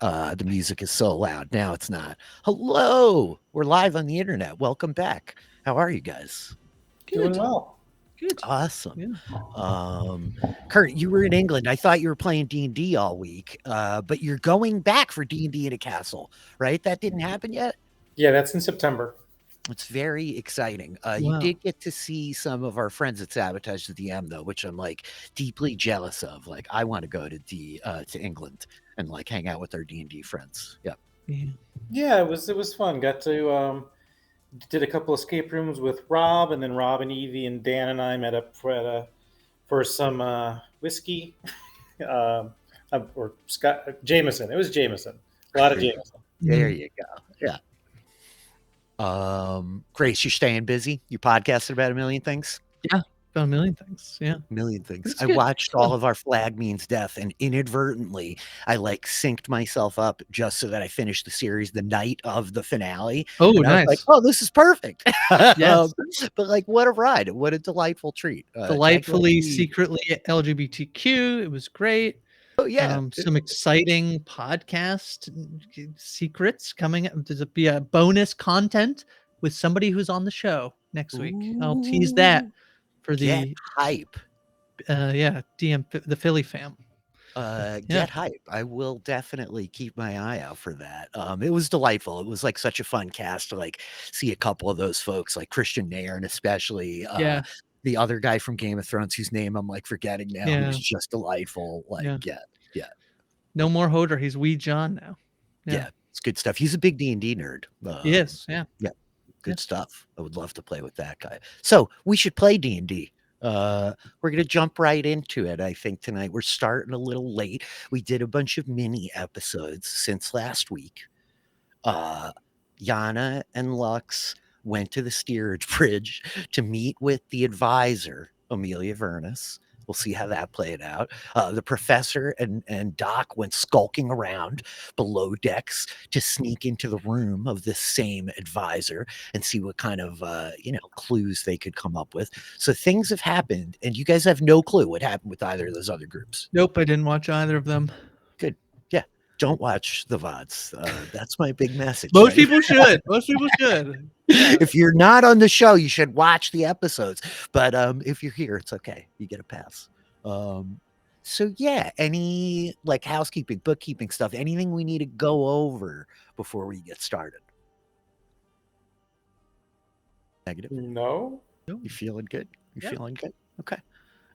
The music is so loud. Now it's not. Hello. We're live on the internet. Welcome back. How are you guys? Doing well. Good. Awesome. Yeah. Kurt, you were in England. I thought you were playing D&D all week, but you're going back for D&D in a castle, right? That didn't happen yet? Yeah, that's in September. It's very exciting. Wow. You did get to see some of our friends at Sabotage the DM, though, which I'm like deeply jealous of. Like, I want to go to England and like hang out with our D&D friends. Yeah. Yeah, it was fun. Got to did a couple escape rooms with Rob, and then Rob and Evie and Dan and I met up for some whiskey or Jameson. It was Jameson. A lot of Jameson. There you go. Yeah. Grace, you're staying busy. You podcasted about a million things. Yeah, about a million things. Yeah, a million things. That's I good. watched all of our Flag Means Death, and inadvertently, I like synced myself up just so that I finished the series the night of the finale. Oh, and I was nice. like, oh, this is perfect. Yes. But like, what a ride! What a delightful treat. Delightfully, technically- secretly LGBTQ. It was great. Oh yeah. Some exciting podcast secrets coming up. There's be a bonus content with somebody who's on the show next week. I'll tease that for Get the hype. DM the Philly fam. Get hype. I will definitely keep my eye out for that. It was delightful. It was like such a fun cast to like see a couple of those folks, like Christian Nairn, especially the other guy from Game of Thrones, whose name I'm like forgetting now. He was just delightful. Like, yeah. No more Hodor. He's Wee John now. Yeah, it's good stuff. He's a big D&D nerd. Yes, yeah. Good stuff. I would love to play with that guy. So we should play D&D. We're going to jump right into it. I think tonight we're starting a little late. We did a bunch of mini episodes since last week. Yanna and Lux went to the steerage bridge to meet with the advisor, Amelia Vernus. We'll see how that played out. The professor and Doc went skulking around below decks to sneak into the room of this same advisor and see what kind of clues they could come up with. So things have happened, and you guys have no clue what happened with either of those other groups. Nope, I didn't watch either of them. Good. Yeah. Don't watch the VODs. That's my big message. Most people should. Most people should. If you're not on the show, you should watch the episodes. But if you're here, it's okay. You get a pass. So yeah, any like housekeeping, bookkeeping stuff, anything we need to go over before we get started? Negative? No. You feeling good? You feeling good? Okay.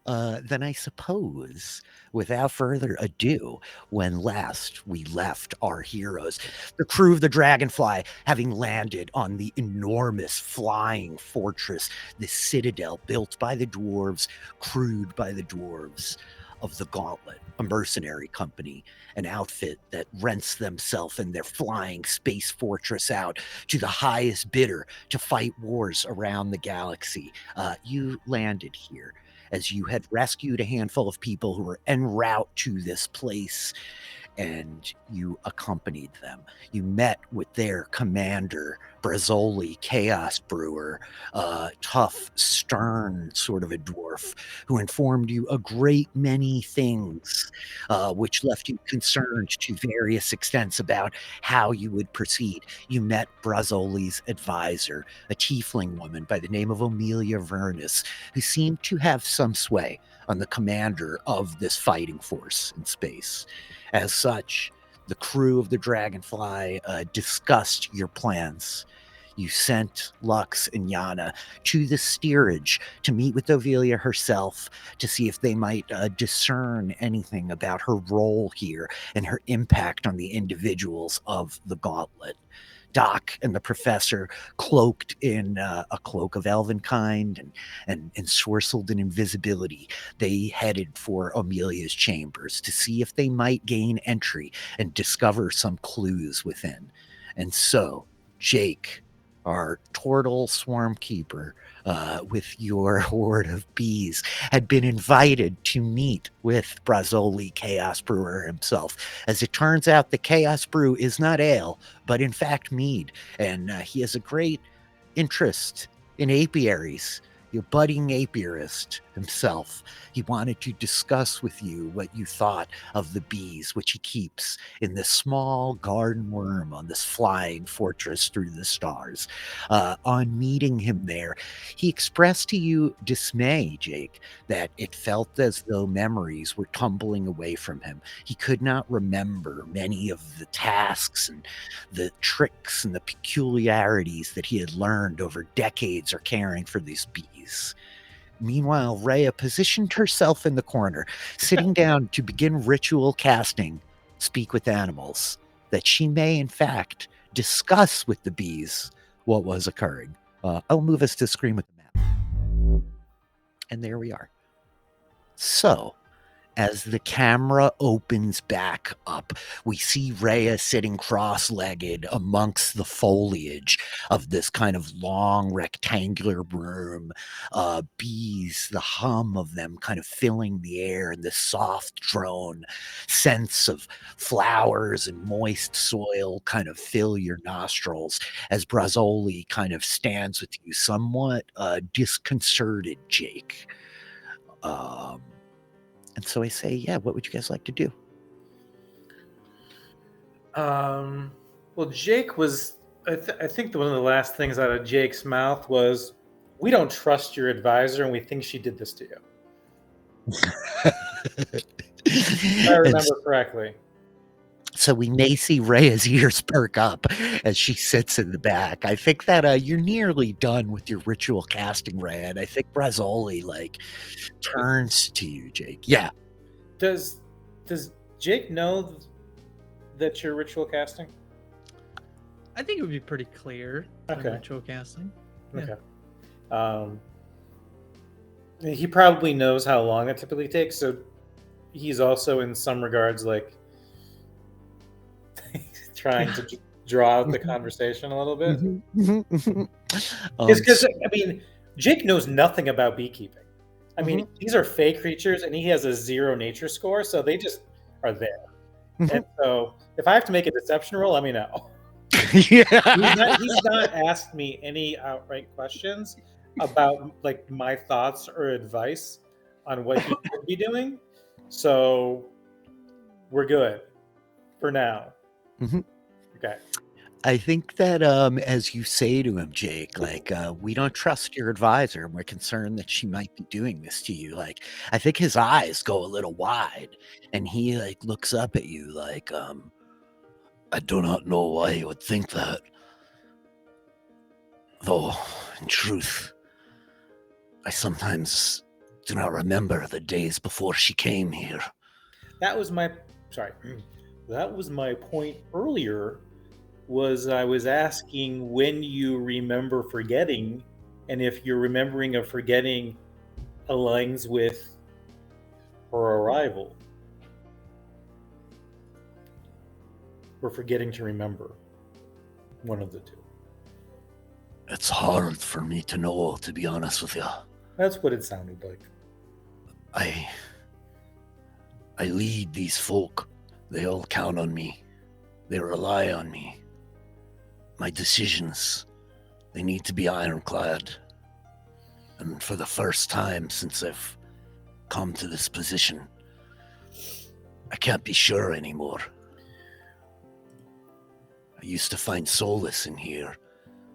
Then I suppose, without further ado, when last we left our heroes, the crew of the Dragonfly, having landed on the enormous flying fortress, the citadel built by the dwarves, crewed by the dwarves of the Gauntlet, a mercenary company, an outfit that rents themselves and their flying space fortress out to the highest bidder to fight wars around the galaxy. You landed here as you had rescued a handful of people who were en route to this place, and you accompanied them. You met with their commander, Brazzoli, Chaos Brewer, tough, stern sort of a dwarf, who informed you a great many things, which left you concerned to various extents about how you would proceed. You met Brazzoli's advisor, a tiefling woman by the name of Amelia Vernus, who seemed to have some sway on the commander of this fighting force in space. As such, the crew of the Dragonfly discussed your plans. You sent Lux and Yanna to the steerage to meet with Ovelia herself to see if they might discern anything about her role here and her impact on the individuals of the Gauntlet. Doc and the professor, cloaked in a cloak of elvenkind and ensorcelled in invisibility, they headed for Amelia's chambers to see if they might gain entry and discover some clues within. And so, Jake, our Tortle Swarmkeeper, with your horde of bees, had been invited to meet with Brazzoli Chaos Brewer himself. As it turns out, the Chaos Brew is not ale, but in fact mead, and he has a great interest in apiaries. You're a budding apiarist, himself. He wanted to discuss with you what you thought of the bees, which he keeps in this small garden worm on this flying fortress through the stars. On meeting him there, he expressed to you dismay, Jake, that it felt as though memories were tumbling away from him. He could not remember many of the tasks and the tricks and the peculiarities that he had learned over decades of caring for these bees. Meanwhile, Reya positioned herself in the corner, sitting down to begin ritual casting Speak with Animals, that she may, in fact, discuss with the bees what was occurring. I'll move us to screen with the map. And there we are. So, as the camera opens back up, we see Reya sitting cross-legged amongst the foliage of this kind of long rectangular room. Bees, the hum of them kind of filling the air, and this soft drone sense of flowers and moist soil kind of fill your nostrils as Brazzoli kind of stands with you, somewhat disconcerted, Jake. And so I say, yeah, what would you guys like to do? Well, Jake was, I think one of the last things out of Jake's mouth was, "We don't trust your advisor, and we think she did this to you." If I remember correctly. So we may see Reya's ears perk up as she sits in the back. I think that you're nearly done with your ritual casting, Reya, and I think Brazzoli turns to you, Jake. Yeah. Does Jake know that you're ritual casting? I think it would be pretty clear. Okay. Ritual casting. Yeah. Okay. He probably knows how long it typically takes, so he's also in some regards trying to draw out the conversation a little bit. Because I mean, Jake knows nothing about beekeeping. I mean, these are fey creatures, and he has a 0 nature score, so they just are there. And so, if I have to make a deception roll, let me know. Yeah. He's not asked me any outright questions about my thoughts or advice on what he could be doing. So we're good for now. Okay. I think that as you say to him, Jake, we don't trust your advisor, and we're concerned that she might be doing this to you. I think his eyes go a little wide, and he looks up at you I do not know why he would think that. Though, in truth, I sometimes do not remember the days before she came here. That was my point earlier. I was asking when you remember forgetting, and if your remembering of forgetting aligns with her arrival, or forgetting to remember. One of the two. It's hard for me to know, to be honest with you. That's what it sounded like. I lead these folk. They all count on me. They rely on me. My decisions, they need to be ironclad. And for the first time since I've come to this position, I can't be sure anymore. I used to find solace in here,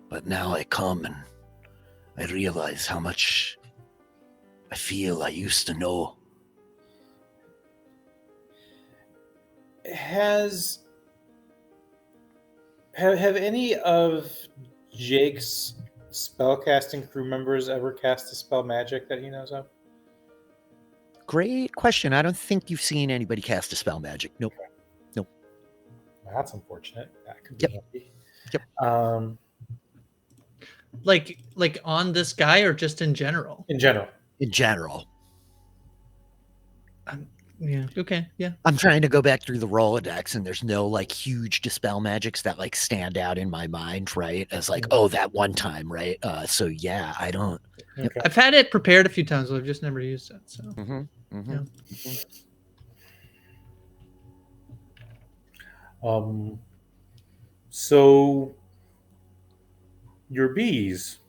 but now I come and I realize how much I feel I used to know. Have any of Jake's spellcasting crew members ever cast a spell magic that he knows of? Great question. I don't think you've seen anybody cast a spell magic. Nope. Nope. Well, that's unfortunate. That could be handy. Yep. Like on this guy or just in general? In general. In general. Yeah. Okay. Yeah. I'm trying to go back through the Rolodex, and there's no huge dispel magics that stand out in my mind, right? As oh, that one time, right? So yeah, I don't. Okay. I've had it prepared a few times, but I've just never used it. So. So your bees.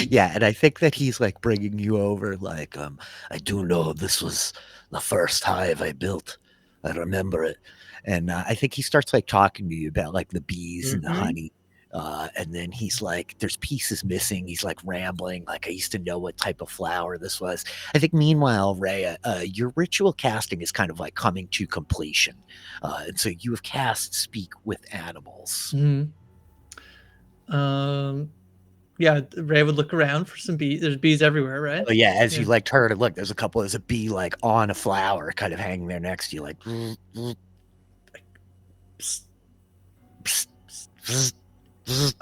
Yeah, and I think that he's like bringing you over like I do know this was the first hive I built. I remember it. And I think he starts like talking to you about like the bees and the honey. And then he's like, there's pieces missing. He's like rambling, like I used to know what type of flower this was. I think meanwhile, Reya, your ritual casting is kind of like coming to completion. And so you have cast Speak with Animals. Yeah, Ray would look around for some bees. There's bees everywhere, right? Oh yeah, as you like turn and look, there's a bee like on a flower kind of hanging there next to you, like Psst, psst, psst, psst.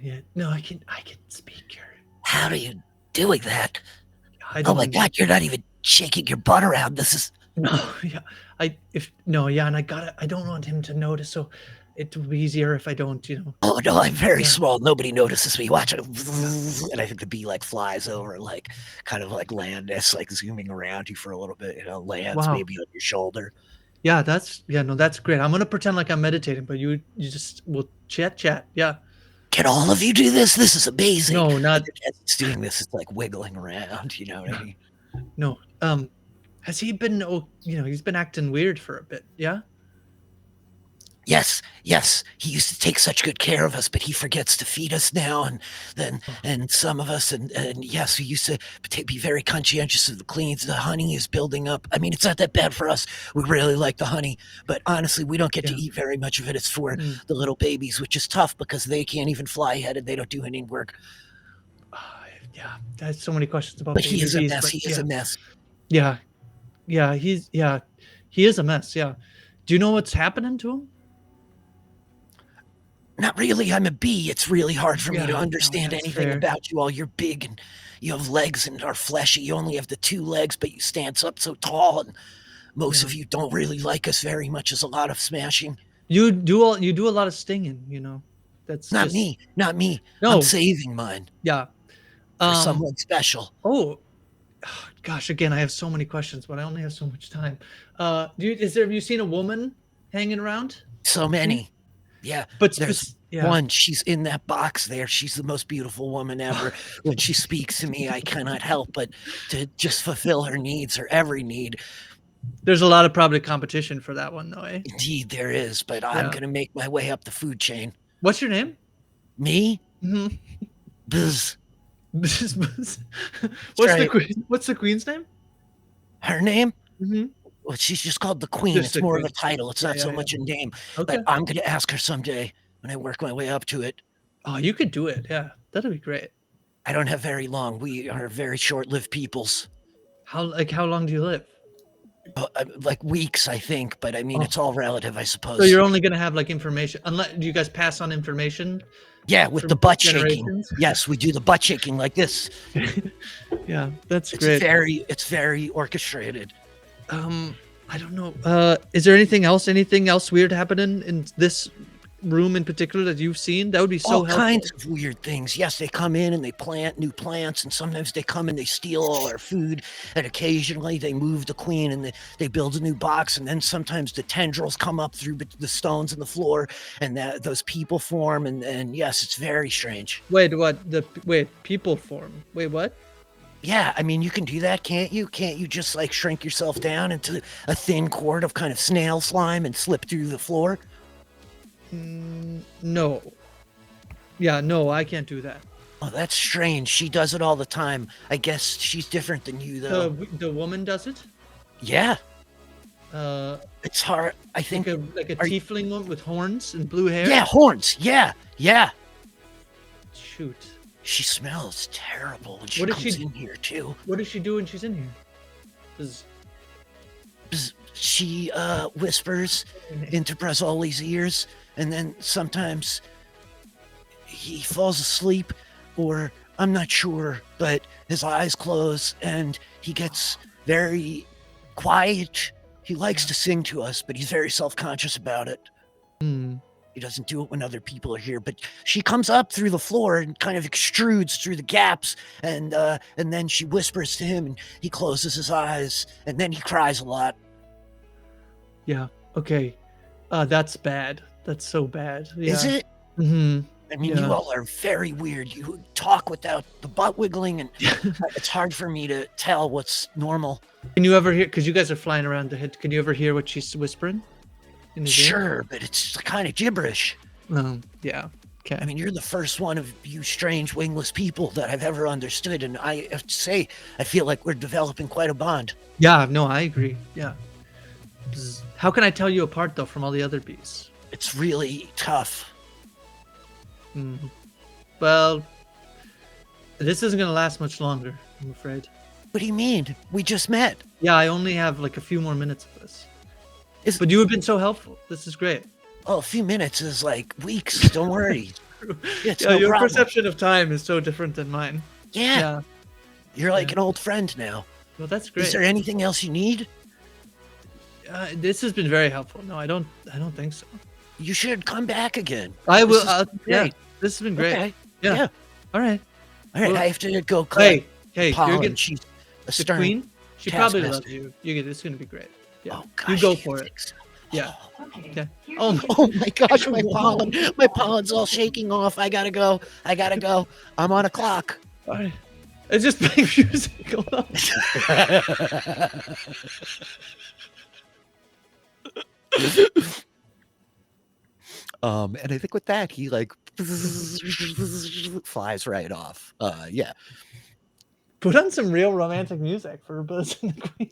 yeah. No, I can speak here. How are you doing that? I Oh my god, you're not even shaking your butt around. This is no, yeah. And I don't want him to notice, so it would be easier if I don't, Oh no, I'm very small. Nobody notices me. Watch it. And I think the bee like flies over, like kind of like lands, like zooming around you for a little bit, lands maybe on your shoulder. Yeah, that's great. I'm gonna pretend like I'm meditating, but you just will chat. Yeah. Can all of you do this? This is amazing. No, not it's doing this. It's like wiggling around. You know what I mean? No. Has he been? He's been acting weird for a bit. Yeah. Yes. He used to take such good care of us, but he forgets to feed us now. And some of us, and yes, we used to be very conscientious of the cleans. The honey is building up. I mean, it's not that bad for us. We really like the honey, but honestly, we don't get to eat very much of it. It's for the little babies, which is tough because they can't even fly headed. They don't do any work. Yeah, there's so many questions about. But he is a mess. He is a mess. Yeah, he is a mess. Yeah. Do you know what's happening to him? Not really. I'm a bee. It's really hard for me to understand anything about you all. You're big and you have legs and are fleshy. You only have the 2 legs, but you stand up so tall. And most of you don't really like us very much. There's a lot of smashing. You do a lot of stinging. That's not me. Not me. No. I'm saving mine. Yeah. For someone special. Oh, gosh. Again, I have so many questions, but I only have so much time. Have you seen a woman hanging around? So many. Yeah, but there's one. She's in that box there. She's the most beautiful woman ever. When she speaks to me, I cannot help but to just fulfill her needs, her every need. There's a lot of probably competition for that one, though, eh? Indeed, there is, but I'm going to make my way up the food chain. What's your name? Me? Mm-hmm. Buzz. Buzz. What's the queen's name? Her name? Mm-hmm. Well, she's just called the queen. It's more of a title. It's not so much a name. Okay. But I'm going to ask her someday when I work my way up to it. Oh, you could do it. Yeah, that'd be great. I don't have very long. We are very short-lived peoples. How long do you live? Like weeks, I think. But I mean, it's all relative, I suppose. So you're only going to have like information. Do you guys pass on information? Yeah, with the butt shaking. Yes, we do the butt shaking like this. Yeah, that's great. It's very orchestrated. I don't know. Is there anything else weird happening in this room in particular that you've seen? That would be so helpful. All kinds of weird things. Yes, they come in and they plant new plants, and sometimes they come and they steal all our food, and occasionally they move the queen and they build a new box, and then sometimes the tendrils come up through the stones in the floor, and those people form, and yes, it's very strange. Wait, what? People form? Wait, what? Yeah, I mean, you can do that, can't you? Can't you just like shrink yourself down into a thin cord of kind of snail slime and slip through the floor? No. Yeah, no, I can't do that. Oh, that's strange. She does it all the time. I guess she's different than you, though. The woman does it? Yeah. It's hard. I think like a tiefling one with horns and blue hair. Yeah, horns. Yeah. Shoot. She smells terrible when she comes in here too. What does she do when she's in here? She whispers into Brazzoli's ears, and then sometimes he falls asleep, or I'm not sure, but his eyes close and he gets very quiet. He likes to sing to us, but he's very self-conscious about it. He doesn't do it when other people are here, but she comes up through the floor and kind of extrudes through the gaps, and then she whispers to him, and he closes his eyes, and then he cries a lot. Yeah. Okay. That's bad. That's so bad. Yeah. Is it? Mm-hmm. I mean, Yeah. you all are very weird. You talk without the butt wiggling, and it's hard for me to tell what's normal. Can you ever hear? Because you guys are flying around the head. Can you ever hear what she's whispering? In his ear? Sure, but it's kind of gibberish. Yeah. Okay. I mean, you're the first one of you strange wingless people that I've ever understood, and I have to say, I feel like we're developing quite a bond. Yeah. No, I agree. Yeah. How can I tell you apart though from all the other bees? It's really tough. Well, this isn't going to last much longer, I'm afraid. What do you mean? We just met. Yeah, I only have like a few more minutes of this. But you have been so helpful. This is great. Oh, a few minutes is like weeks. Don't worry. It's no your problem. perception of time is so different than mine. Yeah. You're like an old friend now. Well, that's great. Is there anything else you need? This has been very helpful. No, I don't think so. You should come back again. I will. Yeah. This has been great. Okay. Yeah. All right. Well, I have to go collect Hey, pollen. you're getting She's a the stern queen. She probably taskmaster. loves you. It's going to be great. Yeah. Oh, gosh, you go do for it. think so? Yeah. Okay. Oh my gosh, my pollen. My pollen's all shaking off. I gotta go. I'm on a clock. All right. It's just playing music. Hold on. And I think with that, he like flies right off. Yeah. Put on some real romantic music for Buzz and the Queen.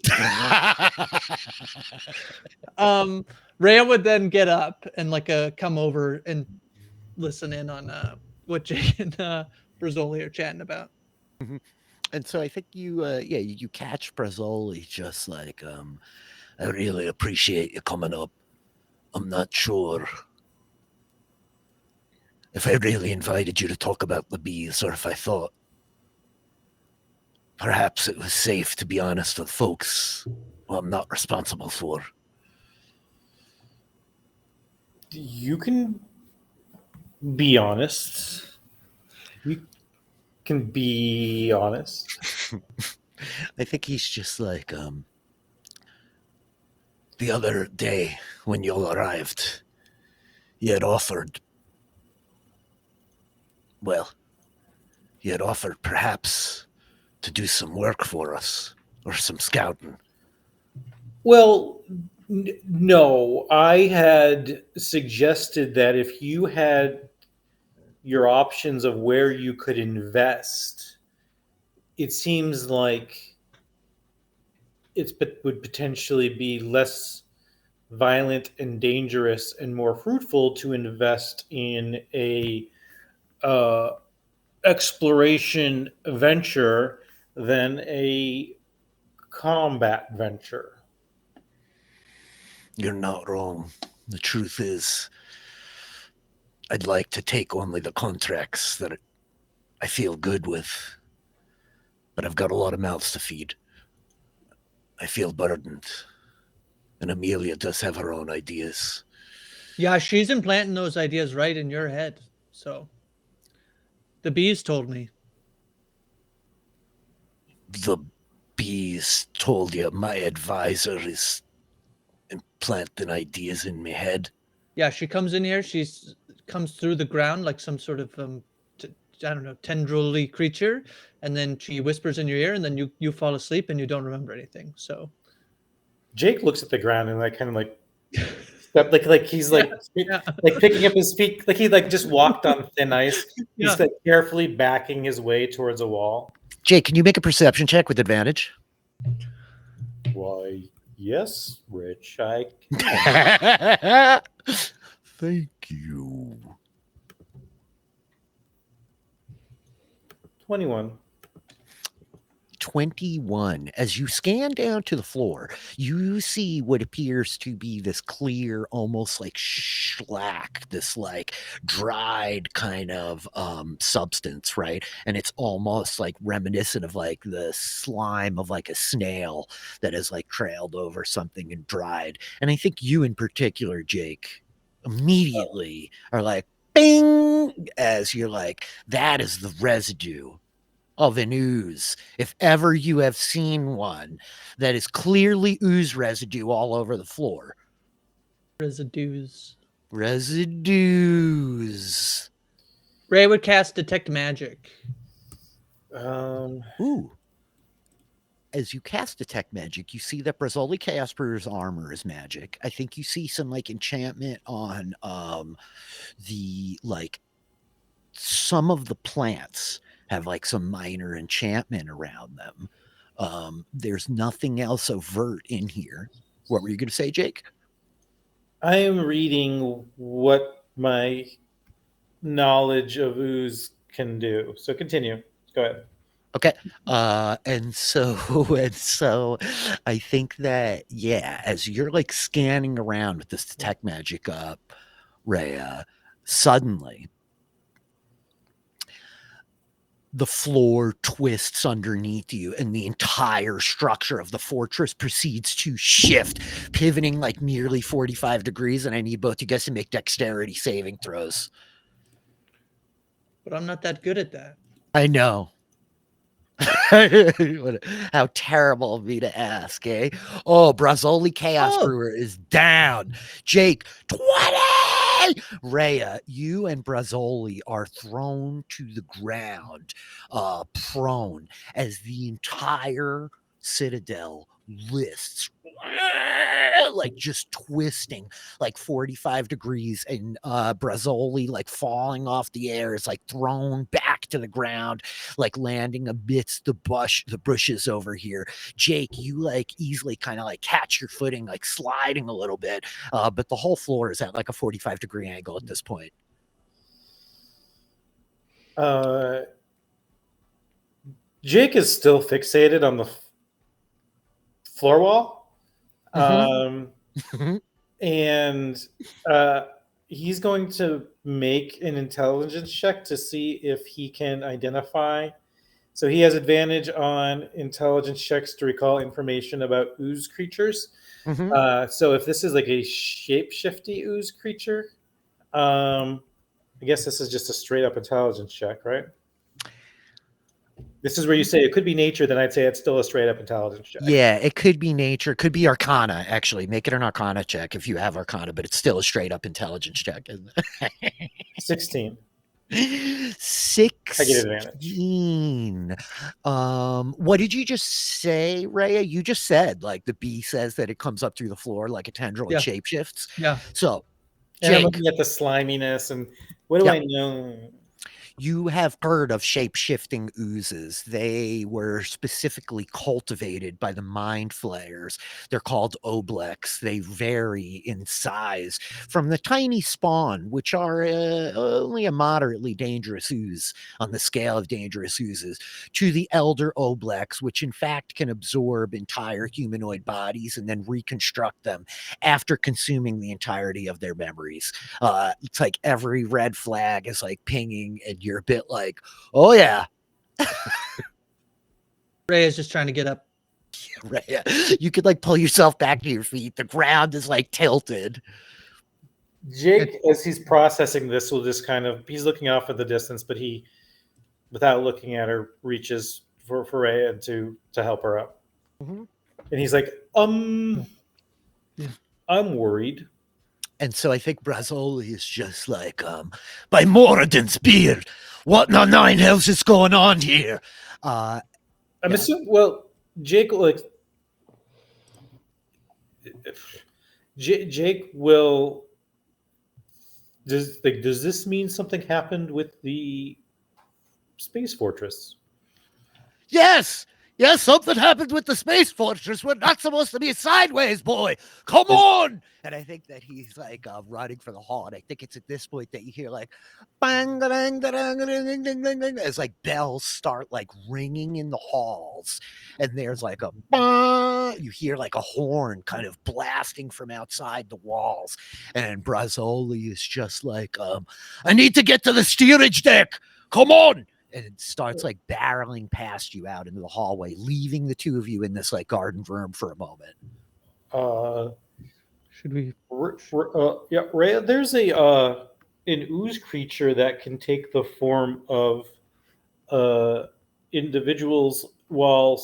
Reya would then get up and like come over and listen in on what Jake and Brazzoli are chatting about. And so I think you catch Brazzoli just like, I really appreciate you coming up. I'm not sure if I really invited you to talk about the bees or if I thought perhaps it was safe to be honest with folks who I'm not responsible for. You can be honest. You can be honest. I think he's just like, the other day when you all arrived, he had offered perhaps to do some work for us or some scouting. Well, no, I had suggested that if you had your options of where you could invest, it seems like it would potentially be less violent and dangerous and more fruitful to invest in a exploration venture than a combat venture. You're not wrong. The truth is, I'd like to take only the contracts that I feel good with, but I've got a lot of mouths to feed. I feel burdened, and Amelia does have her own ideas. Yeah, she's implanting those ideas right in your head. So the bees told me. The bees told you my advisor is implanting ideas in my head. Yeah, she comes in here. Comes through the ground like some sort of tendril-y creature, and then she whispers in your ear, and then you fall asleep and you don't remember anything. So Jake looks at the ground and like kind of like step like he's like like picking up his feet, like he like just walked on thin ice. He's like carefully backing his way towards a wall. Jake, can you make a perception check with advantage? Why, yes, Rich. Thank you. 21. 21. As you scan down to the floor, you see what appears to be this clear, almost like shellac, this like dried kind of substance, right? And it's almost like reminiscent of like the slime of like a snail that has like trailed over something and dried. And I think you in particular, Jake, immediately are like, bing, as you're like, that is the residue of an ooze. If ever you have seen one, that is clearly ooze residue all over the floor. Residues. Ray would cast Detect Magic. Ooh. As you cast Detect Magic, you see that Brazzoli Chaos Brewer's armor is magic. I think you see some like enchantment on the like some of the plants have like some minor enchantment around them. There's nothing else overt in here. What were you going to say, Jake? I am reading what my knowledge of ooze can do. So continue. Go ahead. Okay. And so I think that, yeah, as you're like scanning around with this Detect Magic up, Reya, suddenly the floor twists underneath you and the entire structure of the fortress proceeds to shift, pivoting like nearly 45 degrees. And I need both you guys to make dexterity saving throws. But I'm not that good at that. I know. How terrible of me to ask, eh? Oh, Brazzoli Chaos Brewer is down. Jake, 20! Reya, you and Brazzoli are thrown to the ground, prone, as the entire citadel lists, like just twisting like 45 degrees, and Brazzoli like falling off the air is like thrown back to the ground, like landing amidst the bushes over here. Jake, you like easily kind of like catch your footing, like sliding a little bit, but the whole floor is at like a 45-degree angle at this point. Jake is still fixated on the floor wall. And he's going to make an intelligence check to see if he can identify. So he has advantage on intelligence checks to recall information about ooze creatures. So if this is like a shape-shifty ooze creature, I guess this is just a straight-up intelligence check, right? This is where you say it could be nature, then I'd say it's still a straight-up intelligence check. Yeah, it could be nature. It could be arcana, actually. Make it an arcana check if you have arcana, but it's still a straight-up intelligence check. 16. 16. What did you just say, Reya? You just said like the bee says that it comes up through the floor like a tendril and shapeshifts. Yeah. So, Jake, and I'm looking at the sliminess and what do I know? You have heard of shape-shifting oozes. They were specifically cultivated by the mind flayers. They're called oblex. They vary in size from the tiny spawn, which are only a moderately dangerous ooze on the scale of dangerous oozes, to the elder oblex, which in fact can absorb entire humanoid bodies and then reconstruct them after consuming the entirety of their memories. It's like every red flag is like pinging, and you're a bit like, oh yeah. Ray is just trying to get up. Right. You could like pull yourself back to your feet. The ground is like tilted. Jake, as he's processing this, will just kind of, he's looking off at the distance, but he, without looking at her, reaches for Reya to help her up. And he's like, I'm worried. And so I think Brazzoli is just like, by Moradin's beard, what in the nine hells is going on here? I'm assuming, well, Jake, like, Jake will, does this mean something happened with the space fortress? Yes, something happened with the space fortress. We're not supposed to be sideways, boy. Come on! And I think that he's like running for the hall. And I think it's at this point that you hear like bang, dang, dang, ding, ding, ding, ding, as like bells start like ringing in the halls. And there's like a bang. You hear like a horn kind of blasting from outside the walls. And Brazzoli is just like, I need to get to the steerage deck. Come on. And it starts like barreling past you out into the hallway, leaving the two of you in this like garden room for a moment. Should we? Reya, there's an ooze creature that can take the form of individuals while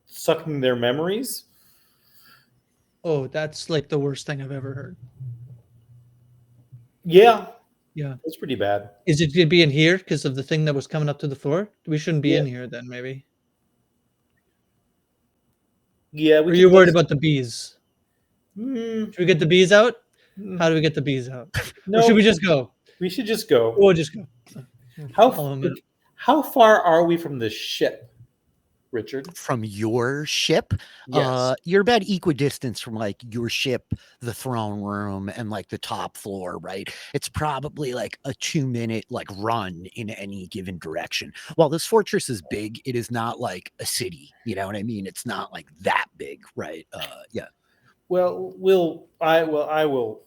sucking their memories. Oh, that's like the worst thing I've ever heard. Yeah. Yeah. It's pretty bad. Is it going to be in here because of the thing that was coming up to the floor? We shouldn't be Yeah. in here then, maybe. Yeah, Or are you worried about the bees? Should we get the bees out? How do we get the bees out? No, or should we just go? We should just go. We'll just go. How far are we from the ship, Richard? From your ship? Yes. You're about equidistance from like your ship, the throne room, and like the top floor, right? It's probably like a 2-minute like run in any given direction. While this fortress is big, it is not like a city. You know what I mean? It's not like that big, right? Yeah. Well, I will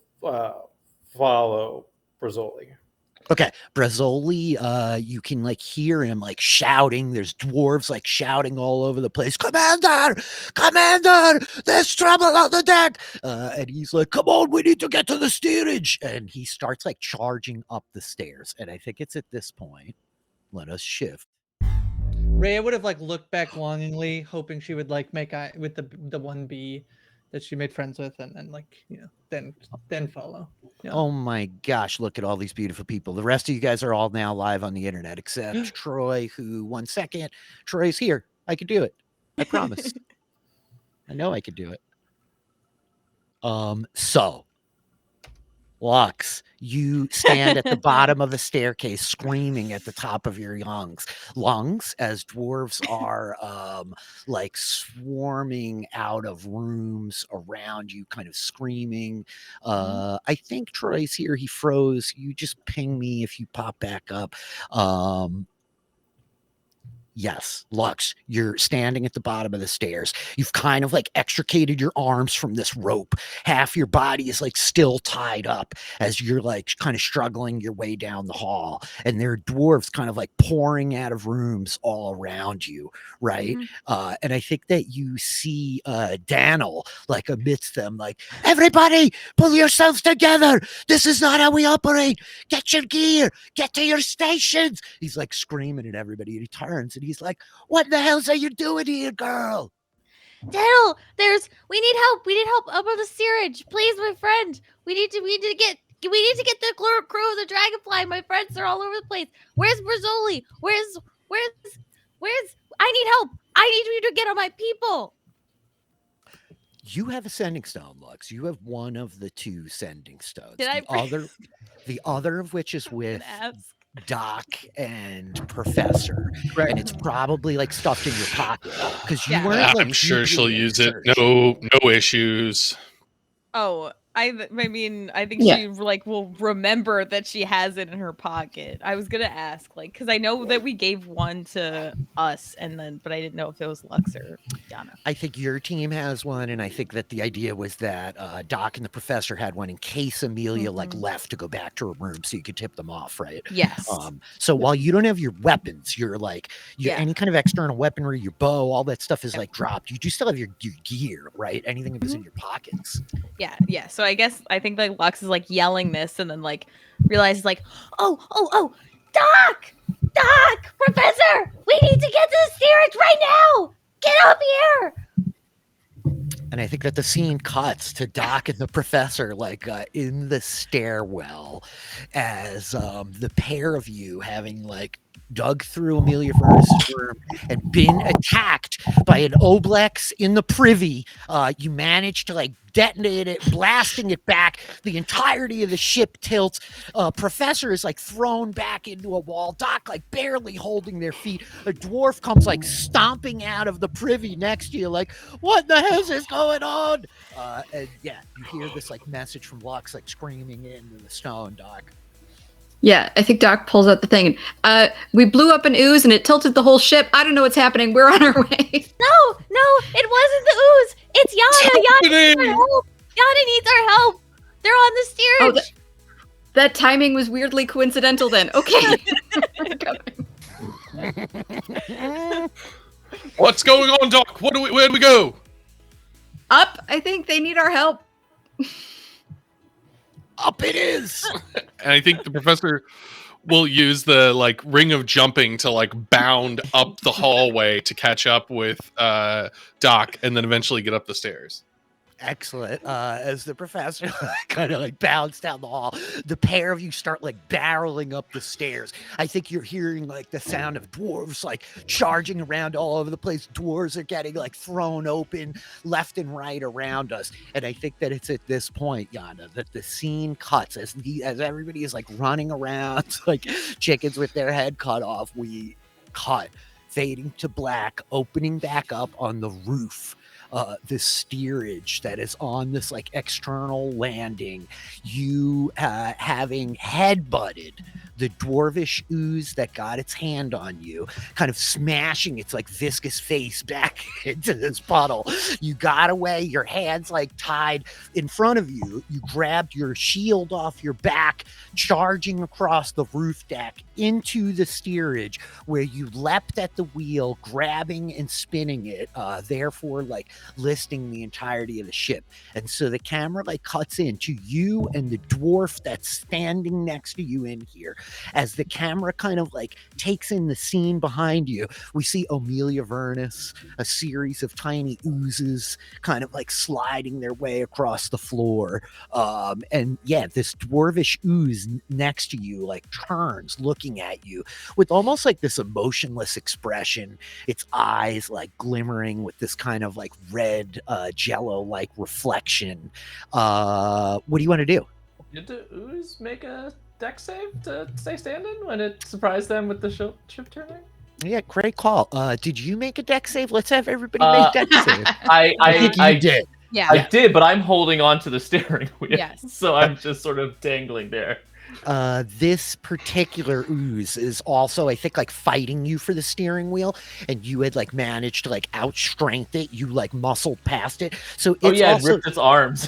follow Brazzoli. Okay, Brazzoli, you can like hear him like shouting. There's dwarves like shouting all over the place. Commander, there's trouble on the deck. And he's like, come on, we need to get to the steerage. And he starts like charging up the stairs. And I think it's at this point, let us shift. Reya would have like looked back longingly, hoping she would like make eye with the one bee that she made friends with, and then like then follow. Yeah. Oh my gosh, look at all these beautiful people. The rest of you guys are all now live on the internet, except Troy, who 1 second. Troy's here. I could do it. I promise. I know I could do it. So Lux, you stand at the bottom of a staircase screaming at the top of your lungs as dwarves are like swarming out of rooms around you, kind of screaming. I think Troy's here. He froze. You just ping me if you pop back up. Yes, Lux, you're standing at the bottom of the stairs. You've kind of like extricated your arms from this rope. Half your body is like still tied up as you're like kind of struggling your way down the hall. And there are dwarves kind of like pouring out of rooms all around you, right? And I think that you see Daniel like amidst them, like, everybody pull yourselves together. This is not how we operate. Get your gear. Get to your stations. He's like screaming at everybody, and he turns and he's like, what the hell are you doing here, girl? Daniel, we need help. We need help up on the steerage. Please, my friend. We need to get the crew of the Dragonfly. My friends are all over the place. Where's Brazzoli? Where's I need help. I need you to get on my people. You have a sending stone, Lux. You have one of the 2 sending stones. The other of which is with Doc and Professor, right? And it's probably like stuffed in your pocket because you weren't. Like, I'm sure she'll use it. No issues. Oh, I mean, I think she like will remember that she has it in her pocket. I was gonna ask, like, because I know that we gave one to us, but I didn't know if it was Lux or Yanna. I think your team has one, and I think that the idea was that Doc and the Professor had one in case Amelia like left to go back to her room, so you could tip them off, right? Yes. So while you don't have your weapons, you're like any kind of external weaponry, your bow, all that stuff is like dropped. You do still have your gear, right? Anything that was in your pockets. Yeah. So I think like Lux is like yelling this, and then like realizes like, oh, Doc, Professor, we need to get to the steerage right now. Get up here. And I think that the scene cuts to Doc and the Professor like in the stairwell as the pair of you having like dug through Amelia Furness's room and been attacked by an Oblex in the privy. You managed to like detonate it, blasting it back. The entirety of the ship tilts. Professor is like thrown back into a wall. Doc like barely holding their feet. A dwarf comes like stomping out of the privy next to you, like, what the hell is going on? And yeah, you hear this like message from Lux like screaming into the stone, Doc. Yeah, I think Doc pulls out the thing. We blew up an ooze and it tilted the whole ship. I don't know what's happening. We're on our way. No, it wasn't the ooze. It's Yanna. Yanna needs our help. Yanna needs our help. They're on the steerage. That timing was weirdly coincidental then. Okay. What's going on, Doc? Where do we go? Up. I think they need our help. Up it is. And I think the Professor will use the like ring of jumping to like bound up the hallway to catch up with Doc and then eventually get up the stairs. Excellent. As the professor kind of like bounds down the hall, the pair of you start like barreling up the stairs. I think you're hearing like the sound of dwarves like charging around all over the place. Doors are getting like thrown open left and right around us. And I think that it's at this point, Yanna, that the scene cuts as everybody is like running around like chickens with their head cut off. We cut, fading to black, opening back up on the roof. This steerage that is on this like external landing, you having headbutted the dwarvish ooze that got its hand on you, kind of smashing its like viscous face back into this puddle. You got away, your hands like tied in front of you. You grabbed your shield off your back, charging across the roof deck into the steerage, where you leapt at the wheel, grabbing and spinning it, therefore like listing the entirety of the ship. And so the camera like cuts into you and the dwarf that's standing next to you in here. As the camera kind of like takes in the scene behind you, we see Amelia Vernus, a series of tiny oozes kind of like sliding their way across the floor. And yeah, this dwarvish ooze next to you like turns looking at you with almost like this emotionless expression, its eyes like glimmering with this kind of like red jello like reflection. What do you want to do? Did the ooze make a deck save to stay standing when it surprised them with the ship turning? Yeah, great call. Did you make a deck save? Let's have everybody make deck save. I think you did. Yeah. I did, but I'm holding on to the steering wheel. Yes. So I'm just sort of dangling there. This particular ooze is also, I think, like fighting you for the steering wheel, and you had like managed to like outstrength it. You like muscled past it. So it's it also, ripped its arms.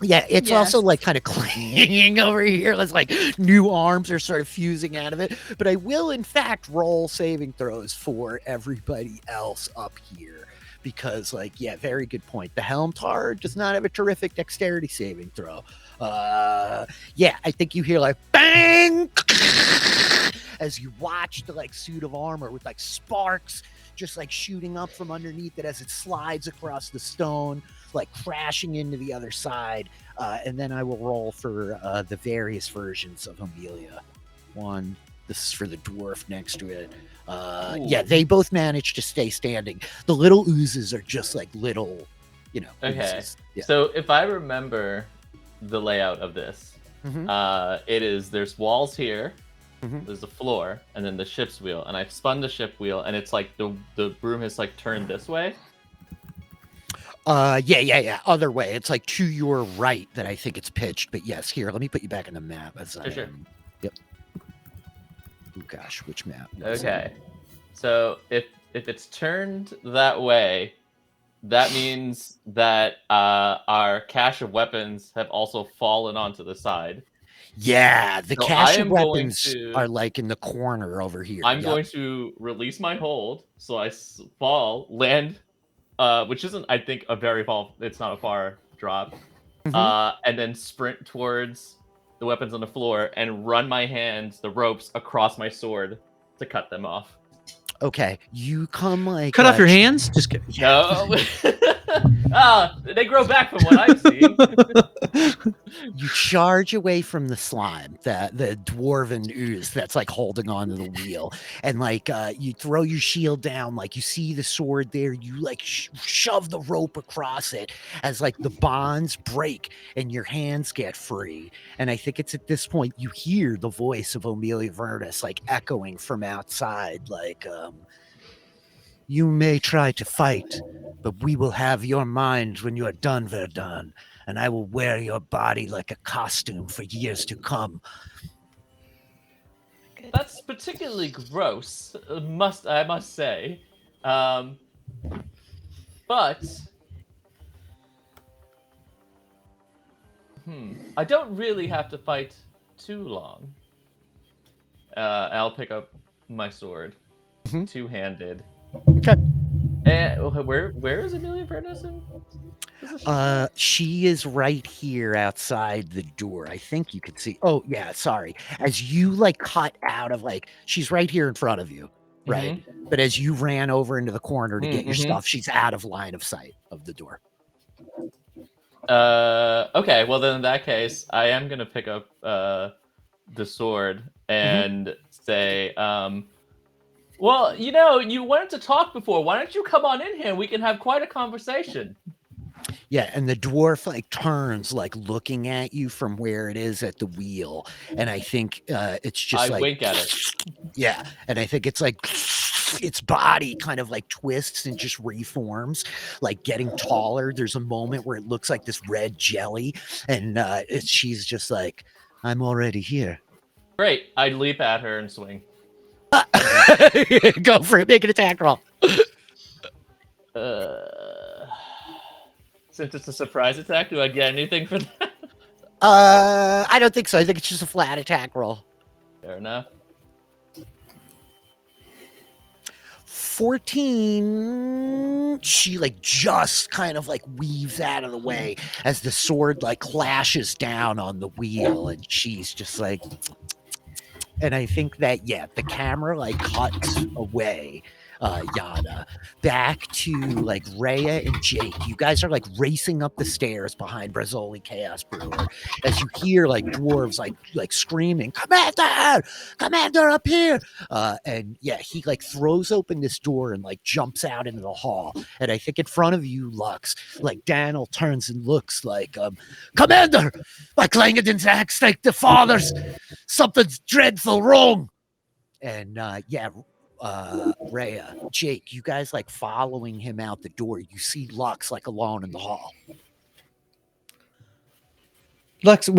yeah, it's Yes. also like kind of clinging over here. It's like new arms are sort of fusing out of it. But I will, in fact, roll saving throws for everybody else up here. Because, like, yeah, very good point. The Helm Tar does not have a terrific dexterity saving throw. Yeah, I think you hear like bang as you watch the like suit of armor with like sparks just like shooting up from underneath it as it slides across the stone, like crashing into the other side. And then I will roll for the various versions of Amelia. One, this is for the dwarf next to it. Yeah, they both managed to stay standing. The little oozes are just like little, you know. Okay. Oozes. Yeah. So if I remember the layout of this, it is there's walls here, there's the floor, and then the ship's wheel. And I've spun the ship wheel, and it's like the broom has like turned this way. Yeah. Other way. It's like to your right that I think it's pitched. But yes, here, let me put you back in the map. As I Sure. am. Yep. Oh gosh, which map? was it? Okay. So if it's turned that way, that means that our cache of weapons have also fallen onto the side. Yeah, the So cache I of am going weapons to- are like in the corner over here. I'm Yep. going to release my hold, so I fall, land, which isn't, I think, a very far. It's not a far drop, and then sprint towards the weapons on the floor and run my hands, the ropes, across my sword to cut them off. Okay, you come like Cut off your hands? Just kidding. No, they grow back from what I've seen. You charge away from the slime, the dwarven ooze that's like holding onto the wheel, and like you throw your shield down, like you see the sword there, you like shove the rope across it as like the bonds break and your hands get free. And I think it's at this point you hear the voice of Amelia Vernus like echoing from outside, like you may try to fight, but we will have your mind when you are done, Verdan, and I will wear your body like a costume for years to come. That's particularly gross, I must say. But I don't really have to fight too long. I'll pick up my sword, two-handed. Okay. And where is Amelia Vernus? She is right here outside the door. I think you can see. Oh yeah, sorry. As you like cut out of like, she's right here in front of you, right? But as you ran over into the corner to get your stuff, she's out of line of sight of the door. Okay, well then in that case, I am gonna pick up the sword and say, well, you know, you wanted to talk before. Why don't you come on in here? We can have quite a conversation. Yeah, and the dwarf like turns, like looking at you from where it is at the wheel, and I think it's just I like wink at it. Yeah, and I think it's like its body kind of like twists and just reforms, like getting taller. There's a moment where it looks like this red jelly, and she's just like, "I'm already here." Great. I leap at her and swing. Go for it. Make an attack roll. Since it's a surprise attack, do I get anything for that? I don't think so. I think it's just a flat attack roll. Fair enough. 14. She like just kind of like weaves out of the way as the sword like clashes down on the wheel, and she's just like, and I think that the camera like cuts away, Yanna, back to like Reya and Jake. You guys are like racing up the stairs behind Brazzoli Chaos Brewer as you hear like dwarves like screaming, Commander up here. And he like throws open this door and like jumps out into the hall. And I think in front of you, Lux, like Daniel turns and looks like, Commander, my Clangadin's axe like the fathers. Something's dreadful wrong. And Reya, Jake, you guys like following him out the door. You see Lux like alone in the hall. Lux, Help!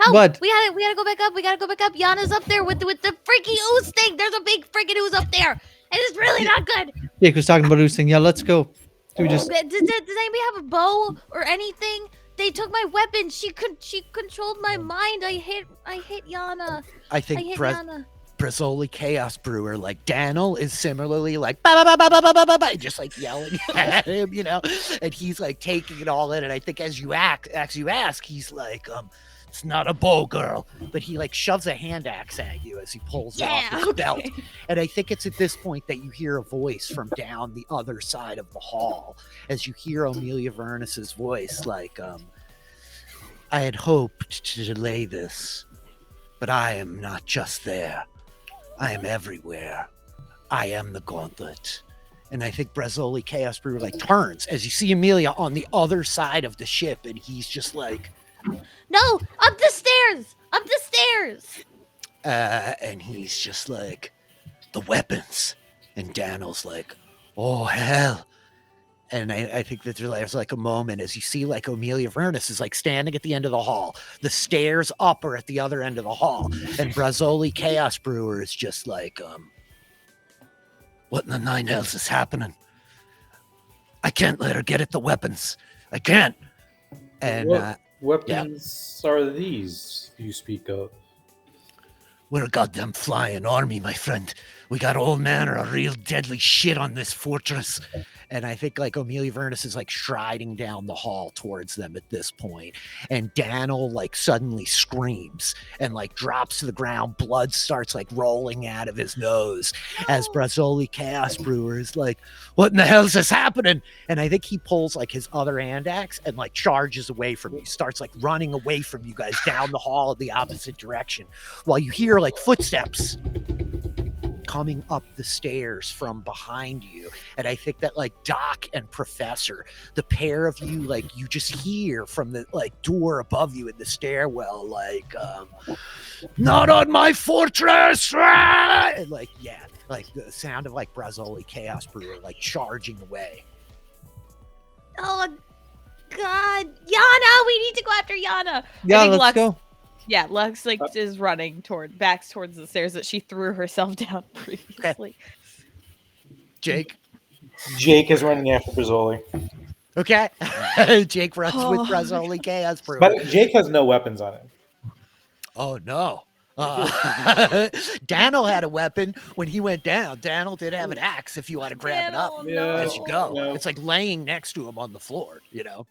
What? We gotta go back up. We gotta go back up. Yanna's up there with the freaky ooze thing. There's a big freaking ooze up there, and it's really not good. Jake was talking about ooze thing. Yeah, let's go. Do we just? Does anybody have a bow or anything? They took my weapon. She controlled my mind. I hit Yanna. I think Yanna. Brazzoli Chaos Brewer, like Daniel, is similarly like bah, bah, bah, bah, bah, bah, bah, bah, just like yelling at him, you know, and he's like taking it all in. And I think as you ask, he's like, it's not a bow, girl, but he like shoves a hand axe at you as he pulls it off his belt. And I think it's at this point that you hear a voice from down the other side of the hall, as you hear Amelia Vernus's voice, like, I had hoped to delay this, but I am not just there. I am everywhere. I am the gauntlet. And I think Brazzoli Chaos Brewer like turns as you see Amelia on the other side of the ship, and he's just like, no, up the stairs, up the stairs. And he's just like, the weapons. And Daniel's like, oh hell. And I think that there's like a moment as you see like Amelia Vernus is like standing at the end of the hall. The stairs up are at the other end of the hall. And Brazzoli Chaos Brewer is just like, what in the nine hells is happening? I can't let her get at the weapons. I can't. And What weapons are these you speak of? we're a goddamn flying army, my friend. We got all manner of real deadly shit on this fortress. And I think like Amelia Vernus is like striding down the hall towards them at this point. And Daniel like suddenly screams and like drops to the ground. Blood starts like rolling out of his nose as Brazzoli Chaos Brewer is like, what in the hell is this happening? And I think he pulls like his other hand axe and like charges away from you, starts like running away from you guys down the hall in the opposite direction, while you hear like footsteps coming up the stairs from behind you. And I think that like Doc and Professor, the pair of you, like you just hear from the like door above you in the stairwell, like, not on my fortress! And like, like the sound of like Brazzoli Chaos Brewer like charging away. Oh God, Yanna! We need to go after Yanna. Yeah, let's go. Yeah, Lux like is running back towards the stairs that she threw herself down previously. Jake is running after Brazzoli. Okay. Jake runs with Brazzoli Chaos Brewer. But Jake has no weapons on him. Oh no. Daniel had a weapon when he went down. Daniel did have an axe if you want to grab it up as you go. No. It's like laying next to him on the floor, you know.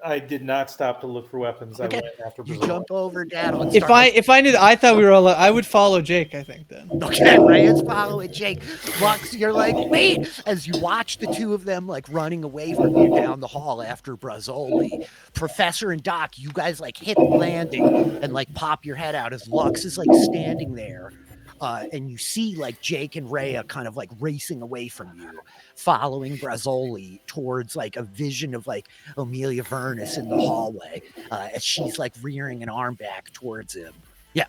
I did not stop to look for weapons. Okay. I went after You Brazil. jump over Daddle. And If start, I knew that, I thought we were all. I would follow Jake. I think then. okay, Reya's following Jake. Lux, you're like, wait, as you watch the two of them like running away from you down the hall after Brazzoli. Professor and Doc, you guys like hit the landing and like pop your head out as Lux is like standing there. And you see like Jake and Reya kind of like racing away from you, following Brazzoli towards like a vision of like Amelia Vernus in the hallway as she's like rearing an arm back towards him. Yeah.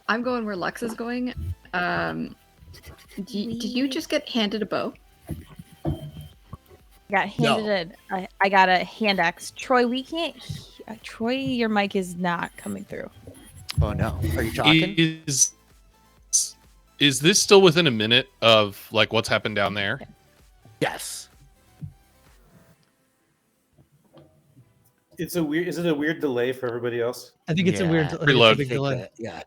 I'm going where Lux is going. Did you just get handed a bow? Got handed I got a hand axe. Troy, we can't. Troy, your mic is not coming through. Oh no. Are you talking? Is this still within a minute of like what's happened down there? Yes. Is it a weird delay for everybody else? I think it's a weird. Yeah. I think it's a Reload. big delay. Yeah.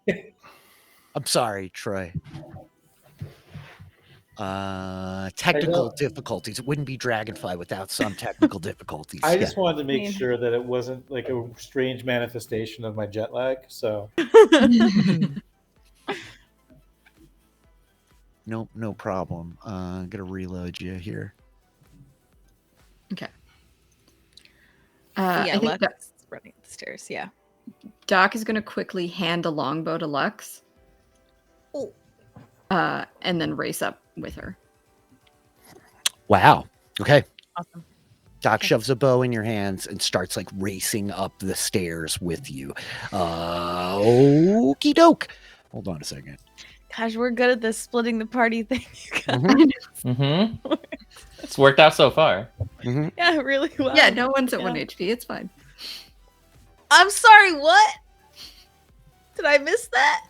I'm sorry, Troy. Technical difficulties. It wouldn't be Dragonfly without some technical difficulties. I just wanted to make sure that it wasn't like a strange manifestation of my jet lag. So no problem. I'm gonna reload you here. Okay. Yeah, I think Lux running up the stairs. Yeah. Doc is going to quickly hand a longbow to Lux. Oh. And then race up with her. Wow. Okay. Awesome. Doc shoves a bow in your hands and starts like racing up the stairs with you. Okie doke. Hold on a second. Gosh, we're good at this splitting the party thing. Mm-hmm. It's worked out so far. Mm-hmm. Yeah, really well. Yeah, no one's at 1 HP. It's fine. I'm sorry, what? Did I miss that?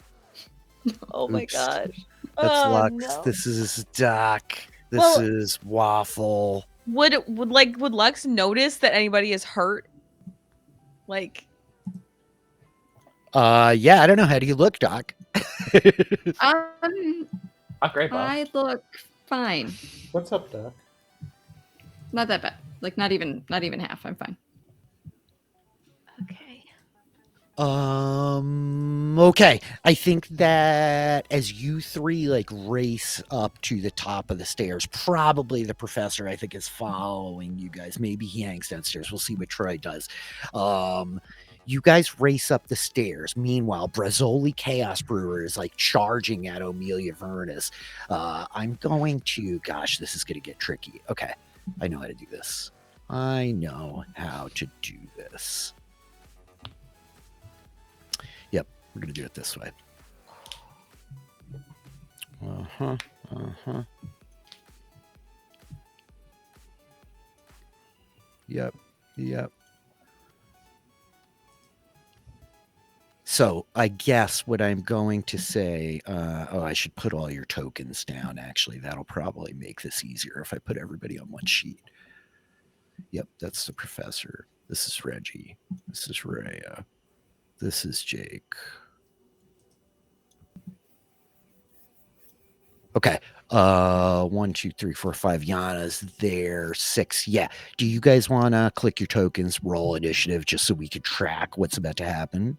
Oh my Oops. gosh. That's Oh, Lux. no. This is Doc. This Well- is Waffle. Would Lux notice that anybody is hurt? Like, Yeah, I don't know. How do you look, Doc? Not great, Bob. I look fine. what's up, Doc? Not that bad. Like not even half. I'm fine. okay. Okay. I think that as you three like race up to the top of the stairs, probably the professor I think is following you guys. Maybe he hangs downstairs. We'll see what Troy does. You guys race up the stairs. Meanwhile, Brazzoli Chaos Brewer is like charging at Amelia Vernus. I'm going to, gosh, this is going to get tricky. Okay. I know how to do this. I know how to do this. Yep, we're going to do it this way. Yep. So I guess what I'm going to say, I should put all your tokens down. Actually, that'll probably make this easier if I put everybody on one sheet. Yep, that's the professor. This is Reggie. This is Reya. This is Jake. Okay. 1, 2, 3, 4, 5. Yanna's there. 6. Yeah. Do you guys want to click your tokens, roll initiative, just so we can track what's about to happen?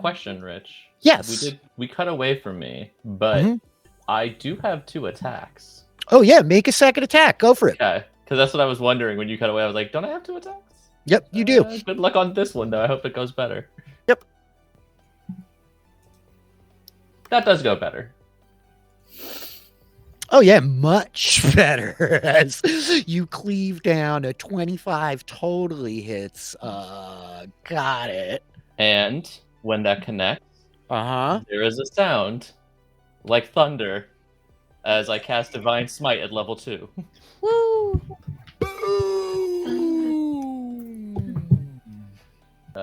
Question, Rich. Yes. We cut away from me, but I do have 2 attacks. Oh yeah, make a second attack. Go for it. Okay, because that's what I was wondering when you cut away. I was like, don't I have 2 attacks? Yep, you do. Good luck on this one, though. I hope it goes better. Yep. That does go better. Oh yeah, much better. As you cleave down a 25 totally hits. Got it. And when that connects, there is a sound like thunder as I cast Divine Smite at level 2. Woo!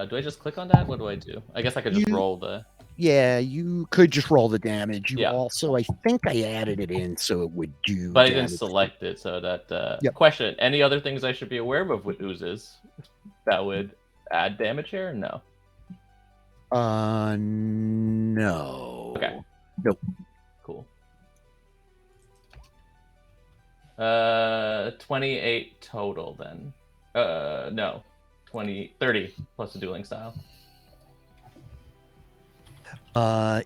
Do I just click on that? What do I do? I guess I could just roll the... Yeah, you could just roll the damage. You Yeah. also, I think I added it in so it would do But I didn't damage. select it, so that... Yep. Question, any other things I should be aware of with oozes that would add damage here? No. No. Okay. Nope. Cool. 28 total then. No. 30 plus the dueling style.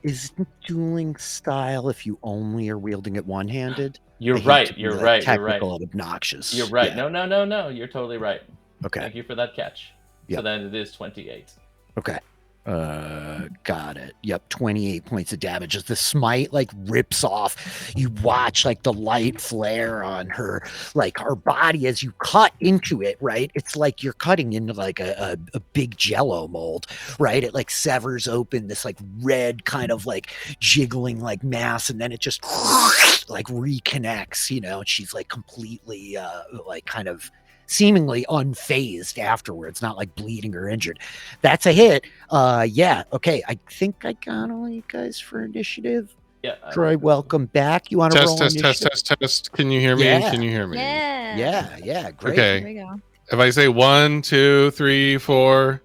Isn't dueling style if you only are wielding it one-handed? You're I hate to right. be, You're like, right. You're right. technical and obnoxious. You're right. Yeah. No. You're totally right. Okay. Thank you for that catch. Yep. So then it is 28. Okay. Got it. Yep, 28 points of damage as the smite like rips off. You watch like the light flare on her, like her body as you cut into it, right? It's like you're cutting into like a big jello mold, right? It like severs open this like red kind of like jiggling like mass, and then it just like reconnects, you know, and she's like completely like kind of seemingly unfazed afterwards, not like bleeding or injured. That's a hit. Yeah, okay. I think I got all you guys for initiative. Yeah. Troy, welcome back. You want to roll initiative? Test. Can you hear me? Yeah. Can you hear me? Yeah, great. Okay. There we go. If I say 1, 2, 3, 4.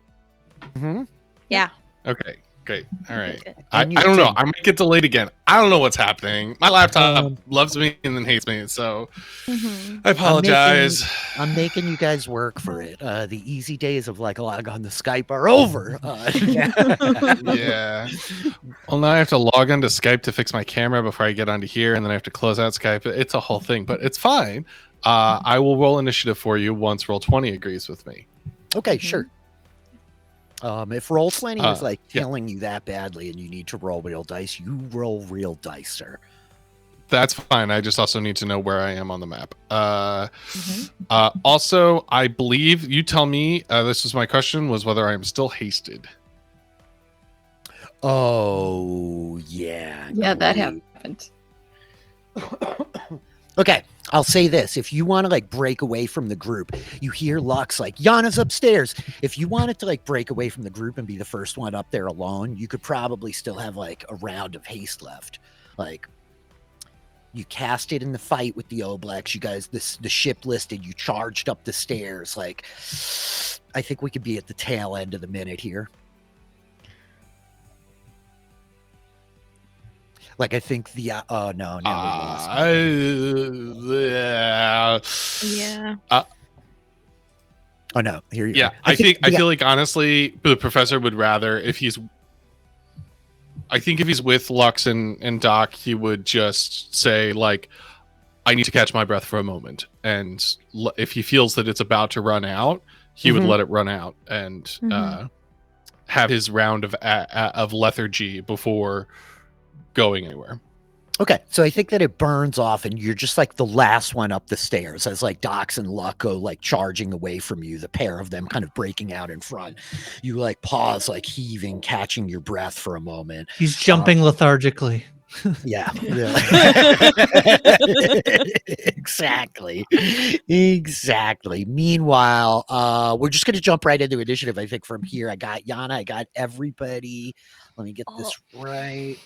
Mhm. Yeah. Okay, great. All right. Good. I And you don't know. did. I might get delayed again. I don't know what's happening. My laptop loves me and then hates me. So I apologize. I'm making you guys work for it. The easy days of like log on the Skype are over. Yeah. Well, now I have to log onto Skype to fix my camera before I get onto here, and then I have to close out Skype. It's a whole thing, but it's fine. I will roll initiative for you once Roll20 agrees with me. Okay, sure. If Roll20 is like yeah. killing you that badly and you need to roll real dice, you roll real dice, sir. That's fine. I just also need to know where I am on the map. Also, I believe you tell me. This was my question: was whether I am still hasted. Oh, yeah. Yeah, that great. happened. Okay, I'll say this. If you want to like break away from the group, you hear Lux like, Yanna's upstairs. If you wanted to like break away from the group and be the first one up there alone, you could probably still have like a round of haste left. Like, you cast it in the fight with the Oblex. You guys, the ship listed, you charged up the stairs. Like, I think we could be at the tail end of the minute here. Like, I think the no, we lost. Yeah. Oh no, here you Yeah, go. I feel like honestly, the professor would rather if he's. I think if he's with Lux and Doc, he would just say like, "I need to catch my breath for a moment," and if he feels that it's about to run out, he would let it run out and have his round of lethargy before going anywhere. Okay, so I think that it burns off, and you're just like the last one up the stairs as like Dox and Luck go like charging away from you. The pair of them kind of breaking out in front. You like pause, like heaving, catching your breath for a moment. He's jumping lethargically. Yeah. Exactly. Meanwhile, we're just going to jump right into initiative. I think from here, I got Yanna, I got everybody. Let me get this right.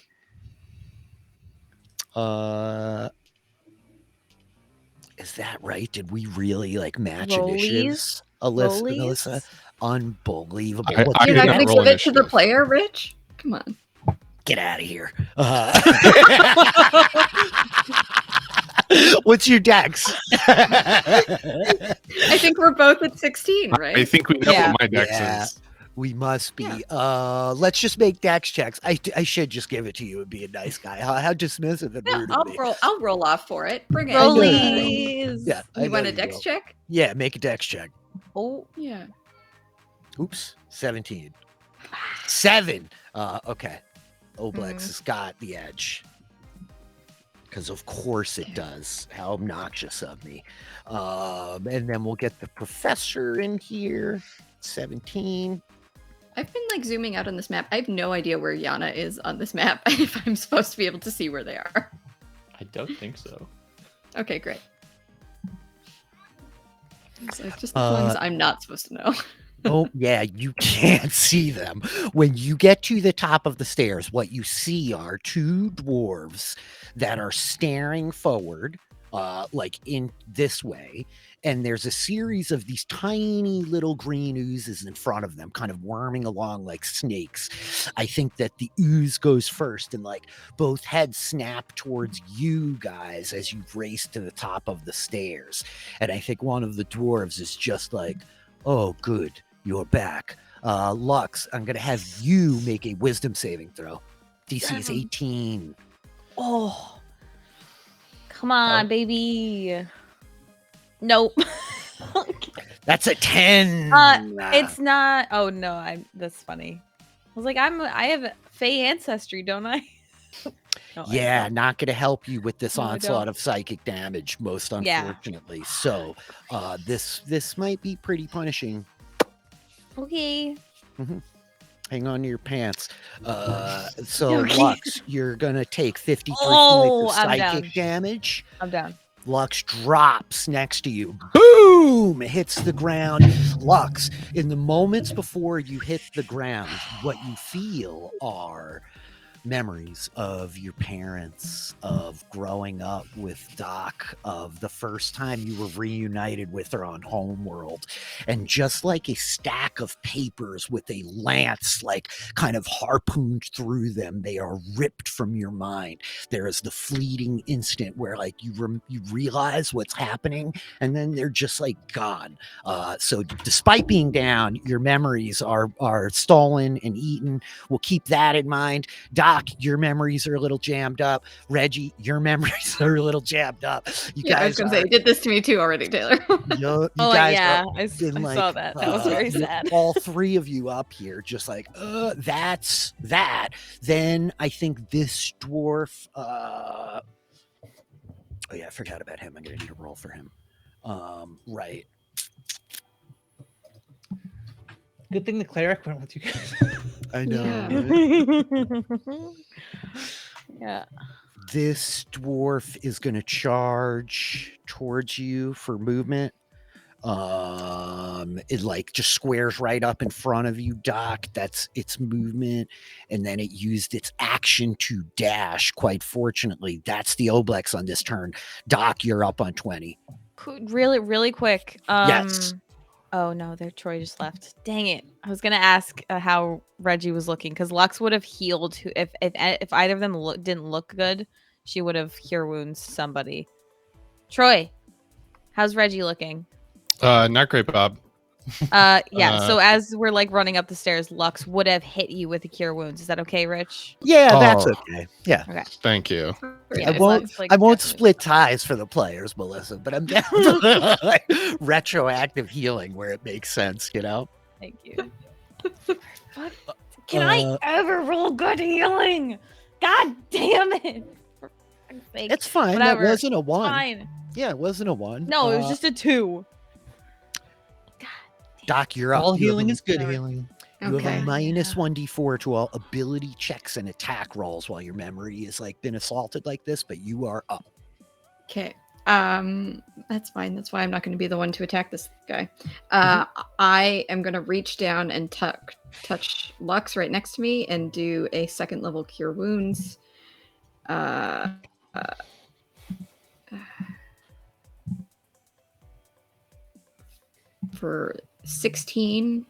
Is that right? Did we really like match initiatives? Alyssa? Unbelievable. I You're did not not going to roll give it to the initiative. player, Rich? Come on. Get out of here. What's your dex? I think we're both at 16, right? I think we know Yeah. what my dex Yeah. is. We must be. Let's just make dex checks. I should just give it to you and be a nice guy. How dismissive and Yeah, rude of me. I'll roll off for it. Bring it. Rollies. Yeah, I You know want a you dex will. check? Yeah, make a dex check. Oh, Yeah. Oops, 17. 7. Okay. Oblex has got the edge. Because of course it does. How obnoxious of me. And then we'll get the professor in here. 17. I've been like zooming out on this map. I have no idea where Yanna is on this map. If I'm supposed to be able to see where they are. I don't think so. Okay, great. So just as long as I'm not supposed to know. Oh, yeah, you can't see them. When you get to the top of the stairs, what you see are two dwarves that are staring forward, like in this way, and there's a series of these tiny little green oozes in front of them, kind of worming along like snakes. I think that the ooze goes first, and like both heads snap towards you guys as you race to the top of the stairs. And I think one of the dwarves is just like, "Oh, good, you're back." Lux, I'm gonna have you make a wisdom saving throw. DC is 18. Oh, come on, baby. Nope. That's a 10. It's not. Oh no, that's funny. I was like, I have Fey ancestry, don't I? No, Yeah, not going to help you with this No, I onslaught don't. of psychic damage, most Yeah. unfortunately. So, this might be pretty punishing. Okay. Hang on to your pants. So, Okay. Lux, you're going to take 53 Oh, points of I'm psychic down. damage. I'm down. Lux drops next to you. Boom! Hits the ground. Lux, in the moments before you hit the ground, what you feel are memories of your parents, of growing up with Doc, of the first time you were reunited with her on Homeworld. And just like a stack of papers with a lance like kind of harpooned through them, they are ripped from your mind. There is the fleeting instant where like you realize what's happening, and then they're just like gone. So despite being down, your memories are stolen and eaten. We'll keep that in mind. Doc, your memories are a little jammed up. Reggie, your memories are a little jammed up. You Yeah, I was guys gonna say, you did this to me too already, Taylor. you Oh, guys yeah. are I in, saw like, that. That was very you're sad. all three of you up here, just like, that's that. Then I think this dwarf, oh yeah, I forgot about him. I'm gonna need a roll for him. Right. Good thing the cleric went with you guys. I know. Yeah. Yeah. This dwarf is going to charge towards you for movement. It like just squares right up in front of you, Doc. That's its movement. And then it used its action to dash. Quite fortunately, that's the Oblex on this turn. Doc, you're up on 20. Really, really quick. Yes. Oh no, there Troy just left. Dang it! I was gonna ask how Reggie was looking because Lux would have healed. If either of them didn't look good, she would have cure wounds somebody. Troy, how's Reggie looking? Not great, Bob. Yeah. So as we're like running up the stairs, Lux would have hit you with the cure wounds. Is that okay, Rich? Yeah, that's Oh. okay. Yeah. Thank you. Yeah, I won't. it's like I won't definitely- split ties for the players, Melissa. But I'm down for like retroactive healing where it makes sense. You know. Thank you. Fuck. Can I ever roll good healing? God damn it! For fuck's sake. It's fine. Whatever. That wasn't a one. Fine. Yeah, it wasn't a one. No, it was just a 2. Doc, you're up. All You have healing a- is good Sorry. healing. You have Okay. a minus 1d4 to all ability checks and attack rolls while your memory has like been assaulted like this, but you are up. Okay. That's fine. That's why I'm not going to be the one to attack this guy. I am going to reach down and touch Lux right next to me and do a second level cure wounds. For 16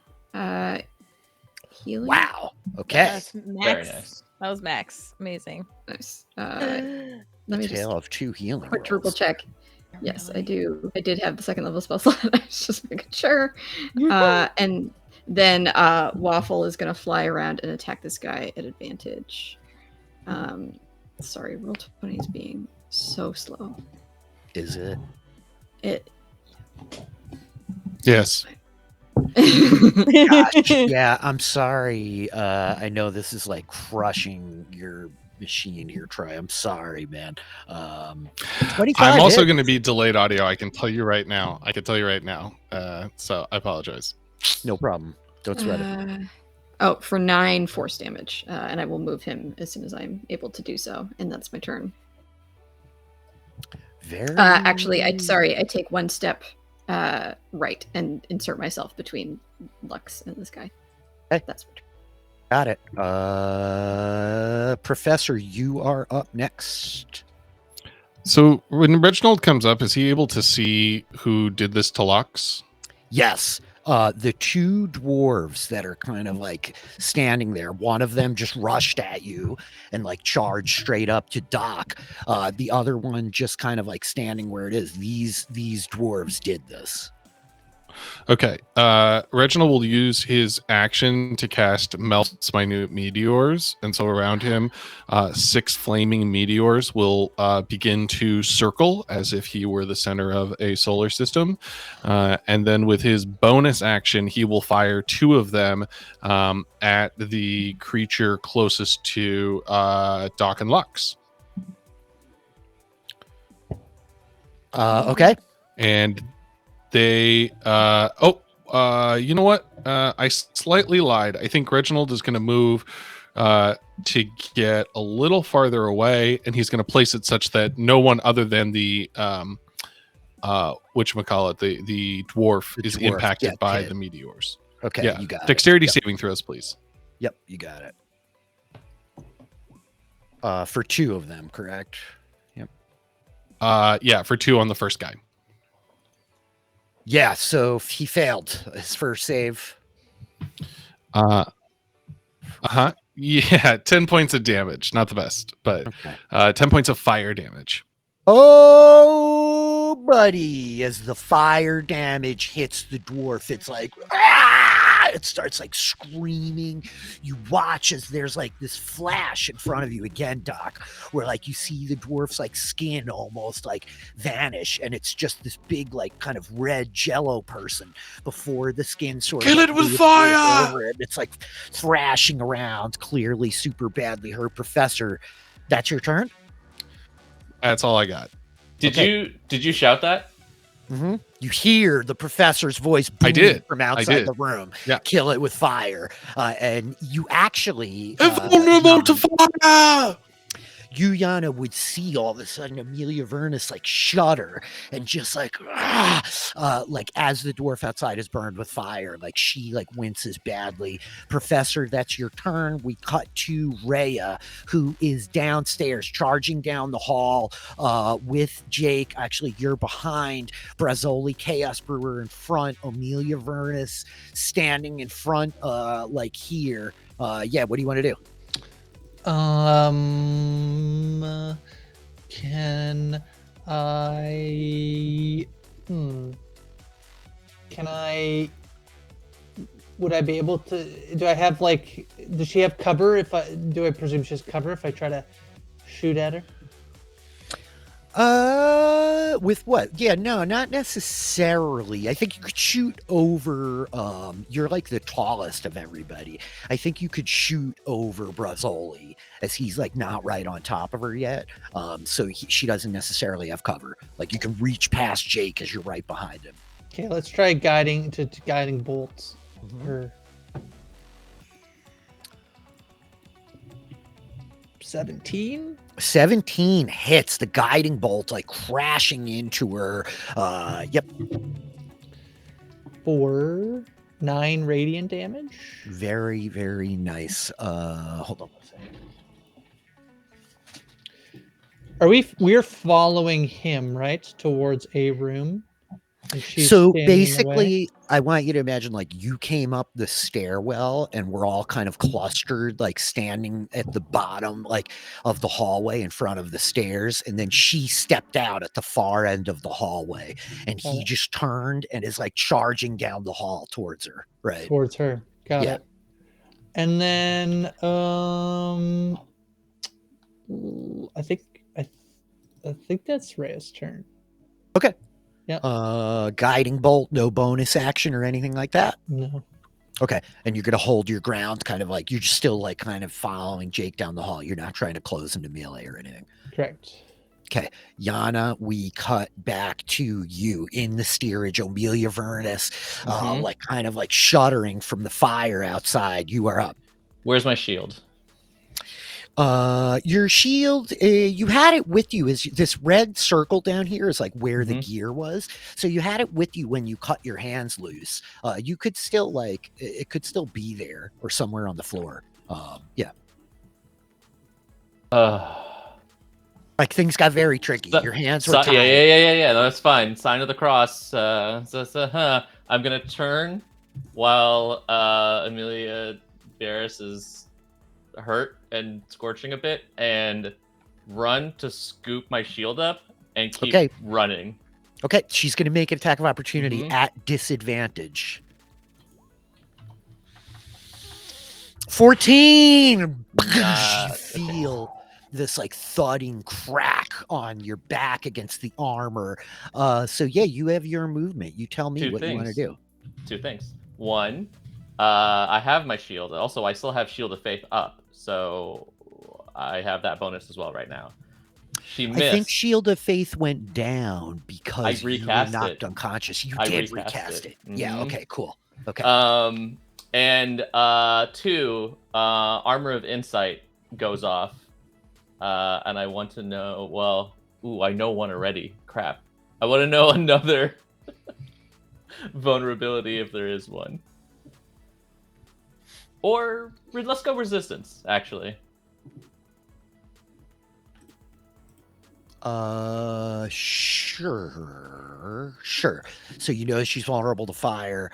healing. Wow. Okay. That's max. nice. That was max. Amazing. Nice. Let me just Tale of two healing. quadruple rolls. check. Yes, I do. I did have the second level spell slot. I was just making sure. And then Waffle is going to fly around and attack this guy at advantage. Sorry, roll 20 is being so slow. Is it? It. Yes. Gosh, yeah, I'm sorry. I know this is like crushing your machine here, Troy. I'm sorry, man. 25 I'm also hits. going to be delayed audio. I can tell you right now. So I apologize. No problem. Don't sweat it. For 9 force damage, and I will move him as soon as I'm able to do so, and that's my turn. Very. Actually, I take one step right and insert myself between Lux and this guy. Okay. That's my turn. Got it. Professor, you are up next. So when Reginald comes up, is he able to see who did this to Lux? Yes. The two dwarves that are kind of like standing there, one of them just rushed at you and like charged straight up to Doc. The other one just kind of like standing where it is. These dwarves did this. Okay. Reginald will use his action to cast Melts Minute Meteors. And so around him, 6 flaming meteors will begin to circle as if he were the center of a solar system. And then with his bonus action, he will fire 2 of them at the creature closest to Doc and Lux. Okay. And they you know what, I slightly lied. I think Reginald is going to move to get a little farther away, and he's going to place it such that no one other than the whatchamacallit, the dwarf is impacted by the meteors. Okay, yeah, you got it. Dexterity saving throws, please. Yep, you got it. For 2 of them, correct? Yep. Yeah, for 2 on the first guy. Yeah, so he failed his first save. Yeah, 10 points of damage. Not the best, but Okay. 10 points of fire damage. Oh, buddy, as the fire damage hits the dwarf, it's like, it starts like screaming. You watch as there's like this flash in front of you again, Doc, where like you see the dwarf's like skin almost like vanish, and it's just this big like kind of red jello person before the skin sort of kill like it with moves fire. over it. It's like thrashing around, clearly super badly hurt. Professor, that's your turn. That's all I got. Did you shout that? Mm-hmm. You hear the professor's voice I did. from outside the room. Yeah. Kill it with fire. And you actually... Invulnerable to fire! you, Yanna, would see all of a sudden Amelia Vernus like shudder and just like as the dwarf outside is burned with fire, like she like winces badly. Professor, that's your turn. We cut to Reya, who is downstairs charging down the hall with Jake. Actually, you're behind. Brazzoli, Chaos Brewer in front. Amelia Vernus standing in front like here. Yeah, what do you want to do? Can I? Would I be able to? Do I have like? Does she have cover? Do I presume she has cover if I try to shoot at her? With what? Yeah, no, not necessarily. I think you could shoot over, you're like the tallest of everybody. I think you could shoot over Brazzoli as he's like not right on top of her yet. So she doesn't necessarily have cover. Like you can reach past Jake as you're right behind him. Okay, let's try guiding to guiding bolts. Her 17. 17 hits, the guiding bolt like crashing into her. Yep. For 9 radiant damage. Very, very nice. Hold on a second. We're following him, right? Towards a room. And she's So standing basically, I want you to imagine like you came up the stairwell and we're all kind of clustered, like standing at the bottom like of the hallway in front of the stairs. And then she stepped out at the far end of the hallway and he just turned and is like charging down the hall towards her. Right. Towards her. Got it. And then I think that's Reya's turn. Okay. Yeah. Guiding bolt, no bonus action or anything like that. No. Okay. And you're gonna hold your ground, kind of like you're just still like kind of following Jake down the hall. You're not trying to close into melee or anything. Correct. Okay. Yanna, we cut back to you in the steerage. Amelia Vernus, like kind of like shuddering from the fire outside. You are up. Where's my shield? Your shield, you had it with you. Is this red circle down here is like where the gear was. So you had it with you when you cut your hands loose. You could still like, it could still be there or somewhere on the floor. Yeah. Like things got very tricky. So- Your hands were tied. Yeah. No, that's fine. Sign of the cross. I'm gonna turn while Amelia Barris is hurt and scorching a bit, and run to scoop my shield up and keep running. Okay, she's going to make an attack of opportunity Mhm. at disadvantage. 14! Nah, You feel this like thudding crack on your back against the armor. So yeah, you have your movement. You tell me Two what you want to things. do. Two things. One, I have my shield. Also, I still have Shield of Faith up, so I have that bonus as well right now. She missed. I think Shield of Faith went down because you were recast knocked it. unconscious. You I did recast recast it. it. Yeah, Mhm. okay, cool. Okay. And two, Armor of Insight goes off, and I want to know. Well, I know one already. Crap. I want to know another vulnerability if there is one. Or let's go Resistance, actually. Sure. So you know she's vulnerable to fire.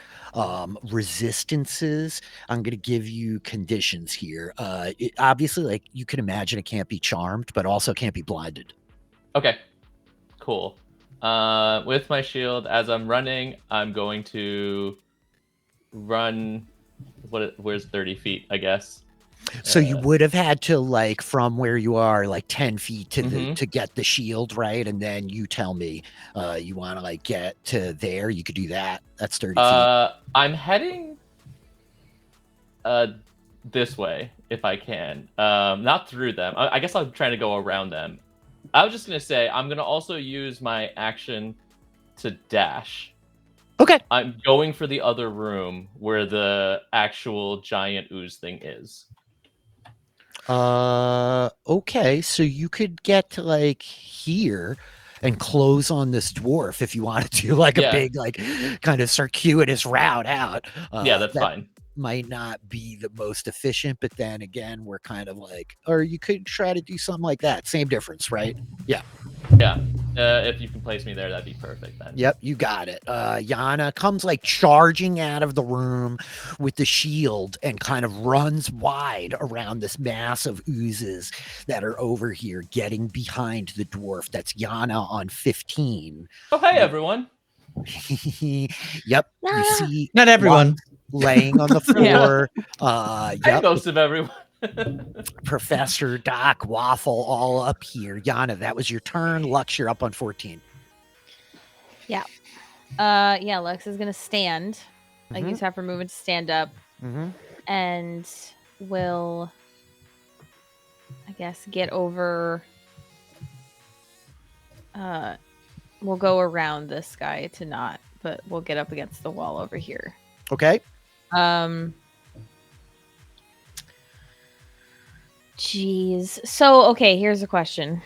Resistances. I'm gonna give you conditions here. Obviously, like you can imagine, it can't be charmed, but also can't be blinded. Okay. Cool. With my shield, as I'm running, I'm going to run. Where's 30 feet? I guess. So you would have had to like from where you are like 10 feet to the Mhm. to get the shield, right? And then you tell me you want to like get to there. You could do that. That's 30 feet. I'm heading this way if I can. Not through them. I guess I'm trying to go around them. I was just gonna say I'm gonna also use my action to dash. Okay. I'm going for the other room where the actual giant ooze thing is. Okay, so you could get to like here and close on this dwarf if you wanted to, like a Yeah. big, like kind of circuitous route out. Yeah, that's that fine. might not be the most efficient, but then again, we're kind of like, or you could try to do something like that. Same difference, right? Yeah. Yeah. If you can place me there, that'd be perfect then. Yep, you got it. Yanna comes like charging out of the room with the shield and kind of runs wide around this mass of oozes that are over here, getting behind the dwarf. That's Yanna on 15. Oh, hey, everyone. Yep, you see Not everyone. Lux laying on the floor. Hey, Yep, most of everyone. Professor, Doc, Waffle, all up here. Yanna, that was your turn. Lux, you're up on 14. Yeah, Lux is gonna stand. Like use half her movement to stand up, and will, I guess, get over. We'll go around this guy to not, but we'll get up against the wall over here. Okay. Jeez. So okay, here's a question.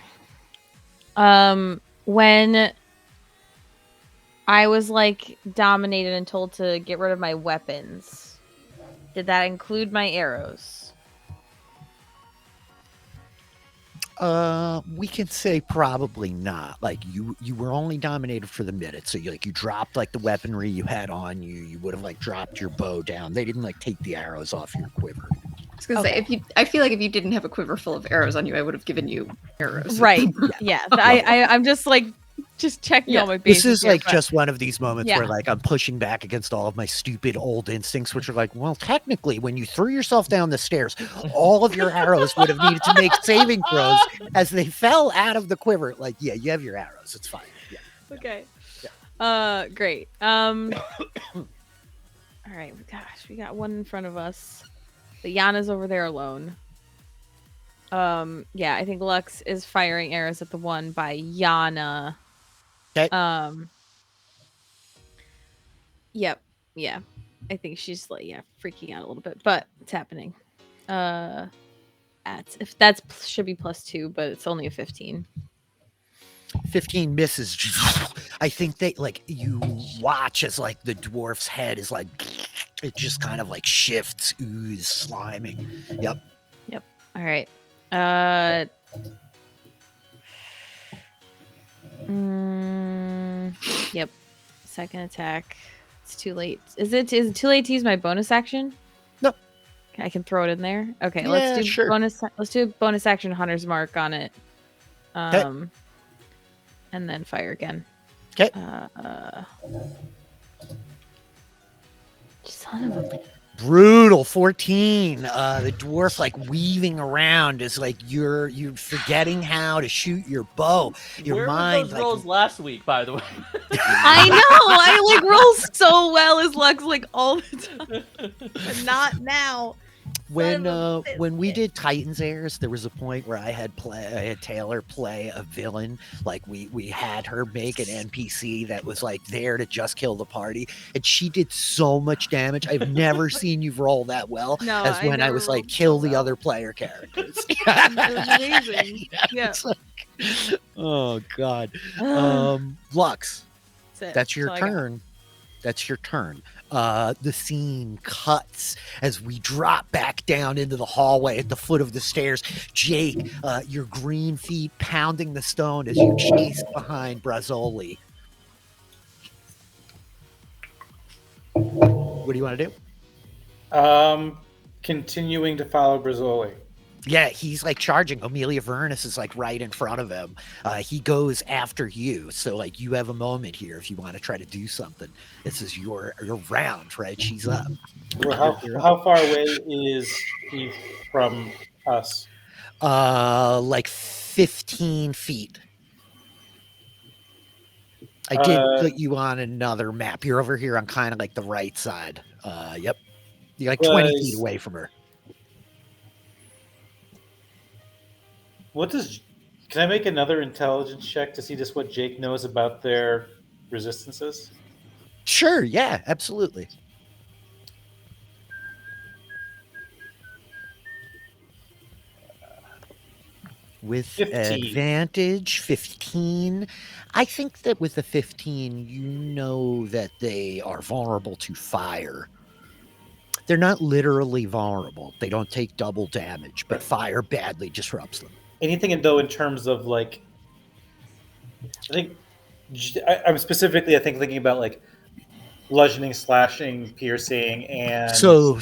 When I was like dominated and told to get rid of my weapons, did that include my arrows? We can say probably not. Like you were only dominated for the minute, so you dropped like the weaponry you had on you. You would have like dropped your bow down. They didn't like take the arrows off your quiver. I was gonna say, I feel like if you didn't have a quiver full of arrows on you, I would have given you arrows. Right. Yeah. I'm just like checking all my bases. This is here, like but- just one of these moments Yeah. where like I'm pushing back against all of my stupid old instincts, which are like, well, technically, when you threw yourself down the stairs, all of your arrows would have needed to make saving throws as they fell out of the quiver. Like, yeah, you have your arrows. It's fine. Yeah. Okay. Great. All right. Gosh, we got one in front of us. But Yanna's over there alone. Yeah, I think Lux is firing arrows at the one by Yanna. Okay. Yep. Yeah. I think she's like, freaking out a little bit, but it's happening. If that's should be +2, but it's only a 15. 15 misses. I think they like you watch as like the dwarf's head is like it just kind of like shifts, ooze, sliming. Yep. All right. Yep. Second attack. It's too late. Is it too late to use my bonus action? No. I can throw it in there. Okay, Yeah, let's do sure. Let's do bonus action Hunter's Mark on it. And then fire again. Okay. Son of a. Brutal 14. The dwarf like weaving around is like you're forgetting how to shoot your bow. Your Where mind were those like rolls last week, by the way? I know. I like roll so well as Lux like all the time, but not now. when we did Titans Heirs, there was a point where I had Taylor play a villain. Like we had her make an NPC that was like there to just kill the party, and she did so much damage. I've never seen you roll that well No, as when I was like rolled kill so the well. other player characters. It was amazing. Yeah. It's like, oh god. Lux, that's your turn. That's your turn. The scene cuts as we drop back down into the hallway at the foot of the stairs. Jake, your green feet pounding the stone as you chase behind Brazzoli. What do you want to do? Continuing to follow Brazzoli. Yeah, he's like charging. Amelia Vernus is like right in front of him. He goes after you. So like you have a moment here if you want to try to do something. This is your round, right? She's up. Well, how far away is he from us? Like 15 feet. I did put you on another map. You're over here on kind of like the right side. Yep. You're like 20 feet away from her. Can I make another intelligence check to see just what Jake knows about their resistances? Sure, yeah, absolutely. With 15. advantage, 15. I think that with the 15, you know that they are vulnerable to fire. They're not literally vulnerable. They don't take double damage, but fire badly disrupts them. Anything though in terms of like, I think I'm specifically thinking about like bludgeoning, slashing, piercing, and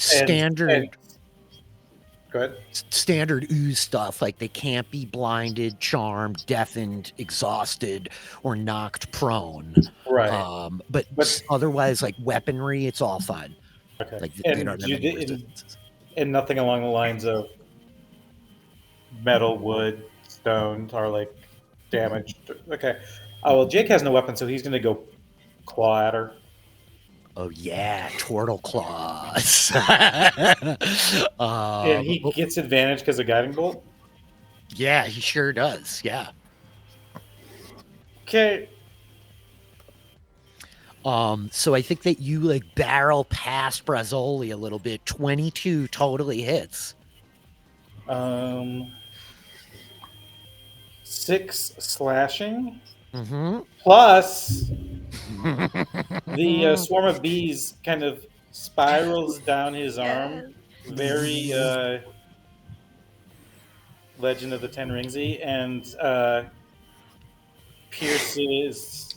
standard. Go ahead. Standard ooze stuff, like they can't be blinded, charmed, deafened, exhausted, or knocked prone. Right. But otherwise, like weaponry, it's all fine. Okay. Like they don't have any resistances. And nothing along the lines of metal, wood, stone are like damaged. Okay. Oh well, Jake has no weapon, so he's going to go claw at her. Oh yeah, Tortle claws. And he gets advantage because of guiding bolt. Yeah, he sure does. Yeah. Okay. So I think that you like barrel past Brazzoli a little bit. 22 totally hits. 6 slashing. Mm-hmm. Plus, the swarm of bees kind of spirals down his arm. Very Legend of the Ten Ringsy, and pierces.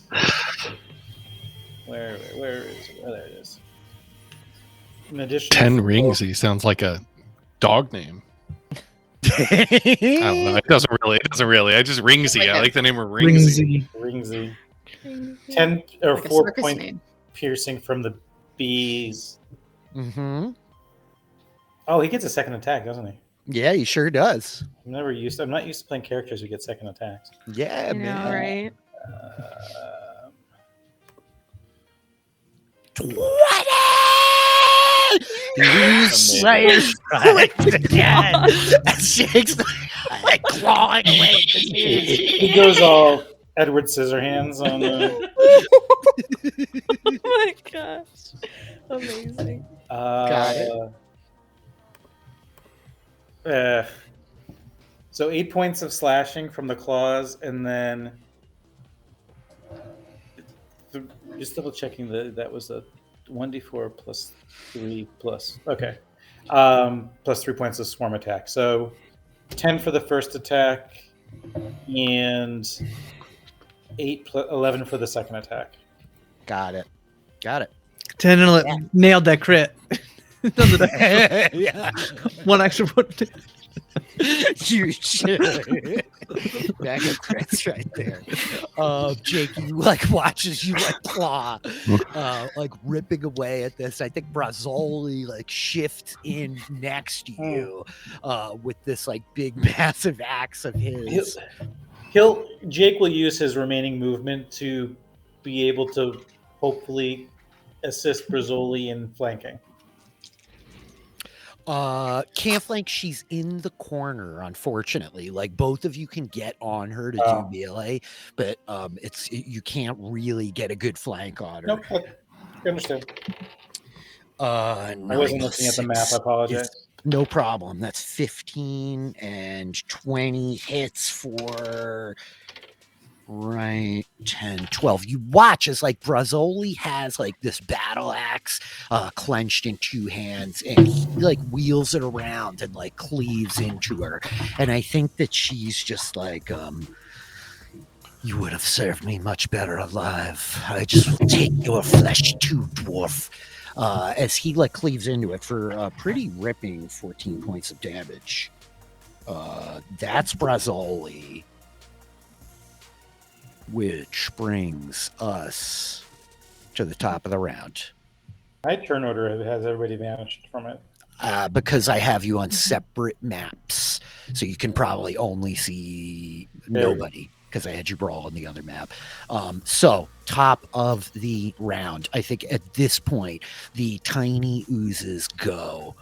Where is it? Oh, there it is. An additional 10 Ringsy sounds like a dog name. I don't know. It doesn't really. I just Ringsy. I like the name of Ringsy. Ringsy. 10 or Like a 4 circus point name. piercing from the bees. Mm-hmm. Oh, he gets a second attack, doesn't he? Yeah, he sure does. I'm not used to playing characters who get second attacks. Yeah, You know, man. right? 20! Right again. Jake's like clawing away at the knees. He goes all Edward Scissorhands on the. Oh my gosh. Amazing. Got it. So 8 points of slashing from the claws, and then just double checking that was a 1d4 plus 3 plus. Okay. Plus 3 points of swarm attack. So 10 for the first attack, and 8 plus 11 for the second attack. Got it. 10 and 11. Nailed that crit. Yeah. One extra point. You should. Back of crits right there. Jake, you watches you claw, ripping away at this. I think Brazzoli shifts in next to you, with this big massive axe of his. Jake will use his remaining movement to be able to hopefully assist Brazzoli in flanking. Can't flank. She's in the corner, unfortunately. Both of you can get on her to do melee, but you can't really get a good flank on her. Nope, I understand. I wasn't looking at the map. I apologize. No problem. That's 15 and 20 hits for 10, 12. You watch as Brazzoli has this battle axe clenched in two hands, and he wheels it around and cleaves into her. And I think that she's just you would have served me much better alive. I just will take your flesh too, dwarf. As he cleaves into it for a pretty ripping 14 points of damage. That's Brazzoli. Which brings us to the top of the round. My turn order has everybody vanished from it. Because I have you on separate maps. So you can probably only see nobody, because I had you brawl on the other map. So, top of the round. I think at this point, the tiny oozes go.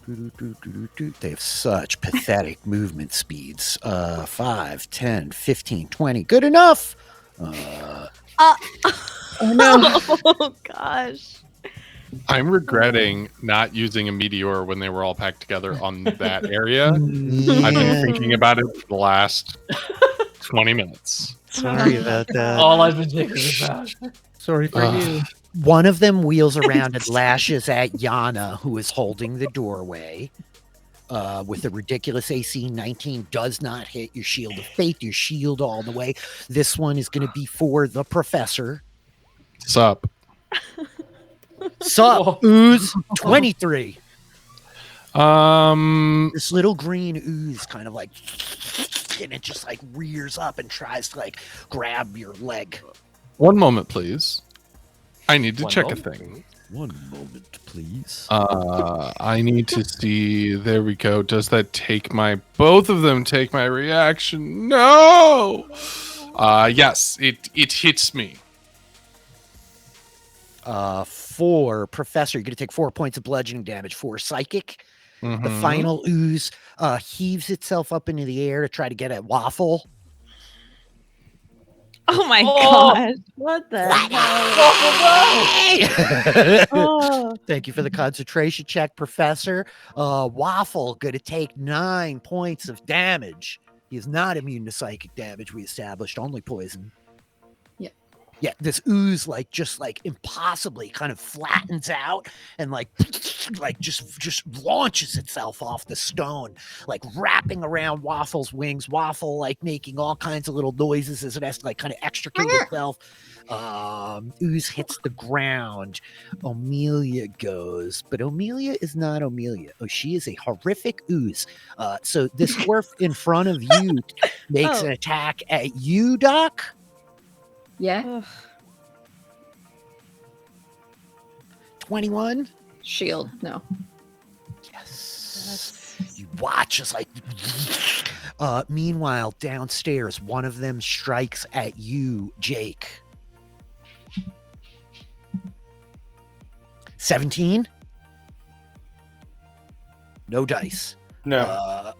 They have such pathetic movement speeds. 5, 10, 15, 20. Good enough. Oh no! Oh gosh. I'm regretting not using a meteor when they were all packed together on that area. I've been thinking about it for the last 20 minutes. Sorry about that. All I've been thinking about. Sorry for you. One of them wheels around and lashes at Yanna, who is holding the doorway. With a ridiculous AC 19, does not hit your shield of faith, your shield all the way. This one is going to be for the professor. Sup? Sup, ooze 23. This little green ooze kind of and it just rears up and tries to grab your leg. One moment, please. I need to check a thing. One moment, please. I need to see. There we go. Does that take both of them take my reaction? No. Yes, it hits me. For Professor, you're going to take 4 points of bludgeoning damage. For Psychic, the final ooze heaves itself up into the air to try to get at Waffle. Oh my gosh. What the hell? Thank you for the concentration check, Professor. Waffle going to take 9 points of damage. He is not immune to psychic damage, we established, only poison. Yeah, this ooze just impossibly kind of flattens out and just launches itself off the stone, wrapping around Waffle's wings. Waffle making all kinds of little noises as it has to kind of extricate itself. Ooze hits the ground. Amelia goes, but Amelia is not Amelia. Oh, she is a horrific ooze. So this dwarf in front of you makes an attack at you, Doc. Yeah. 21. Shield. No. Yes. You watch as meanwhile, downstairs, one of them strikes at you, Jake. 17. No dice. No.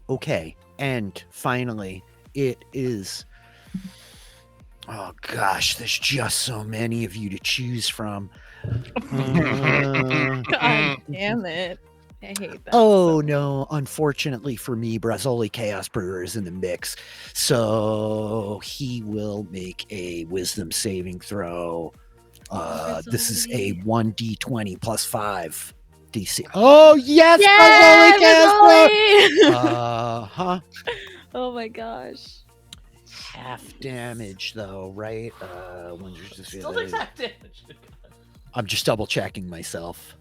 Okay. And finally, it is. Oh gosh, there's just so many of you to choose from. God damn it. I hate that. Oh no, unfortunately for me, Brazzoli Chaos Brewer is in the mix. So he will make a wisdom saving throw. This is a 1d20 plus 5 DC. Oh yes, Yeah, Huh. Oh my gosh. Half damage though, right? Still takes half damage. I'm just double checking myself.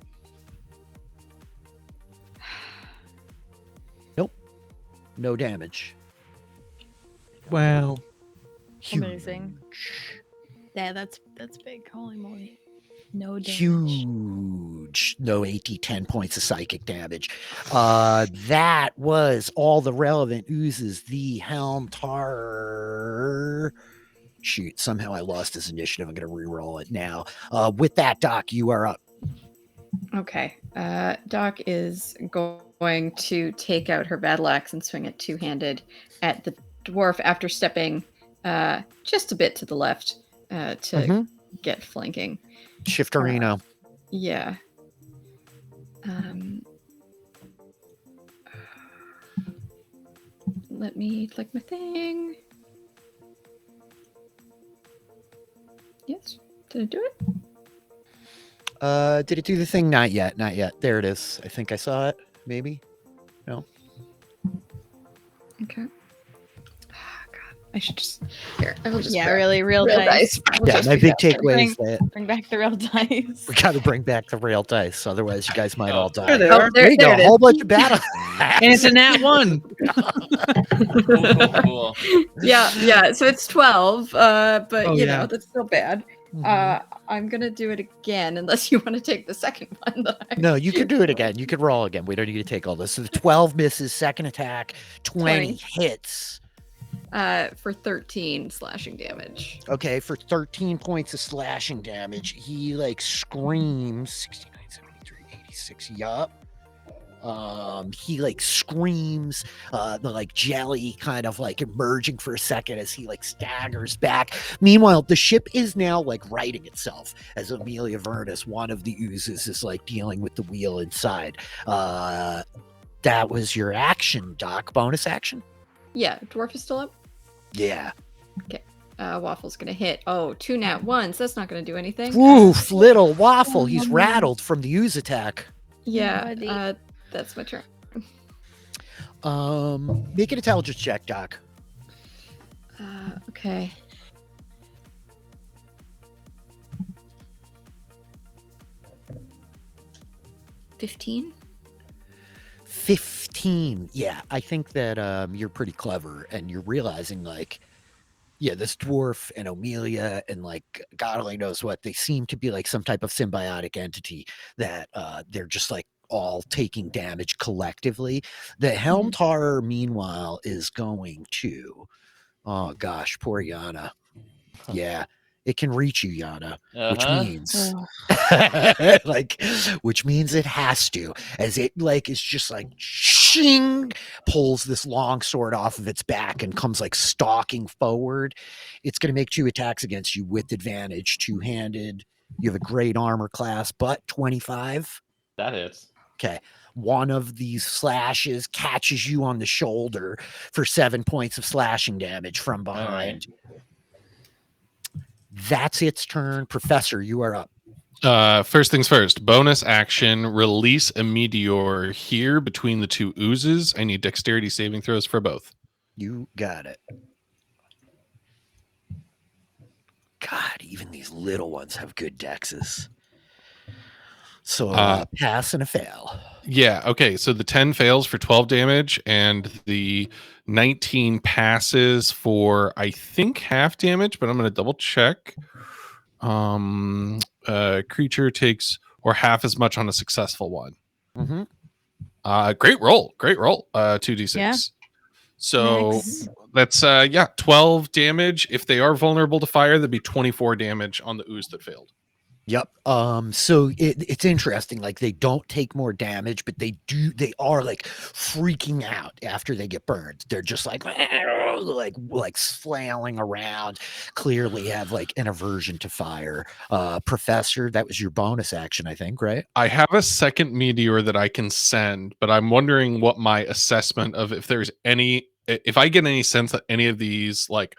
Nope. No damage. Wow. Amazing. Yeah, that's big. Holy moly. No damage. Huge. No 10 points of psychic damage. That was all the relevant oozes. The Helm Tar. Shoot, somehow I lost his initiative. I'm going to re-roll it now. With that, Doc, you are up. Okay. Doc is going to take out her battle axe and swing it two-handed at the dwarf after stepping just a bit to the left to get flanking. Shifterino. Yeah. Let me click my thing. Yes. Did I do it? Did it do the thing? Not yet. Not yet. There it is. I think I saw it. Maybe. No. Okay. God, I should just here. I will just Yeah, grab really, real dice. Yeah, my big takeaway is that Bring back the real dice. we got to bring back the real dice. Otherwise, you guys might all die. There they Oh, are. There you go. there A it whole is. bunch of battle. And a nat 1. Cool. Yeah. So it's 12, but Oh, you yeah. know that's still bad. I'm gonna do it again unless you want to take the second one. No, you could do it again. You could roll again. We don't need to take all this. So the 12 misses, second attack, 20 hits. For 13 slashing damage. Okay, for 13 points of slashing damage, he like screams 69, 73, 86. Yup. He like screams, the like jelly kind of like emerging for a second as he like staggers back. Meanwhile, the ship is now like righting itself as Amelia Vernus, one of the oozes, is like dealing with the wheel inside. That was your action, Doc. Bonus action? Yeah, dwarf is still up. Yeah. Waffle's gonna hit. Oh, 2 nat 1s. That's not gonna do anything. Woof, little Waffle. He's rattled from the ooze attack. Yeah, Buddy. that's my turn. Make an intelligence check, Doc. Okay. $15. 15. Yeah, I think that you're pretty clever and you're realizing like, yeah, this dwarf and Amelia and like God only knows what, they seem to be like some type of symbiotic entity that they're just like all taking damage collectively. The Helm Tar, meanwhile, is going to, oh gosh, poor Yanna. Yeah, it can reach you, Yanna, which means which means it has to, as it like is just like shing, pulls this long sword off of its back and comes like stalking forward. It's going to make 2 attacks against you with advantage, two-handed. You have a great armor class, but 25. That hits. Okay. One of these slashes catches you on the shoulder for 7 points of slashing damage from behind. That's its turn. Professor, you are up. First things first, bonus action, release a meteor here between the 2 oozes. I need dexterity saving throws for both. You got it. God, even these little ones have good dexes. So pass and a fail. Yeah, okay. So the 10 fails for 12 damage, and the 19 passes for, I think, half damage, but I'm going to double check. Creature takes or half as much on a successful one. Great roll. 2d6. Yeah. So Nice. that's 12 damage. If they are vulnerable to fire, that'd be 24 damage on the ooze that failed. Yep. So it's interesting. Like they don't take more damage, but they are like freaking out after they get burned. They're just like flailing around, clearly have like an aversion to fire. Professor, that was your bonus action, I think, right? I have a second meteor that I can send, but I'm wondering what my assessment of if I get any sense that any of these, like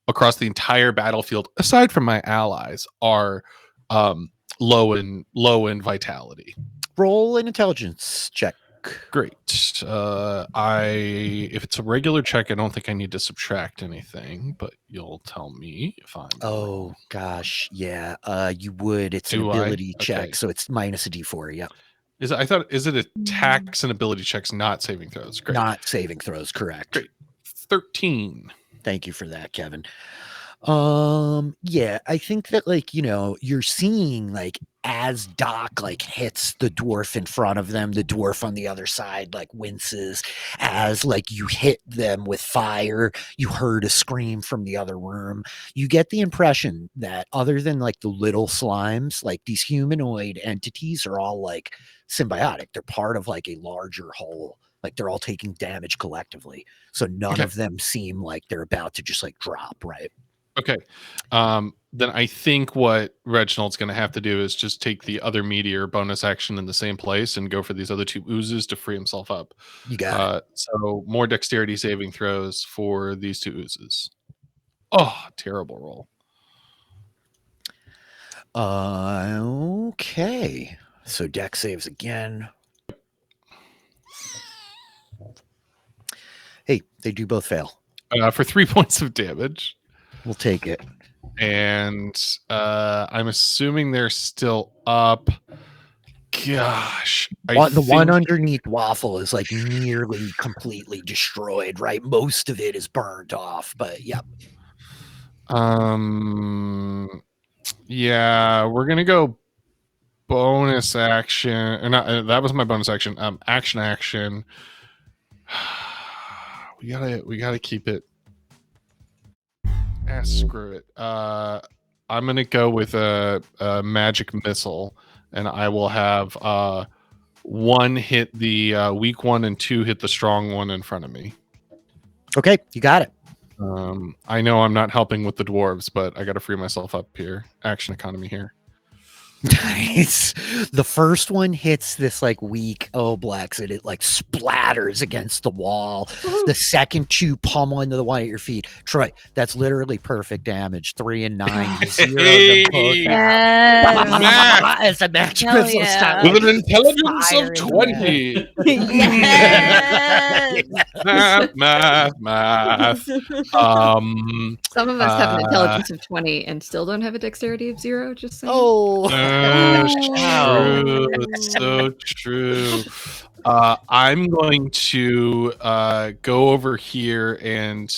across the entire battlefield, aside from my allies, are low in vitality. roll an intelligence check. Great. If it's a regular check, I don't think I need to subtract anything, but you'll tell me if I'm wrong. Gosh, yeah. You would. It's an Do I? ability check, Okay. so it's minus a d4. Yep. Is it attacks and ability checks, not saving throws? Great. Not saving throws, correct. Great. 13. Thank you for that, Kevin. Yeah, I think that you're seeing as Doc hits the dwarf in front of them, the dwarf on the other side winces as you hit them with fire. You heard a scream from the other room. You get the impression that other than the little slimes, these humanoid entities are all symbiotic. They're part of a larger whole. They're all taking damage collectively. So none of them seem like they're about to just drop, right? Okay. Then I think what Reginald's going to have to do is just take the other meteor bonus action in the same place and go for these other 2 oozes to free himself up. You got it. So more dexterity saving throws for these 2 oozes. Oh, terrible roll. Okay. So dex saves again. Hey, they do both fail. For 3 points of damage. We'll take it. And I'm assuming they're still up. Gosh. The one underneath Waffle is nearly completely destroyed, right? Most of it is burned off, but yep. Yeah, we're gonna go bonus action. Or not, that was my bonus action. Action. We gotta keep it. Screw it. I'm gonna go with a magic missile, and I will have 1 hit the weak one and 2 hit the strong one in front of me. Okay, you got it. I know I'm not helping with the dwarves, but I got to free myself up here. Action economy here. Nice. The first one hits this weak Oblex and it splatters against the wall. The second 2 pummel into the one at your feet. Troy, that's literally perfect damage. 3 and 9. You zero them both out. As a match Hell missile yeah. style. With an intelligence Fire of in 20. Yes. Math. Some of us have an intelligence of 20 and still don't have a dexterity of 0. Just saying. True. That's so true. I'm going to go over here and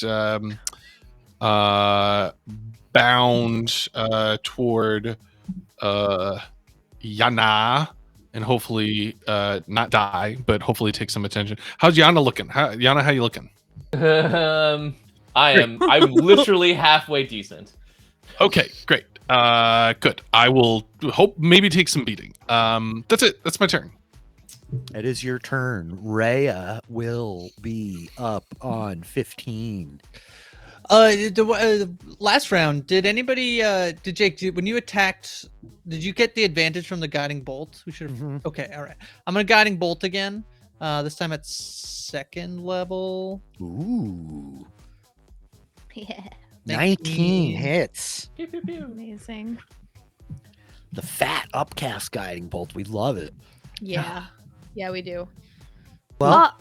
bound toward Yanna and hopefully not die, but hopefully take some attention. How's Yanna looking? Yanna, how you looking? I'm literally halfway decent. Okay, great. Good. I will hope maybe take some beating. That's it. That's my turn. It is your turn. Reya will be up on 15. The last round, did anybody? Did Jake? When you attacked, did you get the advantage from the guiding bolt? We should have. Mhm. Okay, all right. I'm gonna guiding bolt again. This time at 2nd level. Ooh. Yeah. 19 hits. Pew, pew, pew. Amazing. The fat upcast guiding bolt. We love it. Yeah. Yeah, we do. Well,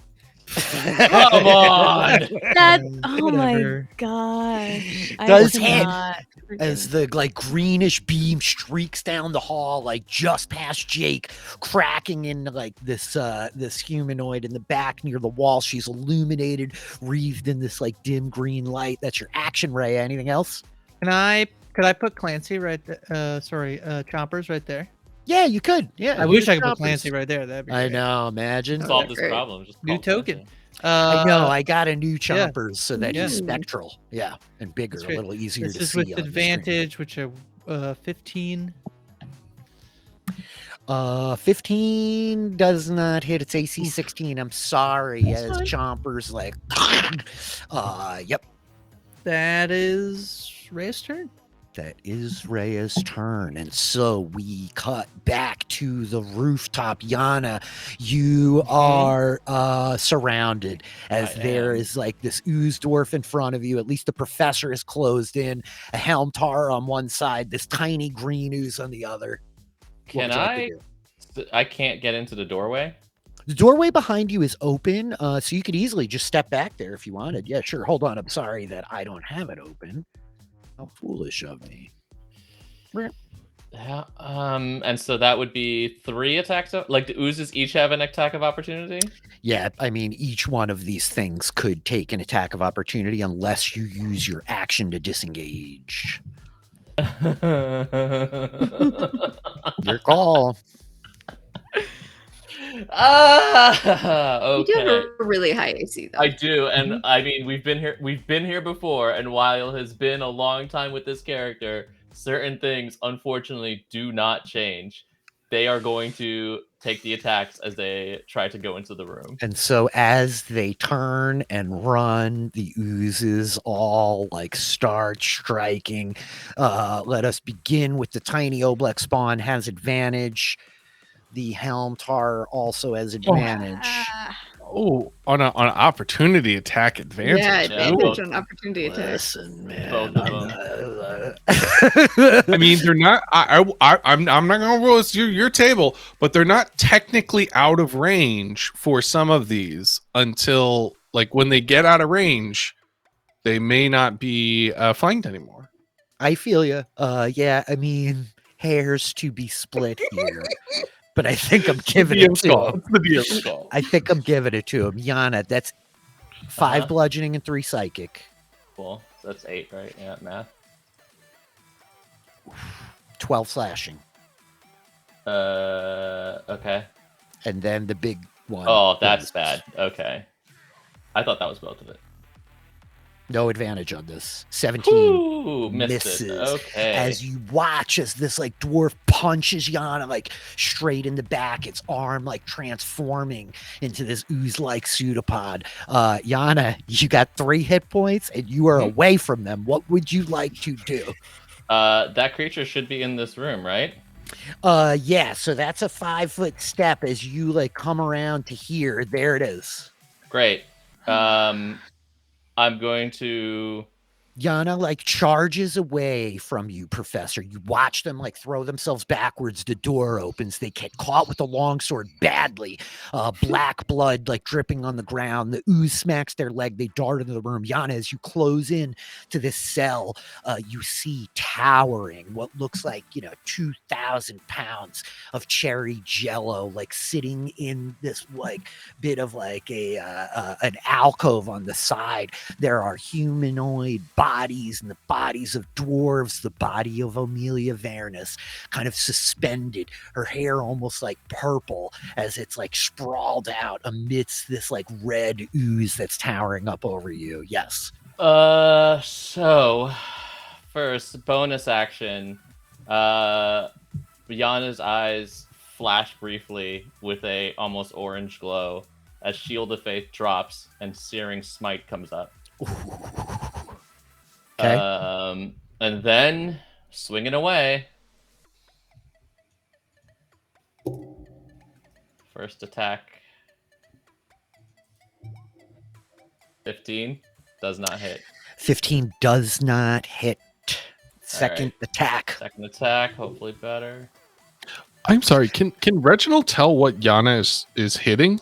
Come on. That. Oh my Whatever. gosh. Does hit cannot as freaking- the greenish beam streaks down the hall, just past Jake, cracking into this humanoid in the back near the wall. She's illuminated, wreathed in this dim green light. That's your action, Ray. Anything else? Could I put Clancy right? Chompers right there. Yeah, you could. Yeah, I wish I could put Choppers. Clancy right there. That'd be I great. know. Imagine. Solve this great. problem. Just New call token. Clancy. I know. I got a new yeah. chompers so that he's Yeah. spectral. Yeah, and bigger, That's a great. little easier This to is see. with on the screen. advantage, which are 15. 15 does not hit. It's AC 16. I'm sorry. As chompers yep. That is Ray's turn. That is Reya's turn. And so we cut back to the rooftop. Yanna, you are surrounded as I there am. is this ooze dwarf in front of you. At least the professor is closed in. A helm tar on one side, this tiny green ooze on the other. What Can would you like to I do? I can't get into the doorway. The doorway behind you is open, so you could easily just step back there if you wanted. Yeah, sure. Hold on. I'm sorry that I don't have it open. How foolish of me. Yeah, and so that would be 3 attacks. Like the oozes each have an attack of opportunity. Yeah, I mean, each one of these things could take an attack of opportunity unless you use your action to disengage. Your call. Okay. You do have a really high AC though. I do, and I mean we've been here before, and while it has been a long time with this character, certain things unfortunately do not change. They are going to take the attacks as they try to go into the room. And so as they turn and run, the oozes all like start striking. Let us begin with the tiny Oblek spawn has advantage. The Helm Tar also has advantage. Oh, on an opportunity attack advantage. Yeah, advantage Ooh. on opportunity attack. Listen, man. Both of them. I mean, they're not. I'm not gonna roll your table, but they're not technically out of range for some of these until like when they get out of range, they may not be flanked anymore. I feel you. Yeah, I mean, hairs to be split here. But I think I'm giving it to him. It's the DM's call. I think I'm giving it to him. Yanna, that's 5 Uh-huh. bludgeoning and 3 psychic. Cool. So that's 8, right? Yeah, math. 12 slashing. Okay. And then the big one. Oh, that's is bad. Okay. I thought that was both of it. No advantage on this. 17 Ooh, misses. It. Okay. As you watch as this like dwarf punches Yanna like straight in the back, its arm like transforming into this ooze-like pseudopod. Yanna, you got 3 hit points and you are away from them. What would you like to do? That creature should be in this room, right? Yeah, so that's a 5-foot step as you like come around to here. There it is. Great. I'm going to... Yanna like charges away from you, Professor. You watch them like throw themselves backwards. The door opens. They get caught with the longsword badly. Black blood like dripping on the ground. The ooze smacks their leg. They dart into the room. Yanna, as you close in to this cell, you see towering what looks like 2,000 pounds of cherry jello, like sitting in this like bit of like an alcove on the side. There are humanoid bodies and the bodies of dwarves, the body of Amelia Vernus kind of suspended, her hair almost like purple as it's like sprawled out amidst this like red ooze that's towering up over you. Yes. So first bonus action. Yanna's eyes flash briefly with a almost orange glow as Shield of Faith drops and Searing Smite comes up. Okay. And then swinging away. First attack. 15 does not hit. 15 does not hit. Second attack. Second attack, hopefully better. I'm sorry. Can Reginald tell what Yanna is hitting?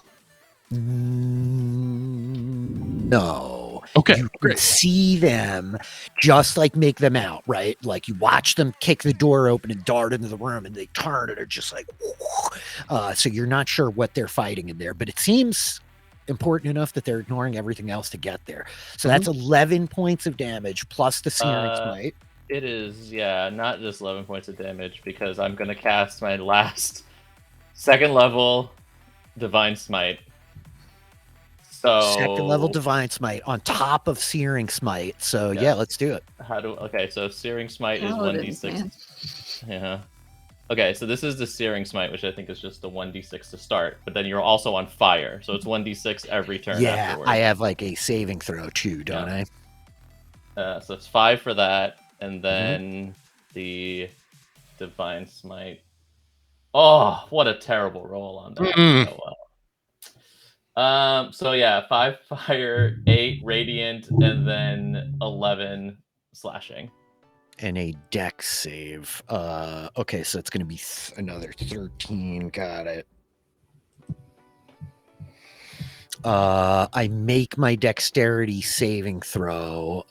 No. Okay, You can great. see them just like make them out, right? Like you watch them kick the door open and dart into the room and they turn and are just like, so you're not sure what they're fighting in there, but it seems important enough that they're ignoring everything else to get there. So that's 11 points of damage plus the Searing Smite. It is, yeah, not just 11 points of damage because I'm going to cast my last 2nd level Divine Smite. So 2nd level Divine Smite on top of Searing Smite. So yeah, let's do it. Okay, so Searing Smite is Paladins, 1d6. Yeah. Okay, so this is the Searing Smite, which I think is just a 1d6 to start, but then you're also on fire, so it's 1d6 every turn Yeah, afterwards. I have like a saving throw too, don't I? So it's 5 for that, and then the Divine Smite. Oh, what a terrible roll on that. Oh, wow. So yeah, 5 fire, 8 radiant, and then 11 slashing. and a dex save. Okay, so it's going to be another 13. Got it. I make my dexterity saving throw,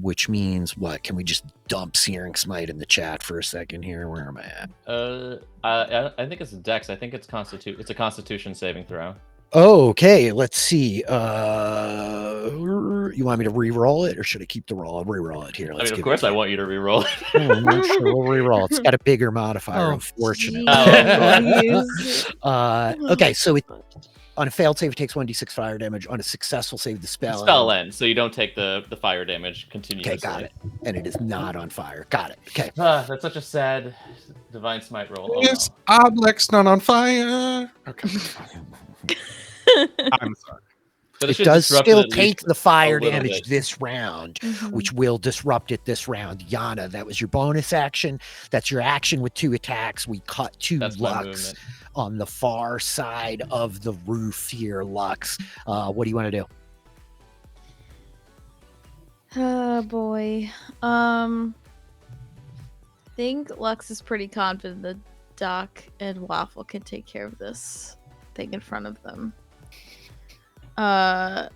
which means what? Can we just dump Searing Smite in the chat for a second here? Where am I at? I think it's a dex. I think it's It's a Constitution saving throw. Okay, let's see. You want me to re-roll it, or should I keep the roll? I'll re-roll it here. Of course, I want you to re-roll it. No, sure, we'll re-roll. It's got a bigger modifier, unfortunately. Okay, so on a failed save, it takes 1d6 fire damage. On a successful save, the spell ends, so you don't take the fire damage continuously. Okay, got it. And it is not on fire. Got it. Okay. That's such a sad Divine Smite roll. Is Oblex not on fire? Okay. I'm sorry. But it does still take the fire little damage bit. this round, which will disrupt it this round. Yanna, that was your bonus action. That's your action with 2 attacks. We cut 2 Lux on the far side of the roof here, Lux. What do you want to do? Oh boy. I think Lux is pretty confident that Doc and Waffle can take care of this thing in front of them. Yeah,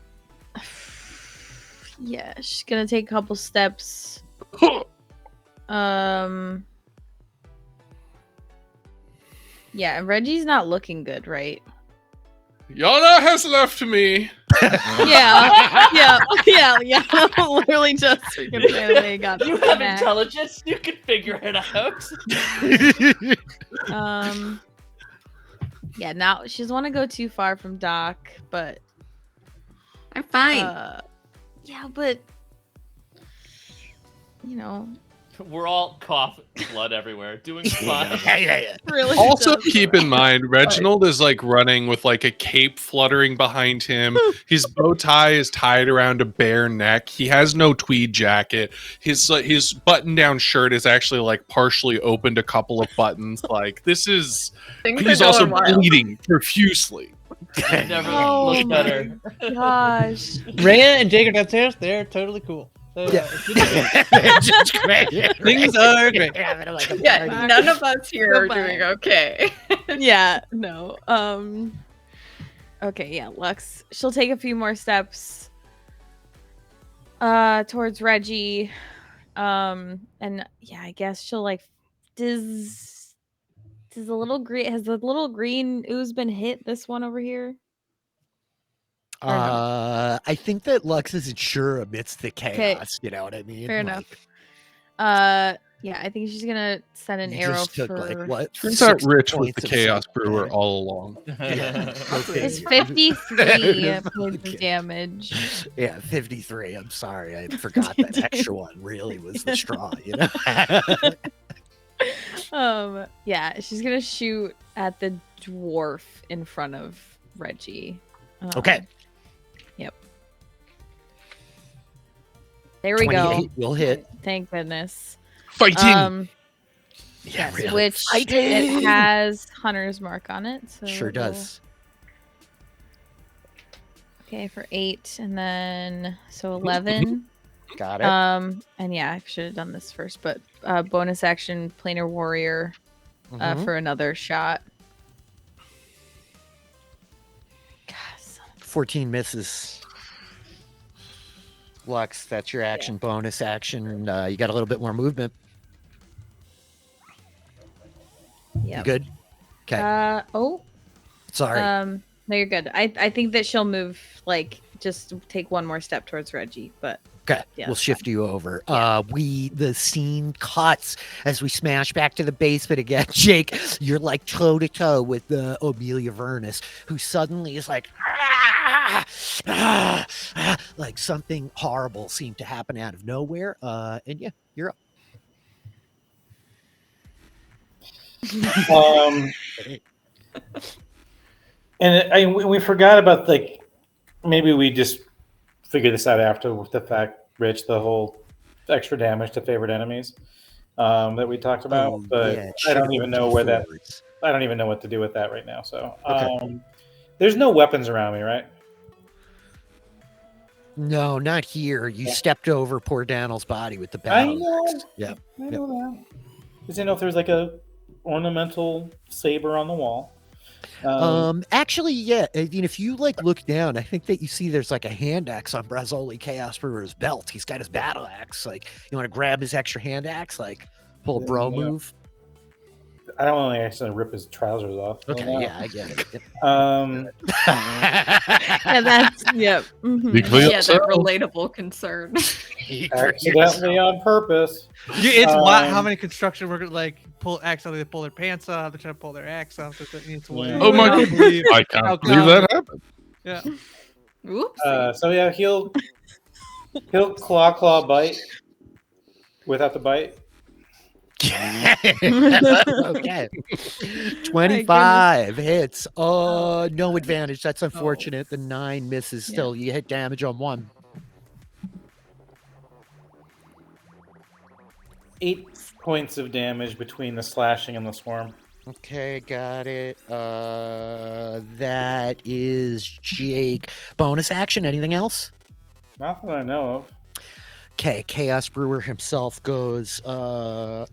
she's gonna take a couple steps. Yeah, Reggie's not looking good, right? Yanna has left me. Yeah. Literally just freaking ran away, got You have smacked. intelligence. You can figure it out. Yeah, now she doesn't want to go too far from Doc, but I'm fine. yeah, but you know, We're all coughing blood everywhere, doing fine. Yeah. really. Also, does keep in mind, Reginald is like running with like a cape fluttering behind him. His bow tie is tied around a bare neck. He has no tweed jacket. His button-down shirt is actually like partially opened a couple of buttons. Like this is. He's also bleeding profusely. Never Oh looked my better. gosh. Reya and Jake are downstairs. They're totally cool. So, Yeah. just great. Things are great. Yeah, none of us here are doing okay. Yeah, no. Okay, yeah, Lux. She'll take a few more steps towards Reggie. And yeah, I guess she'll like has the little green ooze been hit, this one over here? I think that Lux isn't sure amidst the chaos. You know what I mean? Fair enough. Yeah, I think she's gonna send an You arrow just took, for like, what? Turns out 6 Rich was points the of Chaos psychic Brewer damage. all along. It's 53 points of damage. Yeah, 53. I'm sorry. I forgot that extra one really was the straw, you know? Yeah, she's gonna shoot at the dwarf in front of Reggie. Okay. Yep. There we go. 28 will hit. Thank goodness. Fighting! Yeah, Yes, really. which Fighting! it has Hunter's Mark on it. So Sure it'll- does. Okay, for 8, and then so 11. Got it. And yeah, I should have done this first, but bonus action planar warrior Mhm. for another shot. God, son of 14 misses. Lux, that's your action, bonus action. You got a little bit more movement. a- You Yep. good? Okay. Sorry. No, you're good. I think that she'll move, like, just take one more step towards Reggie, but Okay, yeah, we'll that's shift you over. Yeah. The scene cuts as we smash back to the basement again. Jake, you're like toe to toe with Amelia Vernus, who suddenly is like, like something horrible seemed to happen out of nowhere. And yeah, you're up. And we forgot about, like, maybe we just figure this out after with the fact, Rich, the whole extra damage to favorite enemies that we talked about. Oh, but yeah, I don't even know where that. D4s. I don't even know what to do with that right now. So Okay. there's no weapons around me, right? No, not here. You Yeah. stepped over poor Daniel's body with the I battle know. axe. Yeah. I know that. Just didn't know if there was like a ornamental saber on the wall. Actually, yeah. If you like look down, I think that you see there's like a hand axe on Brazzoli Chaos Brewer's belt. He's got his battle axe. Like, you want to grab his extra hand axe? Like, pull a bro Yeah. move. I don't want to accidentally rip his trousers off. Okay, Oh, no. yeah, I get it. Yep. Yeah, that's yep. Mhm. You clear Yeah, us that up? relatable concern. Accidentally on purpose. It's wild how Um, many construction workers like accidentally pull their pants off. They're trying to pull their axe off. It's Yeah. Oh my I God. believe- I can't believe that happened. Yeah. Oops. So yeah, he'll claw bite without the bite. Okay. 25 hits. No advantage. That's unfortunate. The 9 misses still. You hit damage on 1. 8 points of damage between the slashing and the swarm. Okay, got it. That is Jake. Bonus action. Anything else? Not that I know of. Okay, Chaos Brewer himself goes, oh,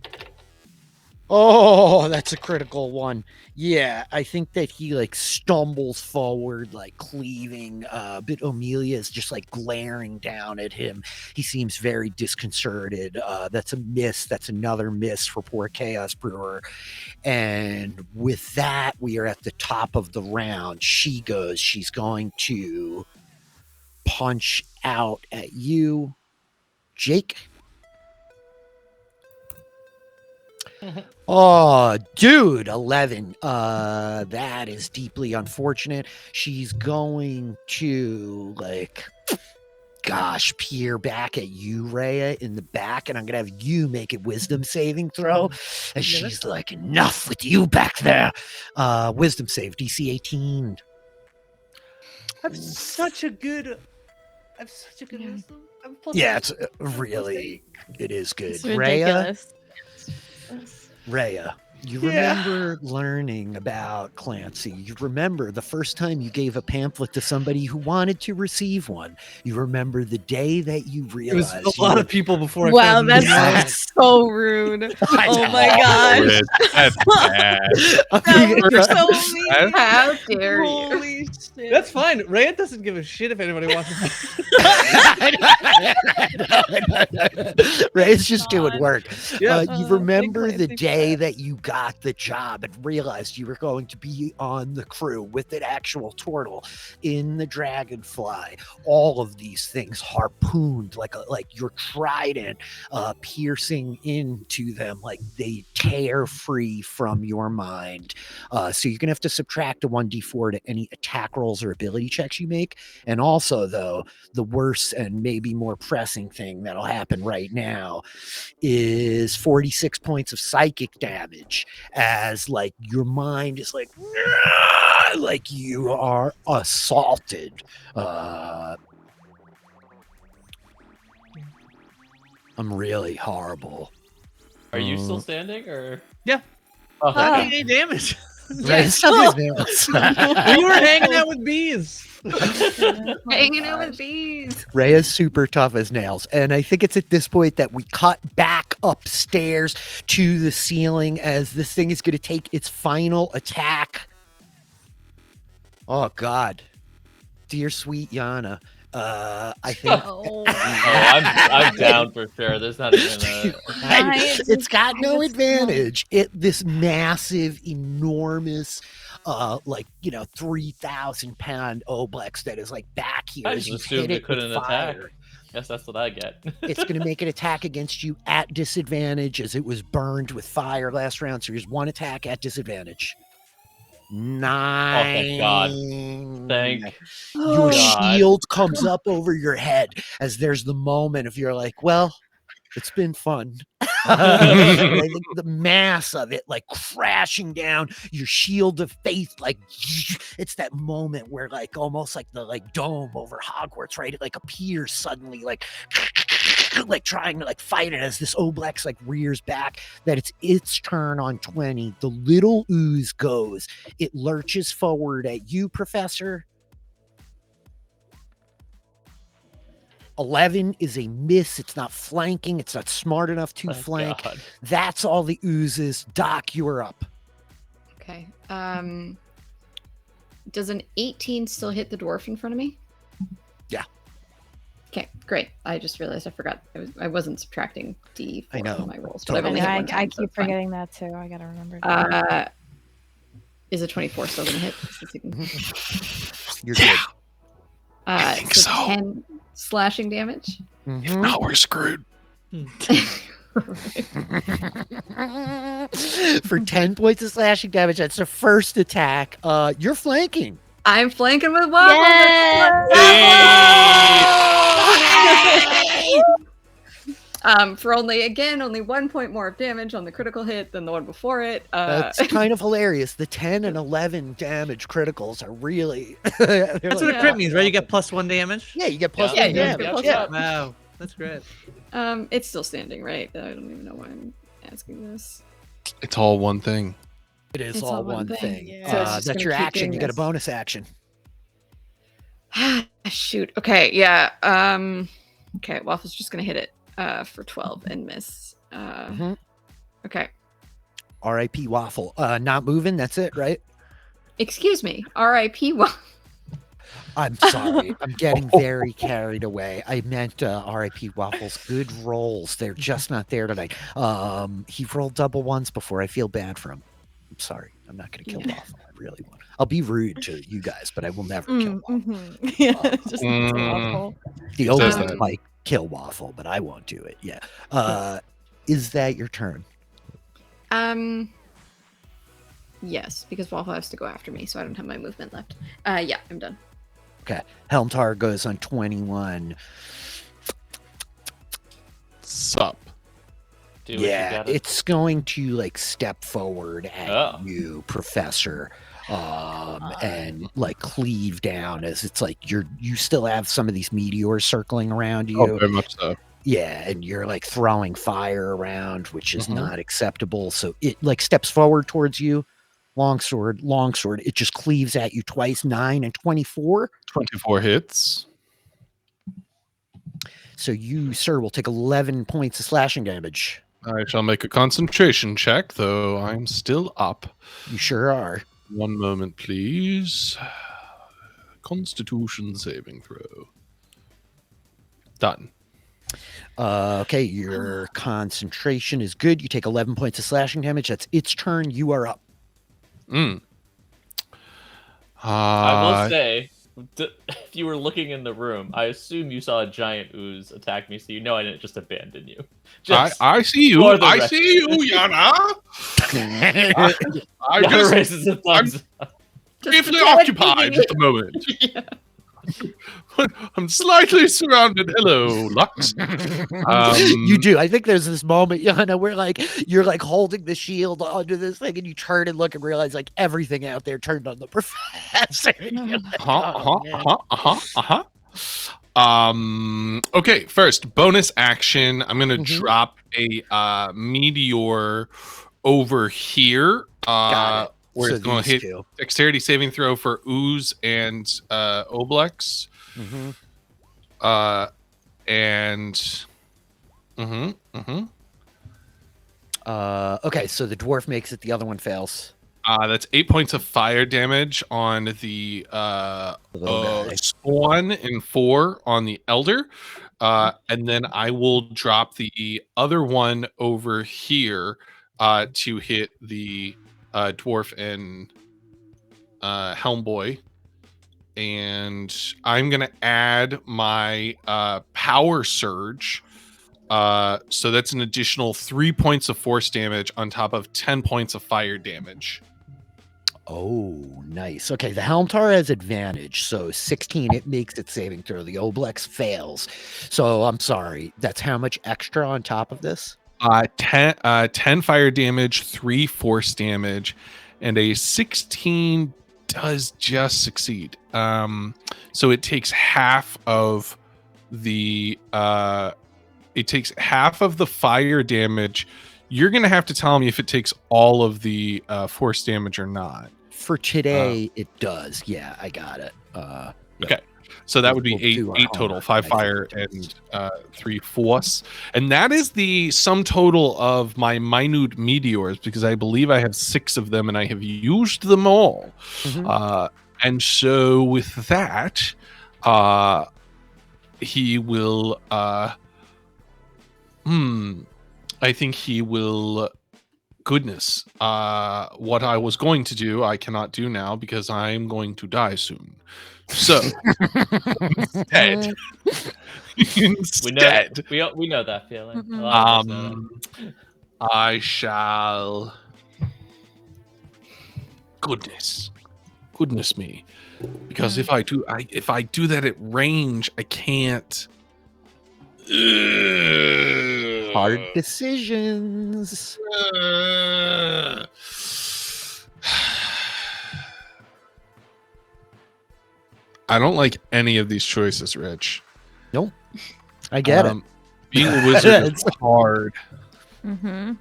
that's a critical one. Yeah, I think that he like stumbles forward, like cleaving. But Amelia is just like glaring down at him. He seems very disconcerted. That's a miss. That's another miss for poor Chaos Brewer. And with that, we are at the top of the round. She goes, she's going to punch out at you, Jake. Oh, dude, 11. That is deeply unfortunate. She's going to peer back at you, Reya, in the back, and I'm gonna have you make a wisdom saving throw. And she's like, enough with you back there. Wisdom save, DC 18. I'm such a good wisdom. Yeah, it's really, it is good. It's Reya, ridiculous. Reya, you Yeah. remember learning about Clancy. You remember the first time you gave a pamphlet to somebody who wanted to receive one. You remember the day that you It was realized a lot of people before. I Wow, found that's Yes. so rude. I Oh know. my gosh. That's bad. That was so That's- mean. How dare you? Holy shit. That's fine. Rand doesn't give a shit if anybody wants to. Ray's just doing God. work. Yeah. You Big remember the Clancy day fan. that you got the job and realized you were going to be on the crew with an actual Tortle in the Dragonfly. All of these things harpooned like your trident, piercing into them, like they tear free from your mind. So you're gonna have to subtract a 1d4 to any attack rolls or ability checks you make. And also, though, the worst and maybe more pressing thing that'll happen right now is 46 points of psychic damage, as like your mind is like you are assaulted. I'm really horrible. Are you still standing or? Yeah. Oh, Ah. okay. Any damage. Right? Stuff is nails. We were hanging out with bees. Hanging out with bees. Ray is super tough as nails. And I think it's at this point that we cut back upstairs to the ceiling as this thing is going to take its final attack. Oh, God. Dear sweet Yanna. I think Oh. Oh, I'm down for sure. There's not even a. it's got no advantage. This massive, enormous, 3,000-pound Oblex that is like back here I as just you hit assumed it it with couldn't attack. fire. Guess that's what I get. It's going to make an attack against you at disadvantage as it was burned with fire last round. So here's one attack at disadvantage. 9. thank God. Thank Your God. shield comes up over your head as there's the moment of you're like, well, it's been fun. And I think the mass of it like crashing down your shield of faith, like it's that moment where like almost like the like dome over Hogwarts, right? It like appears suddenly like trying to like fight it as this Oblex like rears back. That it's its turn on 20. The little ooze goes. It lurches forward at you, Professor. 11 is a miss. It's not flanking. It's not smart enough to Thank flank. God. That's all the oozes. Doc, you are up. Okay. Does an 18 still hit the dwarf in front of me? Yeah. Okay, great. I just realized I forgot. I wasn't subtracting D4 I know. from my rolls. Totally. But I've only had one time, I so keep it's fine. forgetting that too. I gotta remember. Is a 24 still going to hit? You're good. I think so so. 10 slashing damage. If not, we're screwed. For 10 points of slashing damage, that's the first attack. You're flanking. I'm flanking with Waffle. For only 1 point more of damage on the critical hit than the one before it. That's kind of hilarious. The 10 and 11 damage criticals are really. That's what a crit means, right? You get +1 damage. Yeah, you get plus Yeah, one you damage. get plus Yeah. one. Wow, that's great. It's still standing, right? I don't even know why I'm asking this. It's all one thing. It is It's all all one one thing. thing. Yeah. So it's just That's gonna your keep action. doing You get a this. bonus action. Shoot. Okay. Yeah. Okay. Waffle's just gonna hit it for 12 and miss. Okay. R.I.P. Waffle. Not moving. That's it, right? Excuse me. R.I.P. Waffle. I'm sorry. I'm getting very carried away. I meant R.I.P. Waffle's good rolls. They're just not there tonight. He rolled double ones before. I feel bad for him. I'm sorry. I'm not going to kill Waffle. I really won't. I'll be rude to you guys, but I will never kill Waffle. Yeah, just awful. The Says Omen that. might kill Waffle, but I won't do it. Yeah. Is that your turn? Yes, because Waffle has to go after me, so I don't have my movement left. Yeah, I'm done. Okay. Helmtar goes on 21. Sup. Do what you Yeah, gotta- it's going to like step forward at Oh. you, Professor, and like cleave down as it's like you still have some of these meteors circling around you. Oh, very much so. Yeah, and you're like throwing fire around, which is Mhm. not acceptable. So it like steps forward towards you. Longsword. It just cleaves at you twice, 9 and 24. 24 hits. So you, sir, will take 11 points of slashing damage. I shall make a concentration check, though I'm still up. You sure are. One moment, please. Constitution saving throw. Done. Okay, your concentration is good. You take 11 points of slashing damage. That's its turn. You are up. I will say, if you were looking in the room, I assume you saw a giant ooze attack me, so you know I didn't just abandon you. I see you. for the I record. see you, Yanna. I Yanna just raises a thumbs up. briefly occupied at the moment. I'm slightly surrounded. Hello, Lux. You do. I think there's this moment, Yanna, where like you're like holding the shield onto this thing, and you turn and look and realize like everything out there turned on the professor. You're like, Okay, first bonus action. I'm gonna Mhm. drop a meteor over here. Got it. Where So it's gonna these hit two. dexterity saving throw for ooze and oblex. Mhm. Okay, so the dwarf makes it. The other one fails. That's 8 points of fire damage on the Little guy. spawn and 4 on the elder. And then I will drop the other one over here to hit the dwarf and helm boy. And I'm going to add my power surge. So that's an additional 3 points of force damage on top of 10 points of fire damage. Oh, nice. Okay, the Helmtar has advantage. So 16, it makes its saving throw. The Oblex fails. So I'm sorry. That's how much extra on top of this? 10 fire damage, 3 force damage, and a 16 does just succeed. So it takes half of the fire damage. You're gonna have to tell me if it takes all of the force damage or not. For today, it does. Yeah, I got it. Okay. So that would be We'll eight do our total, homework, 5 I fire think. and 3 force. And that is the sum total of my minute meteors, because I believe I have 6 of them and I have used them all. Mhm. And so with that, he will I think he will goodness. What I was going to do, I cannot do now because I'm going to die soon. So instead, We know that feeling. A Mhm. lot of us know that. I shall. Goodness me, because if I do that at range, I can't. Hard decisions. I don't like any of these choices, Rich. Nope. I get it. Being a wizard is hard. Mm-hmm.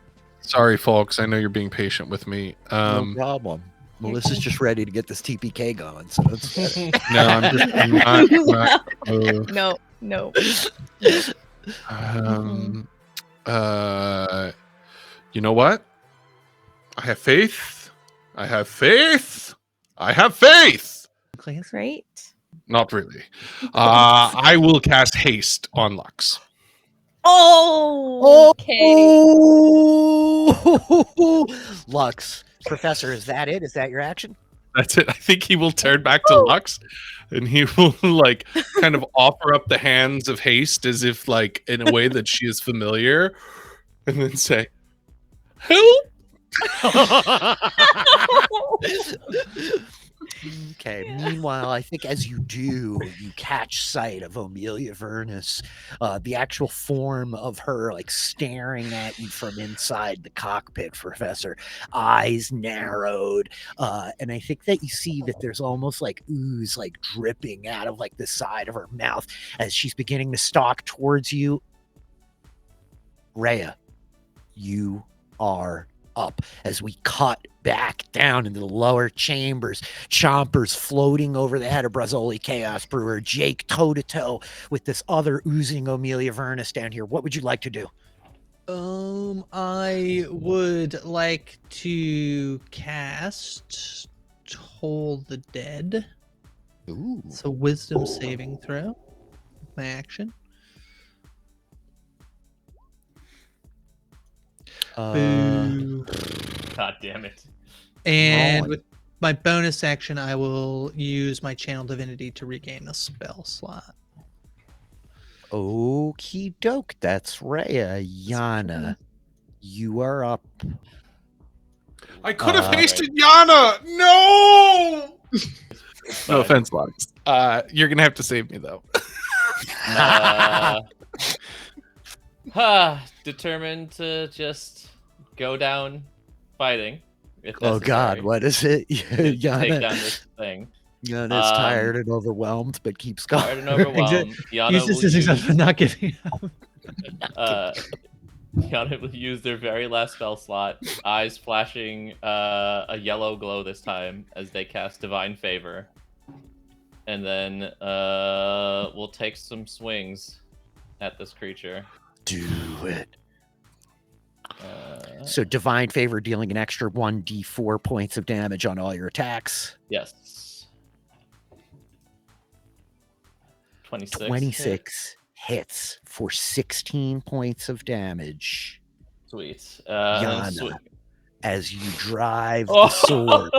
Sorry, folks. I know you're being patient with me. No problem. Melissa's just ready to get this TPK going, so it's No, I'm not. No. You know what? I have faith. Great. Not really. I will cast haste on Lux. Oh, okay. Oh, Lux. Professor, is that it? Is that your action? That's it. I think he will turn back to Lux, and he will like kind of offer up the hands of haste as if like in a way that she is familiar, and then say, "Help!" Okay. Meanwhile, I think as you do, you catch sight of Amelia Vernus, the actual form of her like staring at you from inside the cockpit, Professor. Eyes narrowed. And I think that you see that there's almost like ooze like dripping out of like the side of her mouth as she's beginning to stalk towards you. Reya, you are up as we cut back down into the lower chambers. Chompers floating over the head of Brazzoli Chaos Brewer. Jake toe-to-toe with this other oozing Amelia Vernus down here. What would you like to do? I would like to cast Toll the Dead. Ooh. It's a wisdom saving throw. My action. Boo. God damn it. And Rolling. with my bonus action, I will use my Channel Divinity to regain a spell slot. Okie doke. That's Reya. Yanna, you are up. I could have Right. hasted Yanna. No. No offense, Lux. You're gonna have to save me though. Determined to just go down fighting. If Oh God, necessary, what is it? to take down Yanna, this thing. Yanna's tired and overwhelmed, but keeps going. Tired and overwhelmed. Yanna Use this as example for not giving up. Yanna will use their very last spell slot, eyes flashing a yellow glow this time as they cast Divine Favor. And then we'll take some swings at this creature. Do it. So Divine Favor dealing an extra 1d4 points of damage on all your attacks. Yes. 26. 26 hits for 16 points of damage. Sweet. Yanna, as you drive Oh. the sword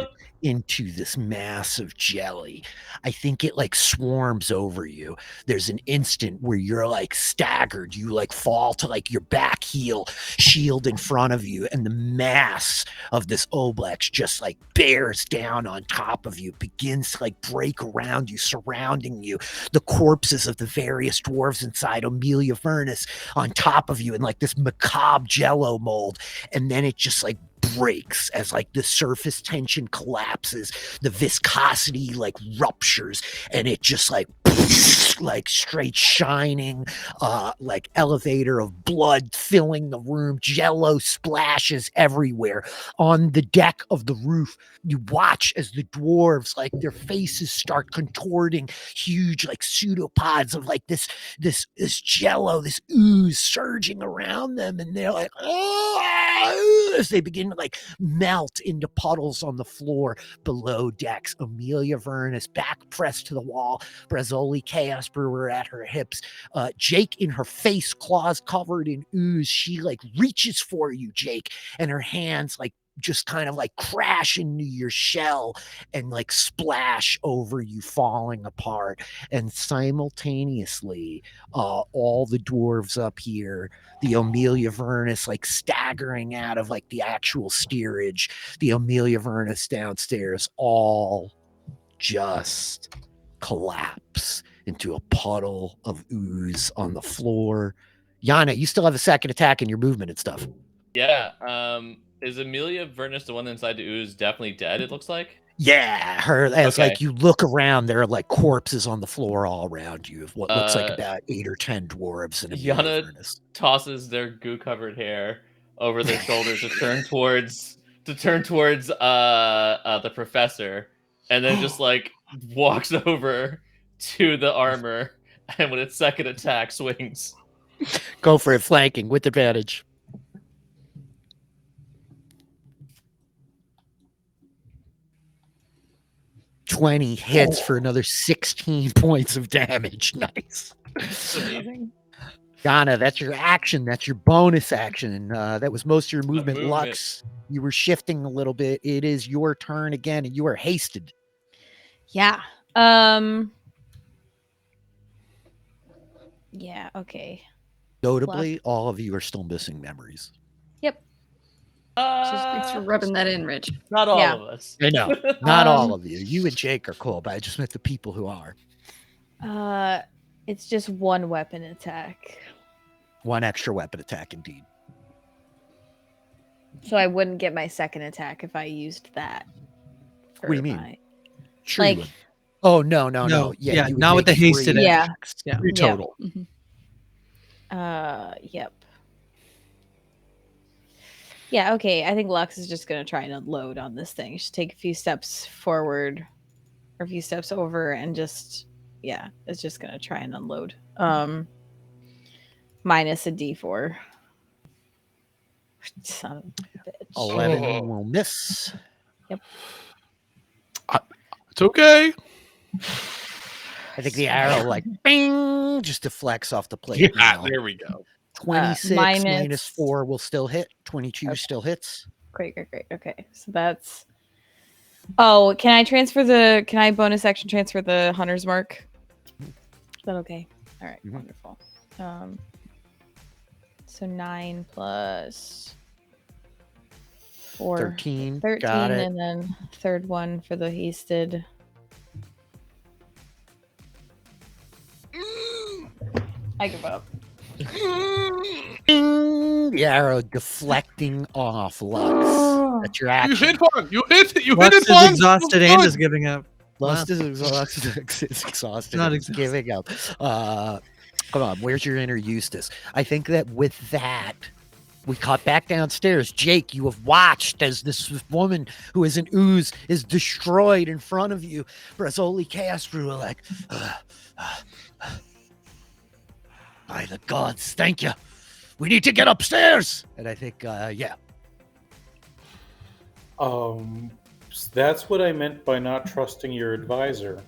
into this mass of jelly, I think it like swarms over you. There's an instant where you're like staggered. You like fall to like your back heel, shield in front of you, and the mass of this Oblex just like bears down on top of you, begins to like break around you, surrounding you. The corpses of the various dwarves inside Amelia Vernus on top of you in like this macabre jello mold, and then it just like breaks as like the surface tension collapses, the viscosity like ruptures, and it just like straight shining like elevator of blood filling the room. Jello splashes everywhere. On the deck of the roof, you watch as the dwarves, like their faces start contorting, huge like pseudopods of like this jello, this ooze surging around them, and they're like, oh, as they begin to like melt into puddles on the floor below decks. Amelia Vernus back pressed to the wall, Brazzoli Chaos Brewer at her hips, Jake in her face, claws covered in ooze. She like reaches for you, Jake, and her hands like just kind of like crash into your shell and like splash over you, falling apart. And simultaneously, all the dwarves up here, the Amelia Vernus like staggering out of like the actual steerage, the Amelia Vernus downstairs, all just collapse into a puddle of ooze on the floor. Yanna, you still have a second attack in your movement and stuff. Yeah. Is Amelia Vernus the one inside the ooze definitely dead, it looks like? Yeah, her as Okay. like you look around, there are like corpses on the floor all around you of what looks like about 8 or 10 dwarves and Amelia Yanna Vernus. tosses their goo-covered hair over their shoulders to turn towards the professor, and then just like walks over to the armor, and with its second attack swings. Go for it, flanking with advantage. $20 hits for another 16 points of damage. Nice. Amazing. Yanna, that's your action. That's your bonus action. That was most of your movement. Lux, you were shifting a little bit. It is your turn again, and you are hasted. Yeah. Yeah, okay. Notably, all of you are still missing memories. Yep. Thanks for rubbing that in, Rich. Not all Yeah. of us. I know. Not all of you. You and Jake are cool, but I just meant the people who are. It's just one weapon attack. One extra weapon attack, indeed. So I wouldn't get my second attack if I used that. What do you mean? my- Sure Like- you would. Oh, no. No, Yeah, yeah, you would not with make the hasted three Yeah. attacks. Yeah. Three Yeah. total. Yep. Yeah, okay. I think Lux is just gonna try and unload on this thing. Just take a few steps forward or a few steps over and just it's just gonna try and unload. Minus a D4. Son of a bitch. 11 will miss. It's okay. I think the arrow, like, bing, just deflects off the plate. Yeah, now. there we go. 26 minus- minus 4 will still hit. 22 still hits. Great. Okay. So that's Oh, can I bonus action transfer the hunter's mark? Is that okay? All right, Mhm. wonderful. So 9 plus 4. 13. 13, Got it. and then third one for the hasted. I give up. Bing, the arrow deflecting off Lux. That's your You action. hit one. You hit it Lux it is once. exhausted and is giving up. Lux Wow. is exhausted. It's exhausted. Not It's exhausted. giving up. Come on, where's your inner Eustace? I think that with that, we cut back downstairs. Jake, you have watched as this woman who is an ooze is destroyed in front of you. Brazzoli Chaos Brewer like, by the gods, thank you. We need to get upstairs. And I think, yeah. That's what I meant by not trusting your advisor.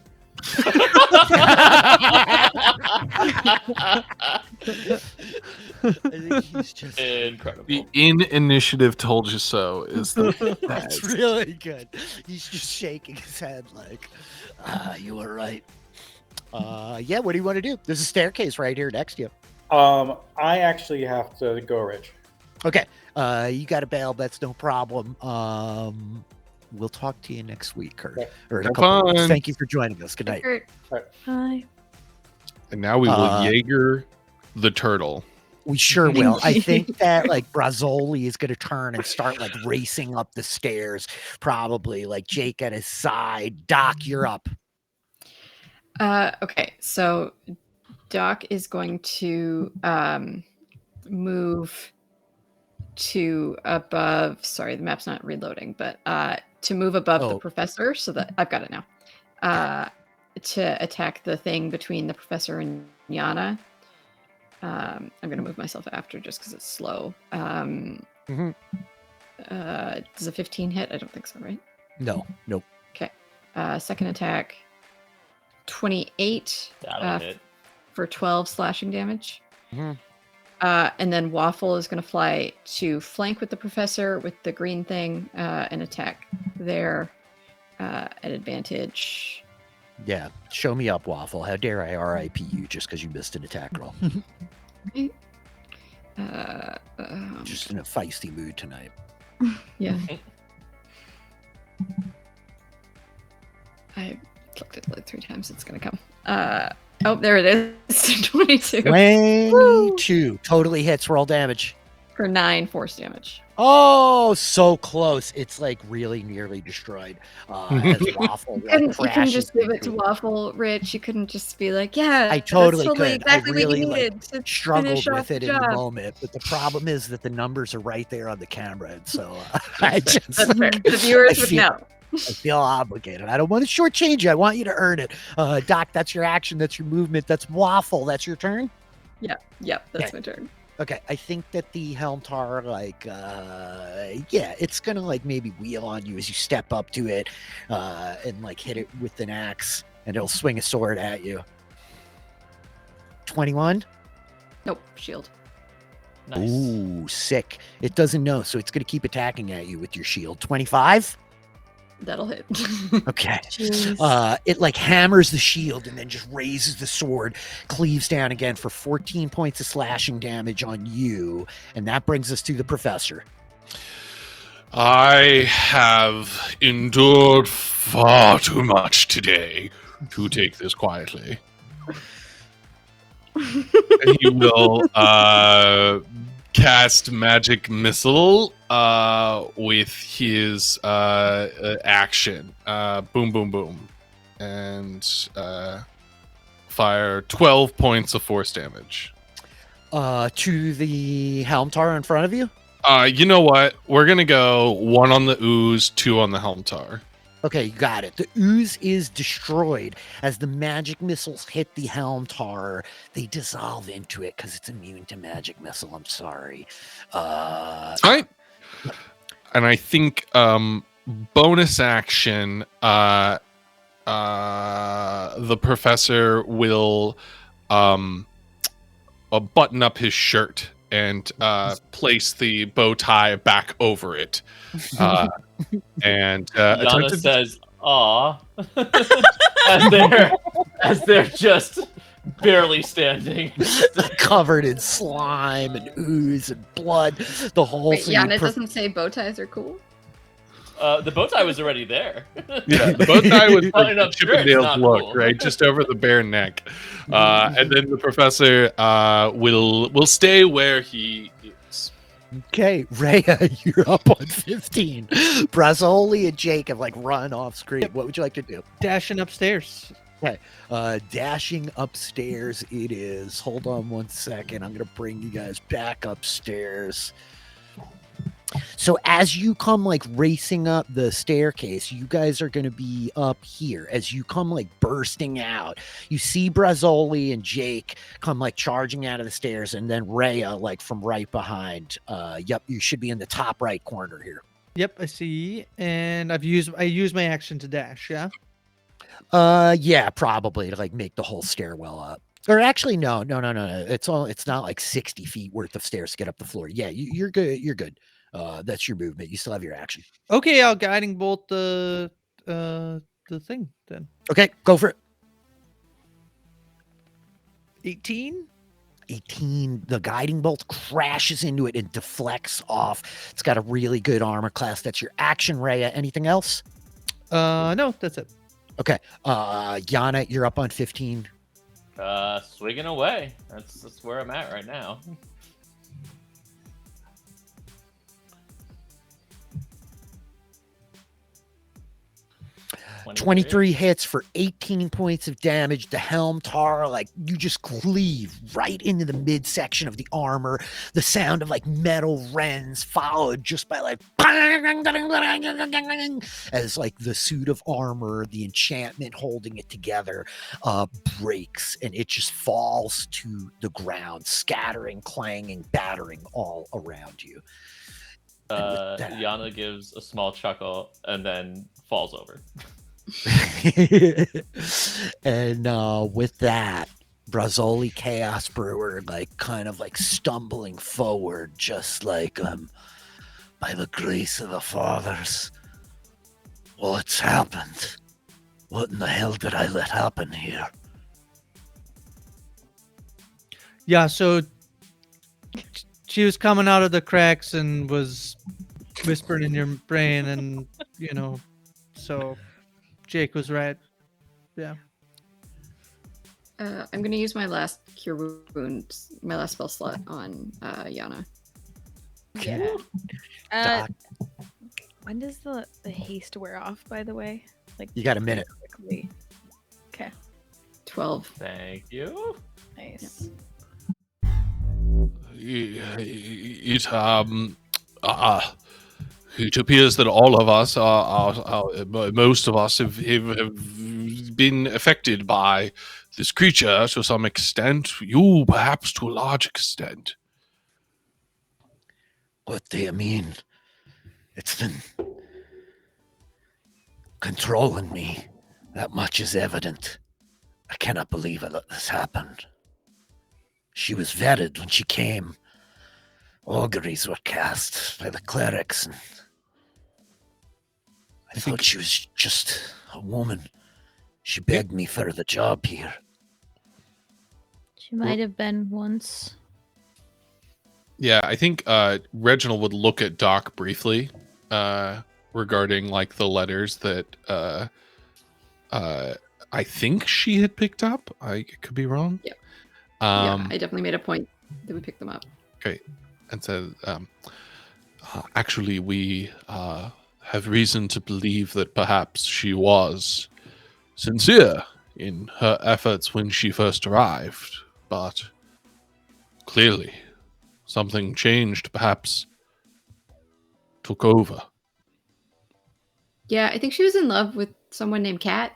I think he's just. Incredible. The initiative told you so is the That's really good. He's just shaking his head like, you were right. Yeah, what do you want to do? There's a staircase right here next to you. I actually have to go, Rich. Okay. You got to bail. That's no problem. We'll talk to you next week or in a Have couple of weeks. fun. Thank you for joining us. Good night. Hi. And now we will Jaeger the turtle. We sure will. I think that like Brazzoli is going to turn and start like racing up the stairs, probably like Jake at his side. Doc, you're up. Okay, so Doc is going to move to above. Sorry, the map's not reloading, but to move above the professor, so that I've got it now. To attack the thing between the professor and Yanna. I'm going to move myself after just because it's slow. Does a 15 hit? I don't think so, right? No, nope. Okay. Second attack, 28 for 12 slashing damage. Mm-hmm. And then Waffle is going to fly to flank with the professor with the green thing and attack there at advantage. Yeah, show me up, Waffle. How dare I RIP you just because you missed an attack roll? Okay. Just in a feisty mood tonight. Yeah. I clicked it like 3 times. It's going to come. Oh, there it is. 22. 22. Totally hits. Roll damage. For 9 force damage. Oh, so close. It's like really nearly destroyed. As Waffle You couldn't just give it to Waffle, Rich. You couldn't just be like, yeah, I totally that's could. Exactly I really what you needed to struggled finish with it in the moment. But the problem is that the numbers are right there on the camera. And so I just. That's fair. The viewers would know. I feel obligated. I don't want to shortchange you. I want you to earn it. Doc, that's your action. That's your movement. That's Waffle. That's your turn? Yep, that's my turn. Okay, I think that the Helmtar, like, it's gonna like maybe wheel on you as you step up to it, and like hit it with an axe, and it'll swing a sword at you. 21? Nope, shield. Nice. Ooh, sick. It doesn't know, so it's gonna keep attacking at you with your shield. 25? That'll hit. Okay. It like hammers the shield and then just raises the sword, cleaves down again for 14 points of slashing damage on you. And that brings us to the professor. I have endured far too much today to take this quietly. And he will cast magic missile with his action. Boom, boom, boom. And fire 12 points of force damage. To the Helmtar in front of you? You know what? We're going to go 1 on the ooze, 2 on the Helmtar. Okay, you got it. The ooze is destroyed. As the magic missiles hit the Helmtar, they dissolve into it because it's immune to magic missile. I'm sorry. All right. And I think bonus action, the professor will button up his shirt and place the bow tie back over it. And Yanna says, "Aw," as they're just barely standing, covered in slime and ooze and blood. The whole Wait, thing. Yanna doesn't say bow ties are cool? The bow tie was already there. Yeah, the bow tie was Not like enough the shirts, Chippendales not look, cool. right? Just over the bare neck. And then the professor will stay where he is. Okay, Reya, you're up on 15. Brazzoli and Jake have like run off screen. What would you like to do? Dashing upstairs. Dashing upstairs it is. Hold on 1 second. I'm gonna bring you guys back upstairs. So as you come like racing up the staircase, you guys are going to be up here. As you come like bursting out, you see Brazzoli and Jake come like charging out of the stairs, and then Reya like from right behind. Yep, you should be in the top right corner here. Yep, I see. And I use my action to dash, yeah? Yeah, probably to like make the whole stairwell up. Or actually, no. It's not like 60 feet worth of stairs to get up the floor. Yeah, you're good. You're good. That's your movement. You still have your action. Okay, I'll guiding bolt the thing then. Okay, go for it. 18. 18. The guiding bolt crashes into it and deflects off. It's got a really good armor class. That's your action, Reya. Anything else? No, that's it. Okay. Yanna, you're up on 15. Swinging away. That's where I'm at right now. 23 hits for 18 points of damage. The helm tar, like you just cleave right into the midsection of the armor. The sound of like metal rends followed just by like as like the suit of armor, the enchantment holding it together, breaks and it just falls to the ground, scattering, clanging, battering all around you. Yanna gives a small chuckle and then falls over. And with that, Brazzoli Chaos Brewer, like kind of like stumbling forward, just like by the grace of the fathers, what's happened? What in the hell did I let happen here? Yeah, so she was coming out of the cracks and was whispering in your brain, and so Jake was right. Yeah. I'm gonna use my last cure wounds, my last spell slot on Yanna. Yeah. Doc, When does the haste wear off, by the way? Like you got a minute. quickly. Okay. 12. Thank you. Nice. It appears that all of us most of us have been affected by this creature to some extent. You perhaps to a large extent. What do you mean? It's been controlling me. That much is evident. I cannot believe I let this happen. She was vetted when she came. Auguries were cast by the clerics, and I thought she was just a woman. She begged me for the job here. She might have been once. Yeah, I think Reginald would look at Doc briefly regarding like the letters that I think she had picked up. I could be wrong. Yeah. Yeah, I definitely made a point that we picked them up. Okay. And said, actually, we have reason to believe that perhaps she was sincere in her efforts when she first arrived, but clearly something changed, perhaps took over. Yeah, I think she was in love with someone named Kat.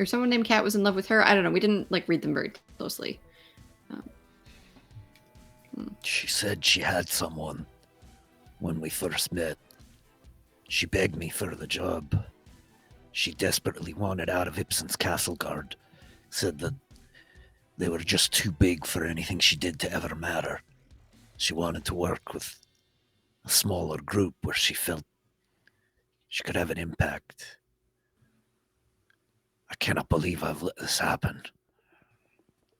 Or someone named Kat was in love with her. I don't know. We didn't read them very closely. She said she had someone when we first met. She begged me for the job. She desperately wanted out of Ibsen's castle guard. Said that they were just too big for anything she did to ever matter. She wanted to work with a smaller group where she felt she could have an impact. I cannot believe I've let this happen.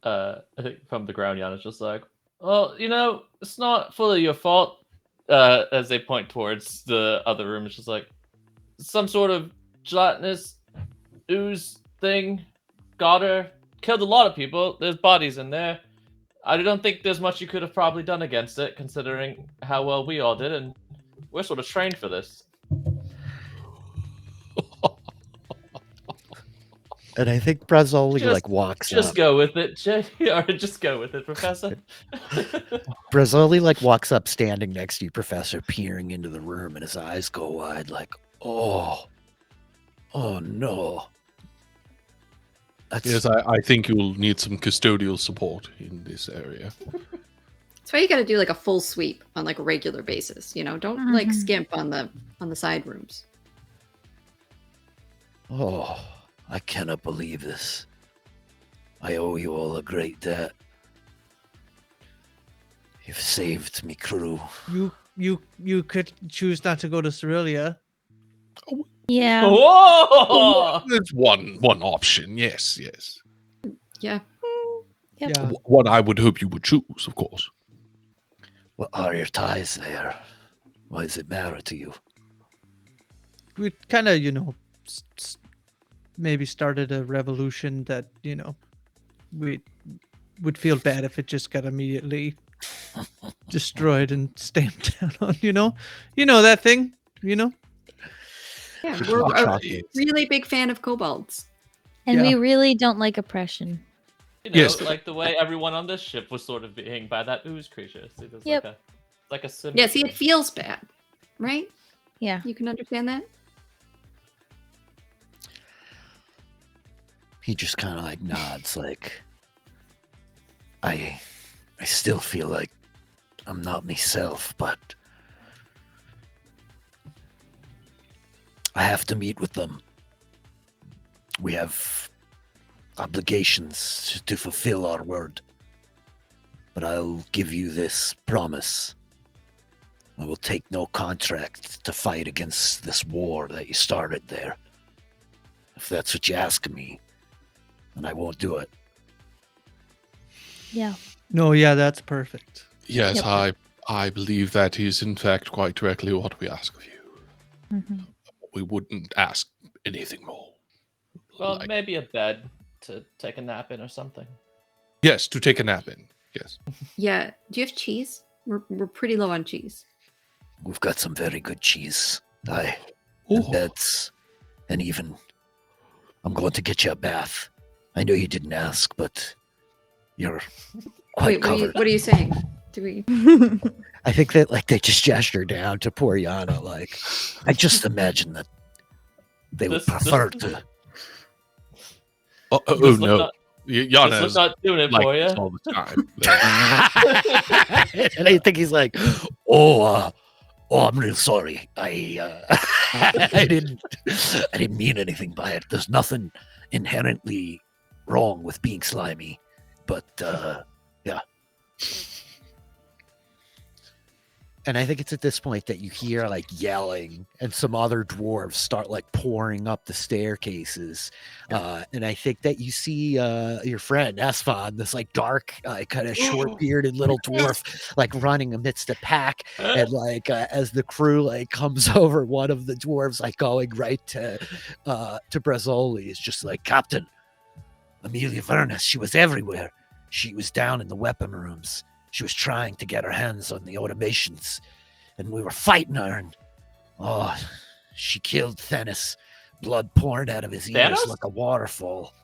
I think from the ground, Yanna's just like, well, it's not fully your fault. As they point towards the other room, it's just like some sort of gelatinous ooze thing got her, killed a lot of people. There's bodies in there. I don't think there's much you could have probably done against it, considering how well we all did, and we're sort of trained for this. And I think Brazzoli walks just up. go with it, or just go with it, Professor. Brazzoli walks up, standing next to you, Professor, peering into the room, and his eyes go wide, like, oh no. Yes, I think you'll need some custodial support in this area. That's why you got to do a full sweep on a regular basis. Don't skimp on the side rooms. Oh, I cannot believe this. I owe you all a great debt. You've saved me crew. You could choose not to go to Cerelia. Yeah. Whoa! That's one option. Yes. Yeah. Yep. Yeah. One I would hope you would choose, of course. What are your ties there? Why does it matter to you? We kind of, maybe started a revolution that, we would feel bad if it just got immediately destroyed and stamped down on, that thing, Yeah, Should we're keep a talking. really big fan of kobolds. And Yeah. we really don't like oppression. You know, Yes. like the way everyone on this ship was sort of being by that ooze creature. See, there's Yep. like a Yeah, see, it feels bad, right? Yeah. You can understand that? He just kind of like nods, like, I still feel like I'm not myself, but I have to meet with them. We have obligations to fulfill our word. But I'll give you this promise. I will take no contract to fight against this war that you started there. If that's what you ask of me, then I won't do it. Yeah. No, yeah, that's perfect. Yes, Yep. I believe that is in fact quite directly what we ask of you. Mhm. We wouldn't ask anything more. Well, Like- maybe a bed to take a nap in or something. Yes, to take a nap in. Yes. Yeah. Do you have cheese? We're pretty low on cheese. We've got some very good cheese. Aye. Oh, And beds. And even, I'm going to get you a bath. I know you didn't ask, but you're quite Wait, what covered. are you saying? Do we? I think that like they just gesture down to poor Yanna. Like, I just imagine that they would This- prefer to. oh This look no. not- Yana this look is not doing it like for this you. all the time. And I think he's like, oh, I'm real sorry. I didn't mean anything by it. There's nothing inherently wrong with being slimy, but yeah. And I think it's at this point that you hear like yelling and some other dwarves start like pouring up the staircases. And I think that you see your friend Esfon, this like dark, kind of short bearded little dwarf, like running amidst a pack. And like as the crew like comes over, one of the dwarves like going right to Brazzoli is just like, Captain, Amelia Vernus, she was everywhere. She was down in the weapon rooms. She was trying to get her hands on the automations, and we were fighting her, and she killed Thanos. Blood poured out of his ears Thanos? like a waterfall.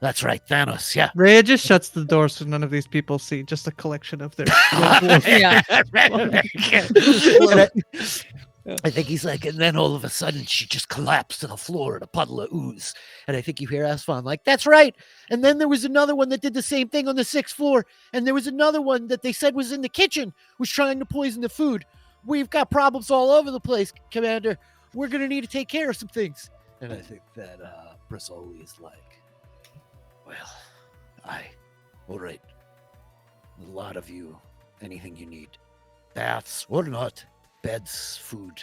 That's right, Thanos, yeah. Rhea just shuts the door so none of these people see. Just a collection of their. Yeah. And I think he's like, and then all of a sudden she just collapsed to the floor in a puddle of ooze. And I think you hear Asfon like, that's right. And then there was another one that did the same thing on the 6th floor. And there was another one that they said was in the kitchen, was trying to poison the food. We've got problems all over the place, Commander. We're going to need to take care of some things. And I think that Brazzoli is like, well, all right. A lot of you, anything you need. Baths or not. Beds, food.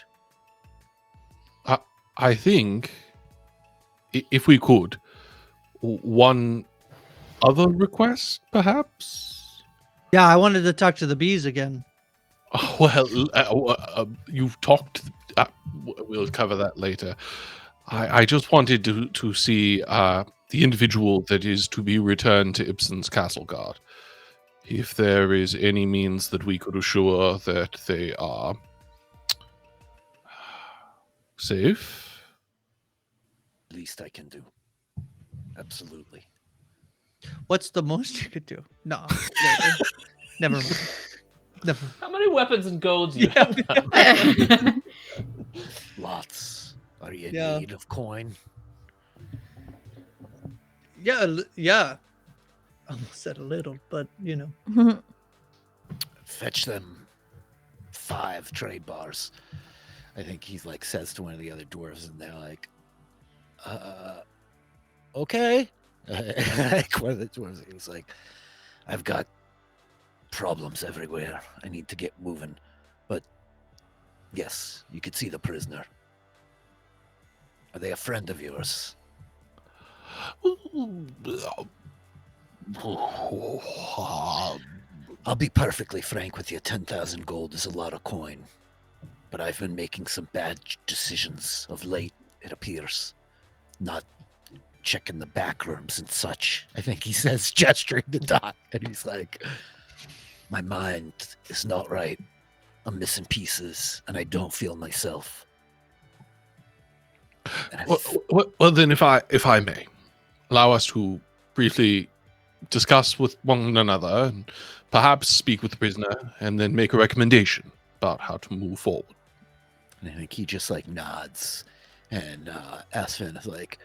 I think if we could, one other request, perhaps. Yeah, I wanted to talk to the bees again. Well, you've talked. We'll cover that later. I just wanted to see the individual that is to be returned to Ibsen's Castle Guard. If there is any means that we could assure that they are safe. Least I can do. Absolutely. What's the most you could do? No, never mind. Never. How many weapons and golds you Yeah. have? Lots. Are you in Yeah. need of coin? Yeah. Almost said a little, but you know. Fetch them 5 trade bars. I think he's like says to one of the other dwarves, and they're like, okay. Like one of the dwarves, he was like, I've got problems everywhere. I need to get moving. But yes, you could see the prisoner. Are they a friend of yours? I'll be perfectly frank with you. 10,000 gold is a lot of coin. But I've been making some bad decisions of late, it appears. Not checking the back rooms and such. I think he says, gesturing to Doc, and he's like, my mind is not right. I'm missing pieces, and I don't feel myself. Well, then, if I may, allow us to briefly discuss with one another and perhaps speak with the prisoner and then make a recommendation about how to move forward. And I think he just like nods, and Esfin is like,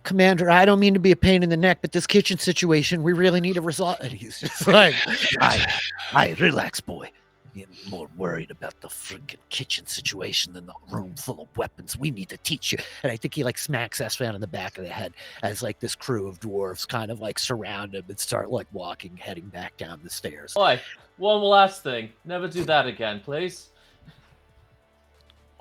Commander, I don't mean to be a pain in the neck, but this kitchen situation, we really need to resolve. And he's just like, I relax, boy. You're more worried about the freaking kitchen situation than the room full of weapons. We need to teach you. And I think he like smacks Esfan in the back of the head as like this crew of dwarves kind of like surround him and start like walking, heading back down the stairs. Boy, one last thing. Never do that again, please.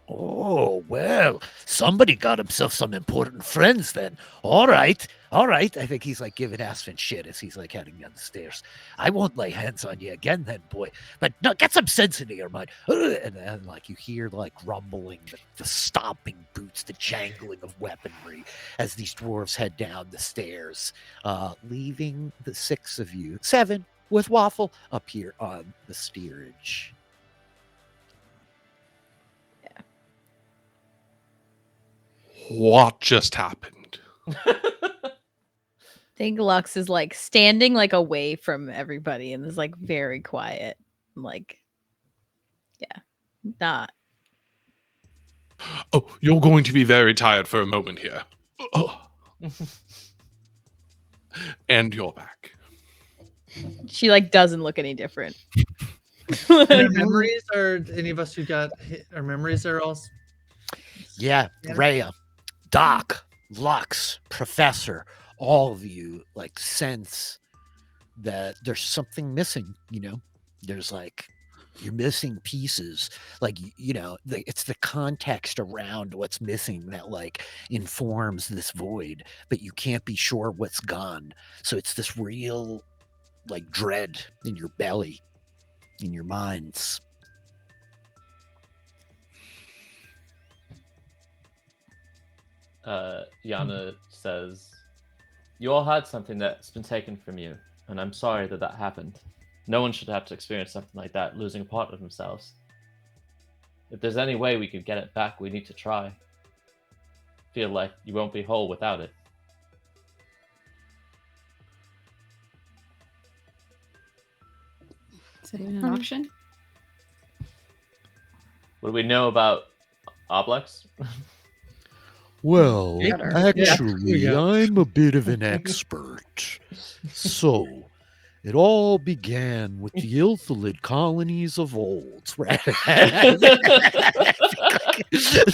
Oh, well, somebody got himself some important friends then. All right. I think he's like giving Aspen shit as he's like heading down the stairs. I won't lay hands on you again then, boy. But no, get some sense into your mind. And then like you hear like rumbling, the stomping boots, the jangling of weaponry as these dwarves head down the stairs, leaving the 7 with Waffle up here on the steerage. What just happened? I think Lux is like standing like away from everybody and is like very quiet. Like, yeah, not. Oh, you're going to be very tired for a moment here. Oh. And you're back. She like doesn't look any different. Our memories are any of us who got hit, our memories are all. Yeah, Reya, Doc, Lux, Professor, all of you like sense that there's something missing, you know? There's like, you're missing pieces. Like, you know, it's the context around what's missing that like informs this void, but you can't be sure what's gone. So it's this real like dread in your belly, in your minds. Yanna says, you all had something that's been taken from you, and I'm sorry that that happened. No one should have to experience something like that, losing a part of themselves. If there's any way we could get it back, we need to try. Feel like you won't be whole without it. Is that even an option? What do we know about Oblex? Well, Better. actually, Yeah. I'm a bit of an expert. So, it all began with the Ilthalid colonies of old. Right?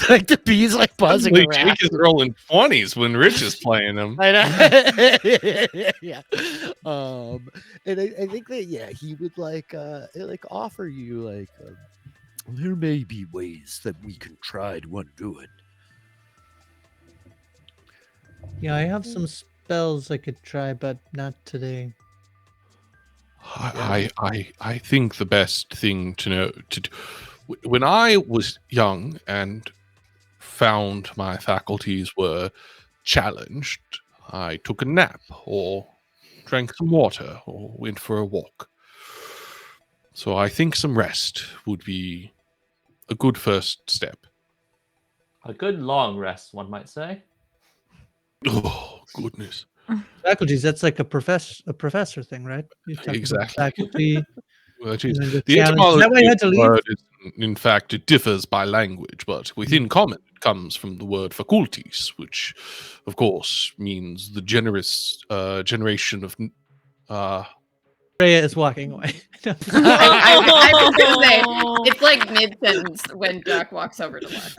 Like the bees like buzzing Like, around. Jake is rolling 20s when Rich is playing them. I know. Yeah. And I think that he would like offer you like there may be ways that we can try to undo it. Yeah, I have some spells I could try, but not today. I think the best thing to know to do, when I was young and found my faculties were challenged, I took a nap or drank some water or went for a walk. So I think some rest would be a good first step. A good long rest, one might say. Oh goodness! Faculties, that's like a professor thing, right? You're talking about Exactly. faculty. Well, and geez, then the the challenge. Is that why you had to etymology leave? word is, in fact, it differs by language, but within common, it comes from the word faculties, which, of course, means the generous generation of. Reya is walking away. I was gonna say it's like mid-sentence when Doc walks over to Lux.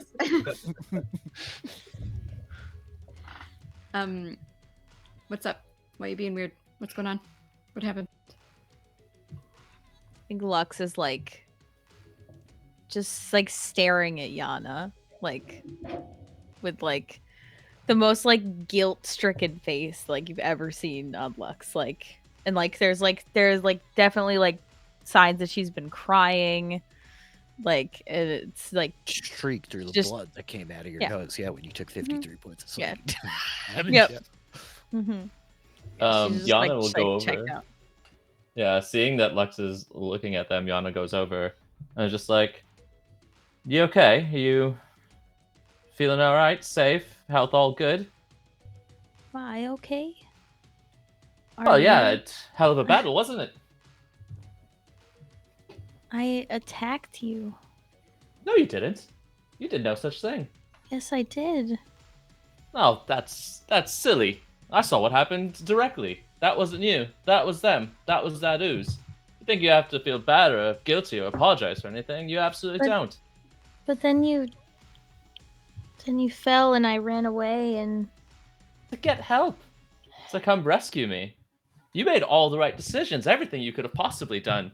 What's up? Why are you being weird? What's going on? What happened? I think Lux is like just like staring at Yanna, like with like the most like guilt-stricken face like you've ever seen on Lux. Like, and like there's definitely like signs that she's been crying. Like it's like Streak through the just- blood that came out of your yeah. nose. Yeah, when you took 53 points of Yeah. sleep. Yep. Yeah. mm-hmm. Yanna will go over. Yeah, seeing that Lux is looking at them, Yanna goes over and is just like, you okay? Are you Feeling all right? Safe? Health all good? Am I okay? Oh Are yeah, you? it's hell of a battle, wasn't it? I attacked you. No, you didn't. You did no such thing. Yes, I did. Oh, that's silly. I saw what happened directly. That wasn't you. That was them. That was that ooze. You think you have to feel bad or guilty or apologize for anything? You absolutely But- don't. But then you fell and I ran away and To get help. To come rescue me. You made all the right decisions, everything you could have possibly done.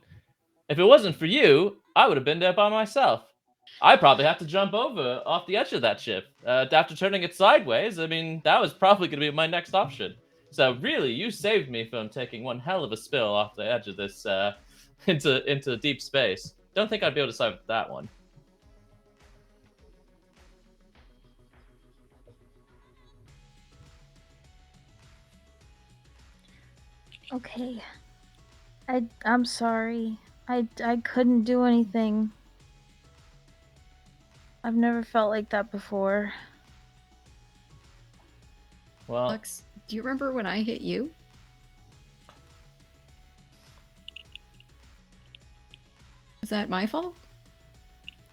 If it wasn't for you, I would have been there by myself. I'd probably have to jump over off the edge of that ship. After turning it sideways, I mean, that was probably going to be my next option. So really, you saved me from taking one hell of a spill off the edge of this into deep space. Don't think I'd be able to survive that one. okay. I'm sorry. I couldn't do anything. I've never felt like that before. Well, Lux, do you remember when I hit you? Was that my fault?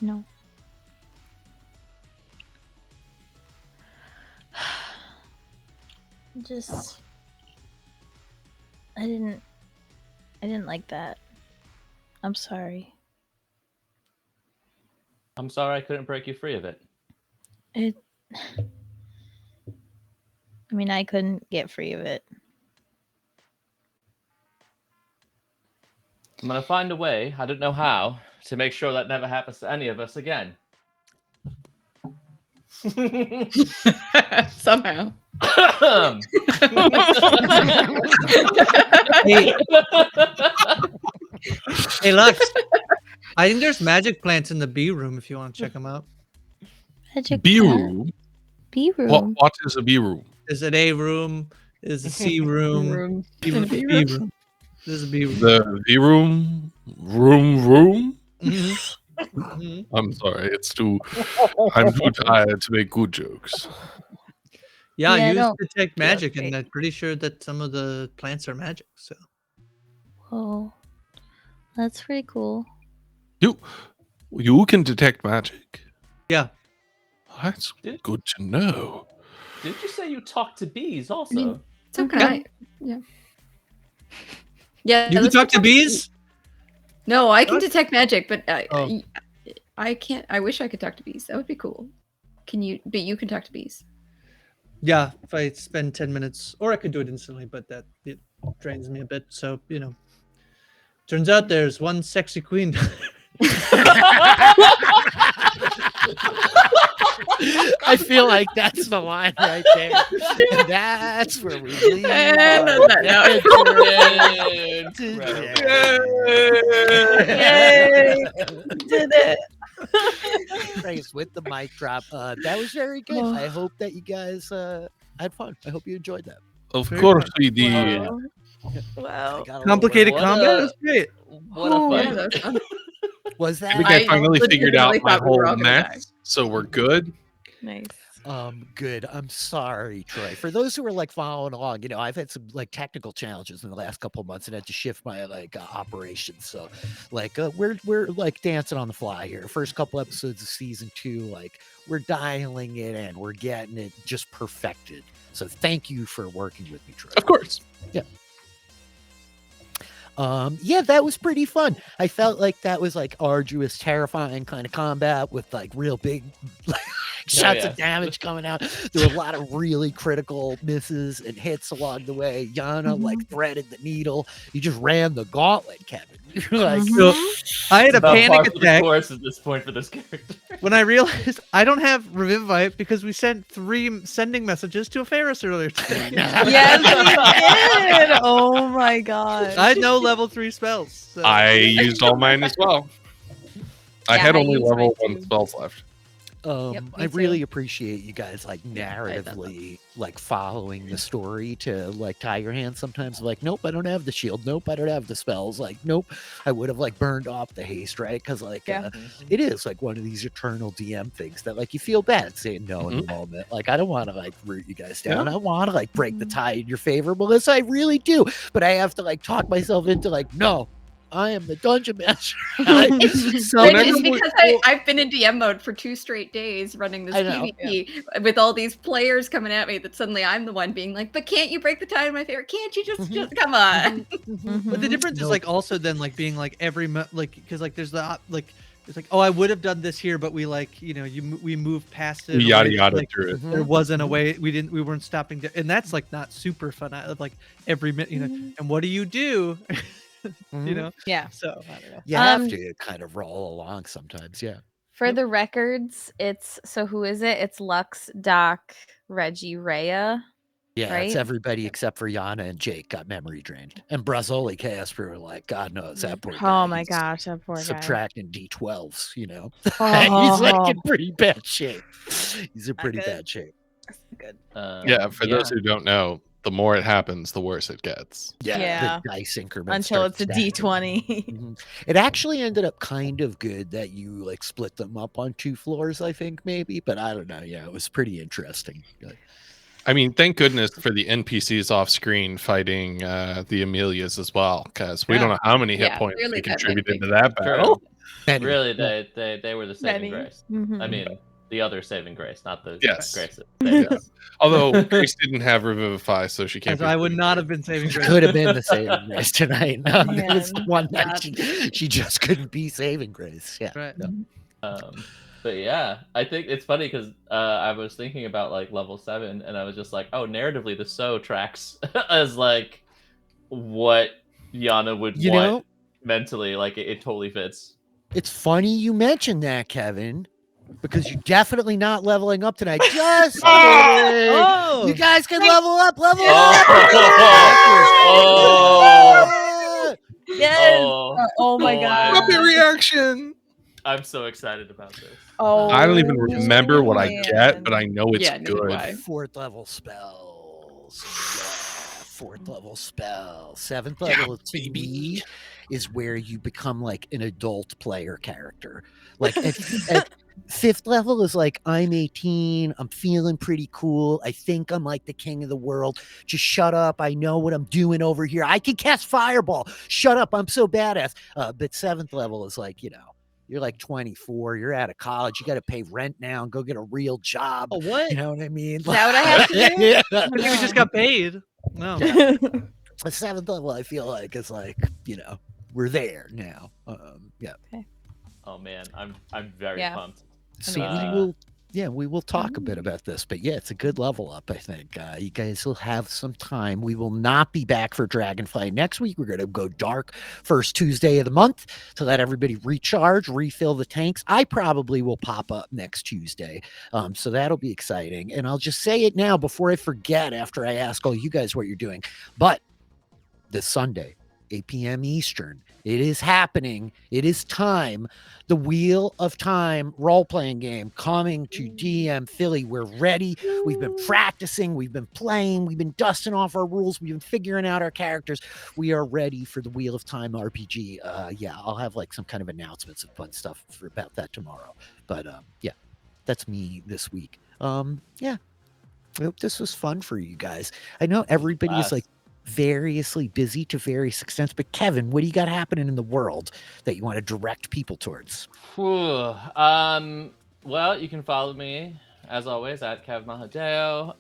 No. Just I didn't like that. I'm sorry. I'm sorry I couldn't break you free of it. I mean, I couldn't get free of it. I'm gonna find a way, I don't know how, to make sure that never happens to any of us again. Somehow. Hey, hey, Lux. I think there's magic plants in the B room if you want to check them out. Magic B plant? room. B room. What is a B room? There's an A room. There's a C room. Room. Even B B room. room. There's a B room. The V room. Room. Mhm. Mhm. I'm sorry. I'm too tired to make good jokes. Yeah, Yeah, use no. detect magic, great. and I'm pretty sure that some of the plants are magic. So Whoa. That's pretty cool. You can detect magic. yeah, That's good to know. Did you say you talk to bees also? mean, So can Yeah. I? Yeah. Yeah. you can let's talk to detect- bees. No, I can What? detect magic, but Oh. I can't. I wish I could talk to bees. That would be cool. Can you? But you can talk to bees. Yeah, if I spend 10 minutes, or I could do it instantly, but it drains me a bit. So turns out there's one sexy queen. I feel like that's the line right there. And that's where we leave. And our on that adventure Yay! Did it. Thanks with the mic drop. That was very good. I hope that you guys had fun. I hope you enjoyed that. Of Very course fun. we did. Wow. Wow. I got a little Complicated worked What combat a- is great. What a Oh, fight. Yeah, that was fun. up. Was I think that I finally figured out legitimately my thought we were all whole gonna die. mess, so we're good. Nice. good? I'm sorry, Troy. For those who are like following along, I've had some like technical challenges in the last couple of months and had to shift my operations. So like we're like dancing on the fly here. First couple episodes of season 2, like we're dialing it in, we're getting it just perfected. So thank you for working with me, Troy. Of course. Yeah, that was pretty fun. I felt like that was like arduous, terrifying kind of combat with like real big shots yeah. of damage coming out. There were a lot of really critical misses and hits along the way. Yanna like threaded the needle. You just ran the gauntlet, Kevin. You're like, So I had a About par panic for the attack course at this point for this character. when I realized I don't have Revivify because we sent 3 sending messages to a Ferris earlier today. Yes, we did. Oh my god. I had no level 3 spells. So. I used all mine as well. I Yeah, had I only used level mine 1 too. spells left. me I too. really appreciate you guys like Yeah, I done that. narratively like following the story to like tie your hands sometimes like, nope, I don't have the shield, nope, I don't have the spells, like, nope, I would have like burned off the haste, right? Because like Yeah. it is like one of these eternal DM things that like you feel bad saying no in the moment. Like I don't want to like root you guys down. I want to like break the tie in your favor, Melissa. I really do. But I have to like talk myself into like, no, I am the dungeon master. So It's because I've been in DM mode for 2 straight days running this I know. PvP with all these players coming at me that suddenly I'm the one being like, but can't you break the tie in my favor? Can't you just come on? But the difference is like also then like being like like because like there's the like it's like, oh, I would have done this here, but we like, you know, we moved past it. Yada away, yada like, through it. There wasn't a way we weren't stopping and that's like not super fun. Like every minute, you know. And what do? You know. Yeah. So I don't know. You have to kind of roll along sometimes, yeah. For the records, it's who is it? It's Lux, Doc, Reggie, Reya. Yeah, right? it's everybody except for Yanna and Jake got memory drained. And Brazzoli Casper were like, God knows that poor guy. Oh my he's gosh, that poor guy. subtracting D12s, you know. Oh. He's like in pretty bad shape. He's in pretty bad shape. Good. Yeah, for those who don't know, the more it happens, the worse it gets. Yeah. The dice increments Until start it's a stacking. D20. It actually ended up kind of good that you like split them up on 2 floors, I think, maybe. But I don't know. Yeah, it was pretty interesting. I mean, thank goodness for the NPCs off screen fighting the Amelias as well, because we don't know how many hit points really they that made contributed to big that battle. Many. Really, they were the saving grace. Mhm. I mean, the other saving grace, not the Yes. grace. Although Grace didn't have Revivify, so she can't. So I would not have been saving grace. Could have been the saving grace tonight. No, it was the Man. one night she just couldn't be saving grace. Yeah. Right. No. But yeah, I think it's funny because I was thinking about like level 7, and I was just like, oh, narratively, the So tracks as like what Yanna would You want know? mentally. Like it totally fits. It's funny you mentioned that, Kevin, because you're definitely not leveling up tonight. Just kidding. Oh! You guys can level up. Oh. Yes. Oh, Oh my god. Puppy reaction. I'm so excited about this. Oh. I don't even remember what I man. get, but I know it's Yeah, neither do good. I. 4th level spells. Yeah, 4th level spells. 7th level TB is where you become like an adult player character. Like at 5th level is like, I'm 18, I'm feeling pretty cool, I think I'm like the king of the world, just shut up, I know what I'm doing over here, I can cast fireball, shut up, I'm so badass. But 7th level is like, you know, you're like 24, you're out of college, you got to pay rent now and go get a real job. Oh, what? You know what I mean? Is that what I have to do? Yeah. I think we just got paid. No. Yeah. The 7th level, I feel like, is like, you know, we're there now. Yeah. Oh man, I'm very Yeah. pumped. So we will talk a bit about this, but yeah, it's a good level up, I think. You guys will have some time. We will not be back for Dragonfly next week. We're going to go dark first Tuesday of the month to let everybody recharge, refill the tanks. I probably will pop up next Tuesday. So that'll be exciting. And I'll just say it now before I forget after I ask all you guys what you're doing. But this Sunday, 8 p.m. Eastern, it is happening. It is time. The Wheel of Time role-playing game coming to DM Philly. We're ready. We've been practicing. We've been playing. We've been dusting off our rules. We've been figuring out our characters. We are ready for the Wheel of Time RPG. Yeah, I'll have like some kind of announcements and fun stuff about that tomorrow. But yeah, that's me this week. Yeah, I hope this was fun for you guys. I know everybody is like variously busy to various extents, but Kevin, what do you got happening in the world that you want to direct people towards? Whew. Well, you can follow me as always at Kev Mahadeo.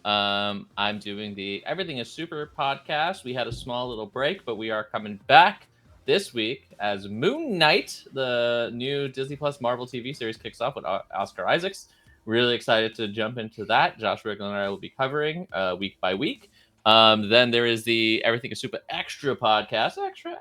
I'm doing the Everything is Super podcast. We had a small little break, but we are coming back this week as Moon Knight, the new Disney Plus Marvel TV series, kicks off with Oscar Isaacs. Really excited to jump into that. Josh Riggler and I will be covering week by week. Then there is the Everything is Super Extra podcast, extra,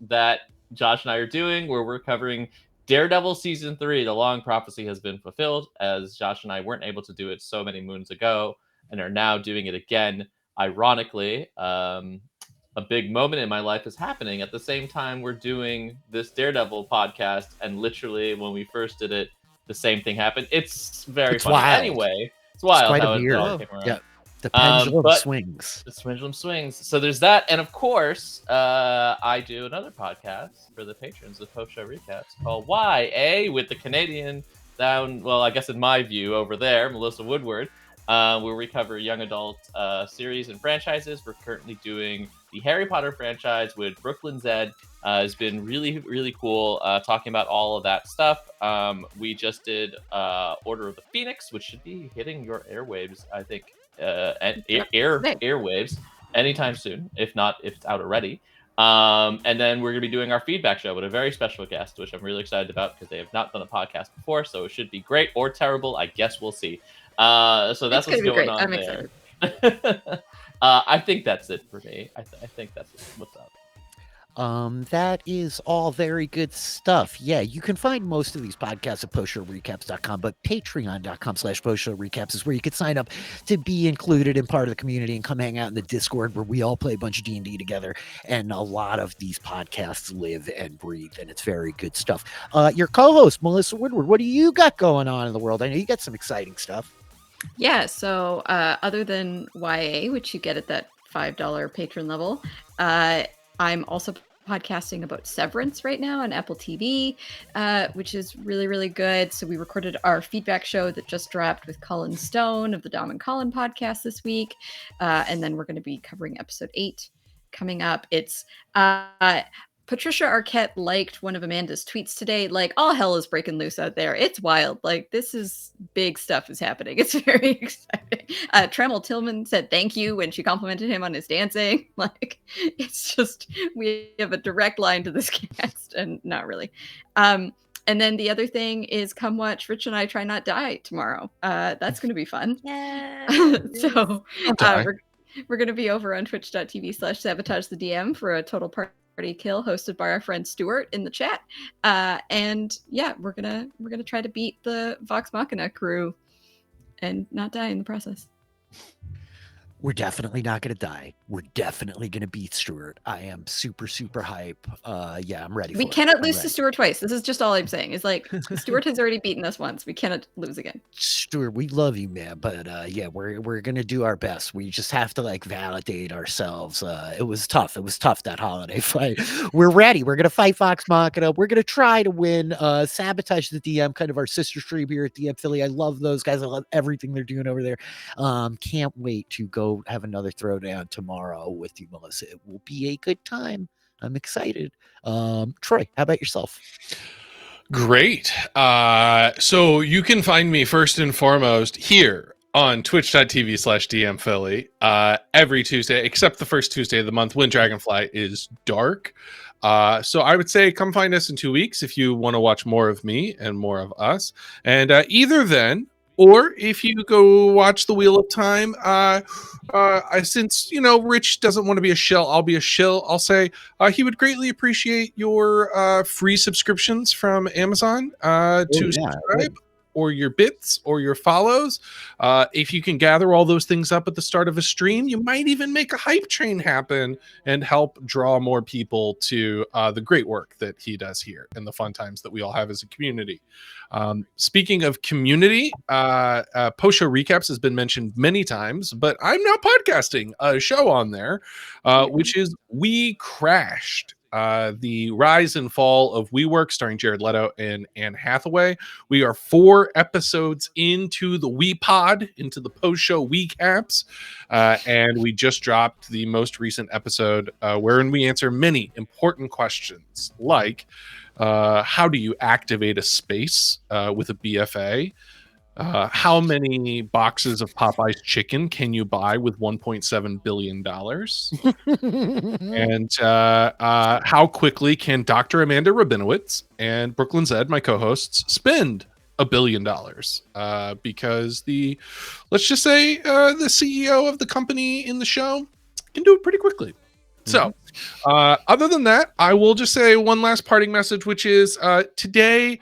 that Josh and I are doing, where we're covering Daredevil Season 3. The long prophecy has been fulfilled, as Josh and I weren't able to do it so many moons ago, and are now doing it again. Ironically, a big moment in my life is happening at the same time we're doing this Daredevil podcast, and literally when we first did it, the same thing happened. It's very It's funny. wild. Anyway, it's wild quite how a it weird. all came around. Yeah. The pendulum but- swings. The pendulum swings. So there's that, and of course, I do another podcast for the patrons of post show recaps called YA with the Canadian down. Well, I guess in my view over there, Melissa Woodward, where we cover young adult series and franchises. We're currently doing the Harry Potter franchise with Brooklyn Zed. Has been really, really cool talking about all of that stuff. We just did Order of the Phoenix, which should be hitting your airwaves, I think, and airwaves anytime soon, if it's out already. And then we're going to be doing our feedback show with a very special guest, which I'm really excited about because they have not done a podcast before, so it should be great or terrible. I guess we'll see. So that's what's going on I'm there. excited. I think that's it for me. I think that's what's up. That is all very good stuff. Yeah, you can find most of these podcasts at postshowrecaps.com, but patreon.com/postshowrecaps is where you can sign up to be included in part of the community and come hang out in the Discord where we all play a bunch of D&D together. And a lot of these podcasts live and breathe, and it's very good stuff. Your co-host, Melissa Woodward, what do you got going on in the world? I know you got some exciting stuff. Yeah, so other than YA, which you get at that $5 patron level, I'm also podcasting about Severance right now on Apple TV, which is really, really good. So we recorded our feedback show that just dropped with Colin Stone of the Dom and Colin podcast this week. And then we're going to be covering episode 8 coming up. It's Patricia Arquette liked one of Amanda's tweets today. Like, all hell is breaking loose out there. It's wild. Like, this is big stuff is happening. It's very exciting. Tremel Tillman said thank you when she complimented him on his dancing. Like, it's just, we have a direct line to this cast, and not really. And then the other thing is come watch Rich and I Try Not Die tomorrow. That's going to be fun. Yeah. So die. we're going to be over on twitch.tv/sabotage the DM for a total party kill hosted by our friend Stuart in the chat. And yeah, we're gonna try to beat the Vox Machina crew and not die in the process. We're definitely not going to die. We're definitely going to beat Stuart. I am super, super hype. Yeah, I'm ready for We it. cannot I'm lose to ready. Stuart twice. This is just all I'm saying. Is like Stuart has already beaten us once. We cannot lose again. Stuart, we love you, man, but yeah, we're gonna do our best. We just have to like validate ourselves. It was tough that holiday fight. We're ready. We're gonna fight Vox Machina. We're gonna try to win. Sabotage the DM, kind of our sister stream here at DM Philly. I love those guys. I love everything they're doing over there. Can't wait to go have another throwdown tomorrow with you, Melissa. It will be a good time. I'm excited. Troy, how about yourself? Great. So you can find me first and foremost here on twitch.tv/DMPhilly every Tuesday, except the first Tuesday of the month when Dragonfly is dark. So I would say come find us in 2 weeks if you want to watch more of me and more of us. And either then, or if you go watch the Wheel of Time, since, Rich doesn't want to be a shill, I'll be a shill. I'll say he would greatly appreciate your free subscriptions from Amazon to subscribe, or your bits or your follows. If you can gather all those things up at the start of a stream, you might even make a hype train happen and help draw more people to the great work that he does here and the fun times that we all have as a community. Speaking of community, Post Show Recaps has been mentioned many times, but I'm now podcasting a show on there, which is We Crashed. The rise and fall of WeWork, starring Jared Leto and Anne Hathaway. We are 4 episodes into the WePod, into the post-show recaps, and we just dropped the most recent episode wherein we answer many important questions, like how do you activate a space with a BFA? How many boxes of Popeye's chicken can you buy with $1.7 billion? And how quickly can Dr. Amanda Rabinowitz and Brooklyn Zed, my co-hosts, spend $1 billion? Because let's just say the CEO of the company in the show can do it pretty quickly. So other than that, I will just say one last parting message, which is today,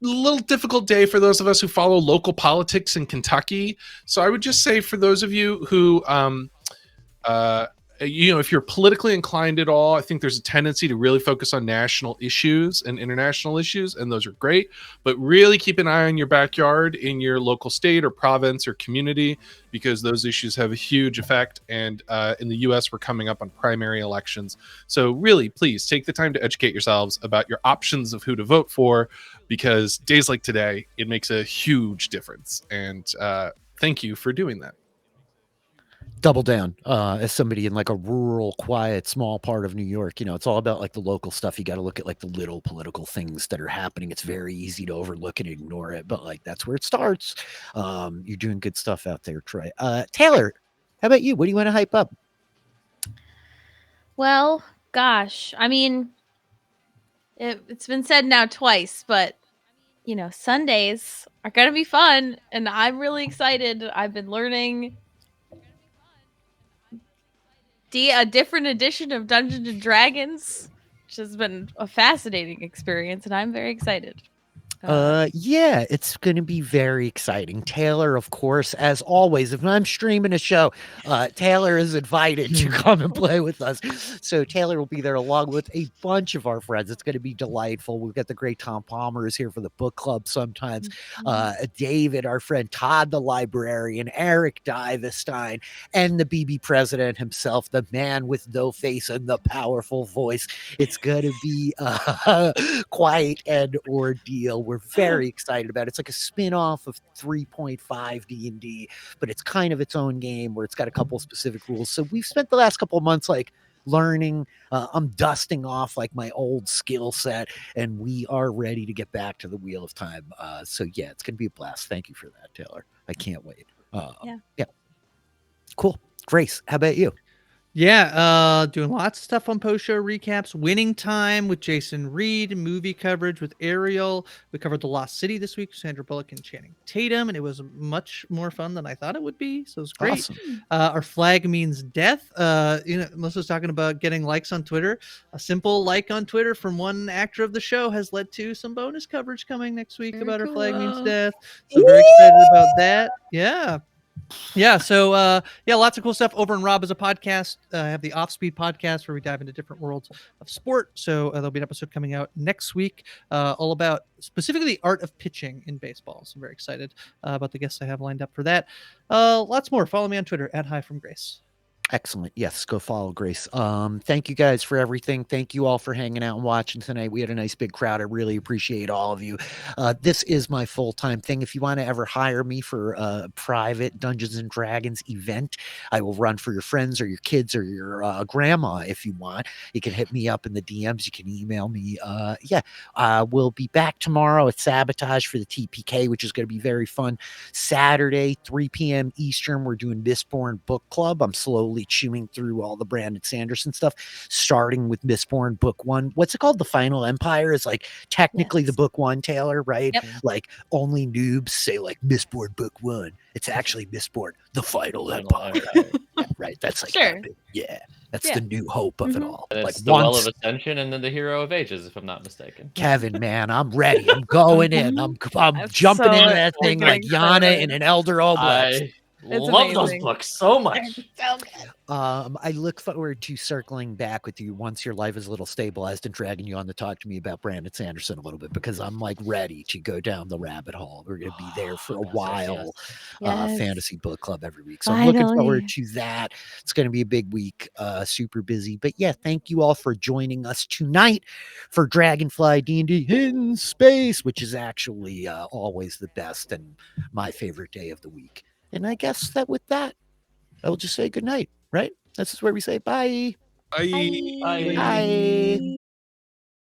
a little difficult day for those of us who follow local politics in Kentucky. So I would just say for those of you who if you're politically inclined at all, I think there's a tendency to really focus on national issues and international issues, and those are great. But really keep an eye on your backyard in your local state or province or community, because those issues have a huge effect. And in the US, we're coming up on primary elections. So really, please take the time to educate yourselves about your options of who to vote for, because days like today, it makes a huge difference. And thank you for doing that. Double down. As somebody in like a rural, quiet, small part of New York, it's all about like the local stuff. You got to look at like the little political things that are happening. It's very easy to overlook and ignore it, but like that's where it starts. You're doing good stuff out there, Troy. Taylor, how about you? What do you want to hype up? Well, gosh, I mean, it's been said now twice, but Sundays are gonna be fun, and I'm really excited. I've been learning a different edition of Dungeons and Dragons, which has been a fascinating experience, and I'm very excited. Yeah, it's going to be very exciting. Taylor, of course, as always, if I'm streaming a show, Taylor is invited to come and play with us. So Taylor will be there along with a bunch of our friends. It's going to be delightful. We've got the great Tom Palmer is here for the book club sometimes. David, our friend Todd, the librarian, Eric Divestein, and the BB president himself, the man with no face and the powerful voice. It's going to be quite an ordeal. We're very excited about it. It's like a spin-off of 3.5 D&D, but it's kind of its own game where it's got a couple specific rules. So we've spent the last couple of months like learning. I'm dusting off like my old skill set, and we are ready to get back to the wheel of time. So yeah, it's gonna be a blast. Thank you for that, Taylor. I can't wait. Yeah. Cool. Grace, how about you? Yeah, doing lots of stuff on post-show recaps. Winning Time with Jason Reed. Movie coverage with Ariel. We covered The Lost City this week, Sandra Bullock and Channing Tatum, and it was much more fun than I thought it would be, so it was great. Awesome. Our Flag Means Death. Melissa's talking about getting likes on Twitter. A simple like on Twitter from one actor of the show has led to some bonus coverage coming next week about Our Flag Means Death. So very excited about that. Yeah, so lots of cool stuff over in Rob as a podcast. I have the Off Speed podcast where we dive into different worlds of sport. So there'll be an episode coming out next week all about specifically the art of pitching in baseball. So I'm very excited about the guests I have lined up for that. Lots more. Follow me on Twitter @HighFromGrace. Excellent. Yes, go follow Grace. Thank you guys for everything. Thank you all for hanging out and watching tonight. We had a nice big crowd. I really appreciate all of you. This is my full-time thing. If you want to ever hire me for a private Dungeons and Dragons event, I will run for your friends or your kids or your grandma if you want. You can hit me up in the DMs. You can email me. We'll be back tomorrow at Sabotage for the TPK, which is going to be very fun. Saturday, 3 p.m. Eastern, we're doing Mistborn Book Club. I'm slowly chewing through all the Brandon Sanderson stuff, starting with Mistborn Book 1. What's it called? The Final Empire is like technically the book 1, Taylor, right? Yep. Like only noobs say like Mistborn Book 1. It's actually Mistborn the Final Empire. Yeah, right. That's like Sure. That's the new hope of it all. And it's Like the Well of Ascension and then the Hero of Ages, if I'm not mistaken. Kevin, man, I'm ready. I'm going in. I'm jumping into that thing like Yanna in an Elder Oblast. I love those books so much. I look forward to circling back with you once your life is a little stabilized and dragging you on to talk to me about Brandon Sanderson a little bit, because I'm like ready to go down the rabbit hole. We're going to be there for a while. Fantasy book club every week. So I'm looking forward to that. It's going to be a big week, super busy. But yeah, thank you all for joining us tonight for Dragonfly D&D in Space, which is actually always the best and my favorite day of the week. And I guess that with that, I'll just say good night, right? This is where we say bye. Bye. Bye. Bye.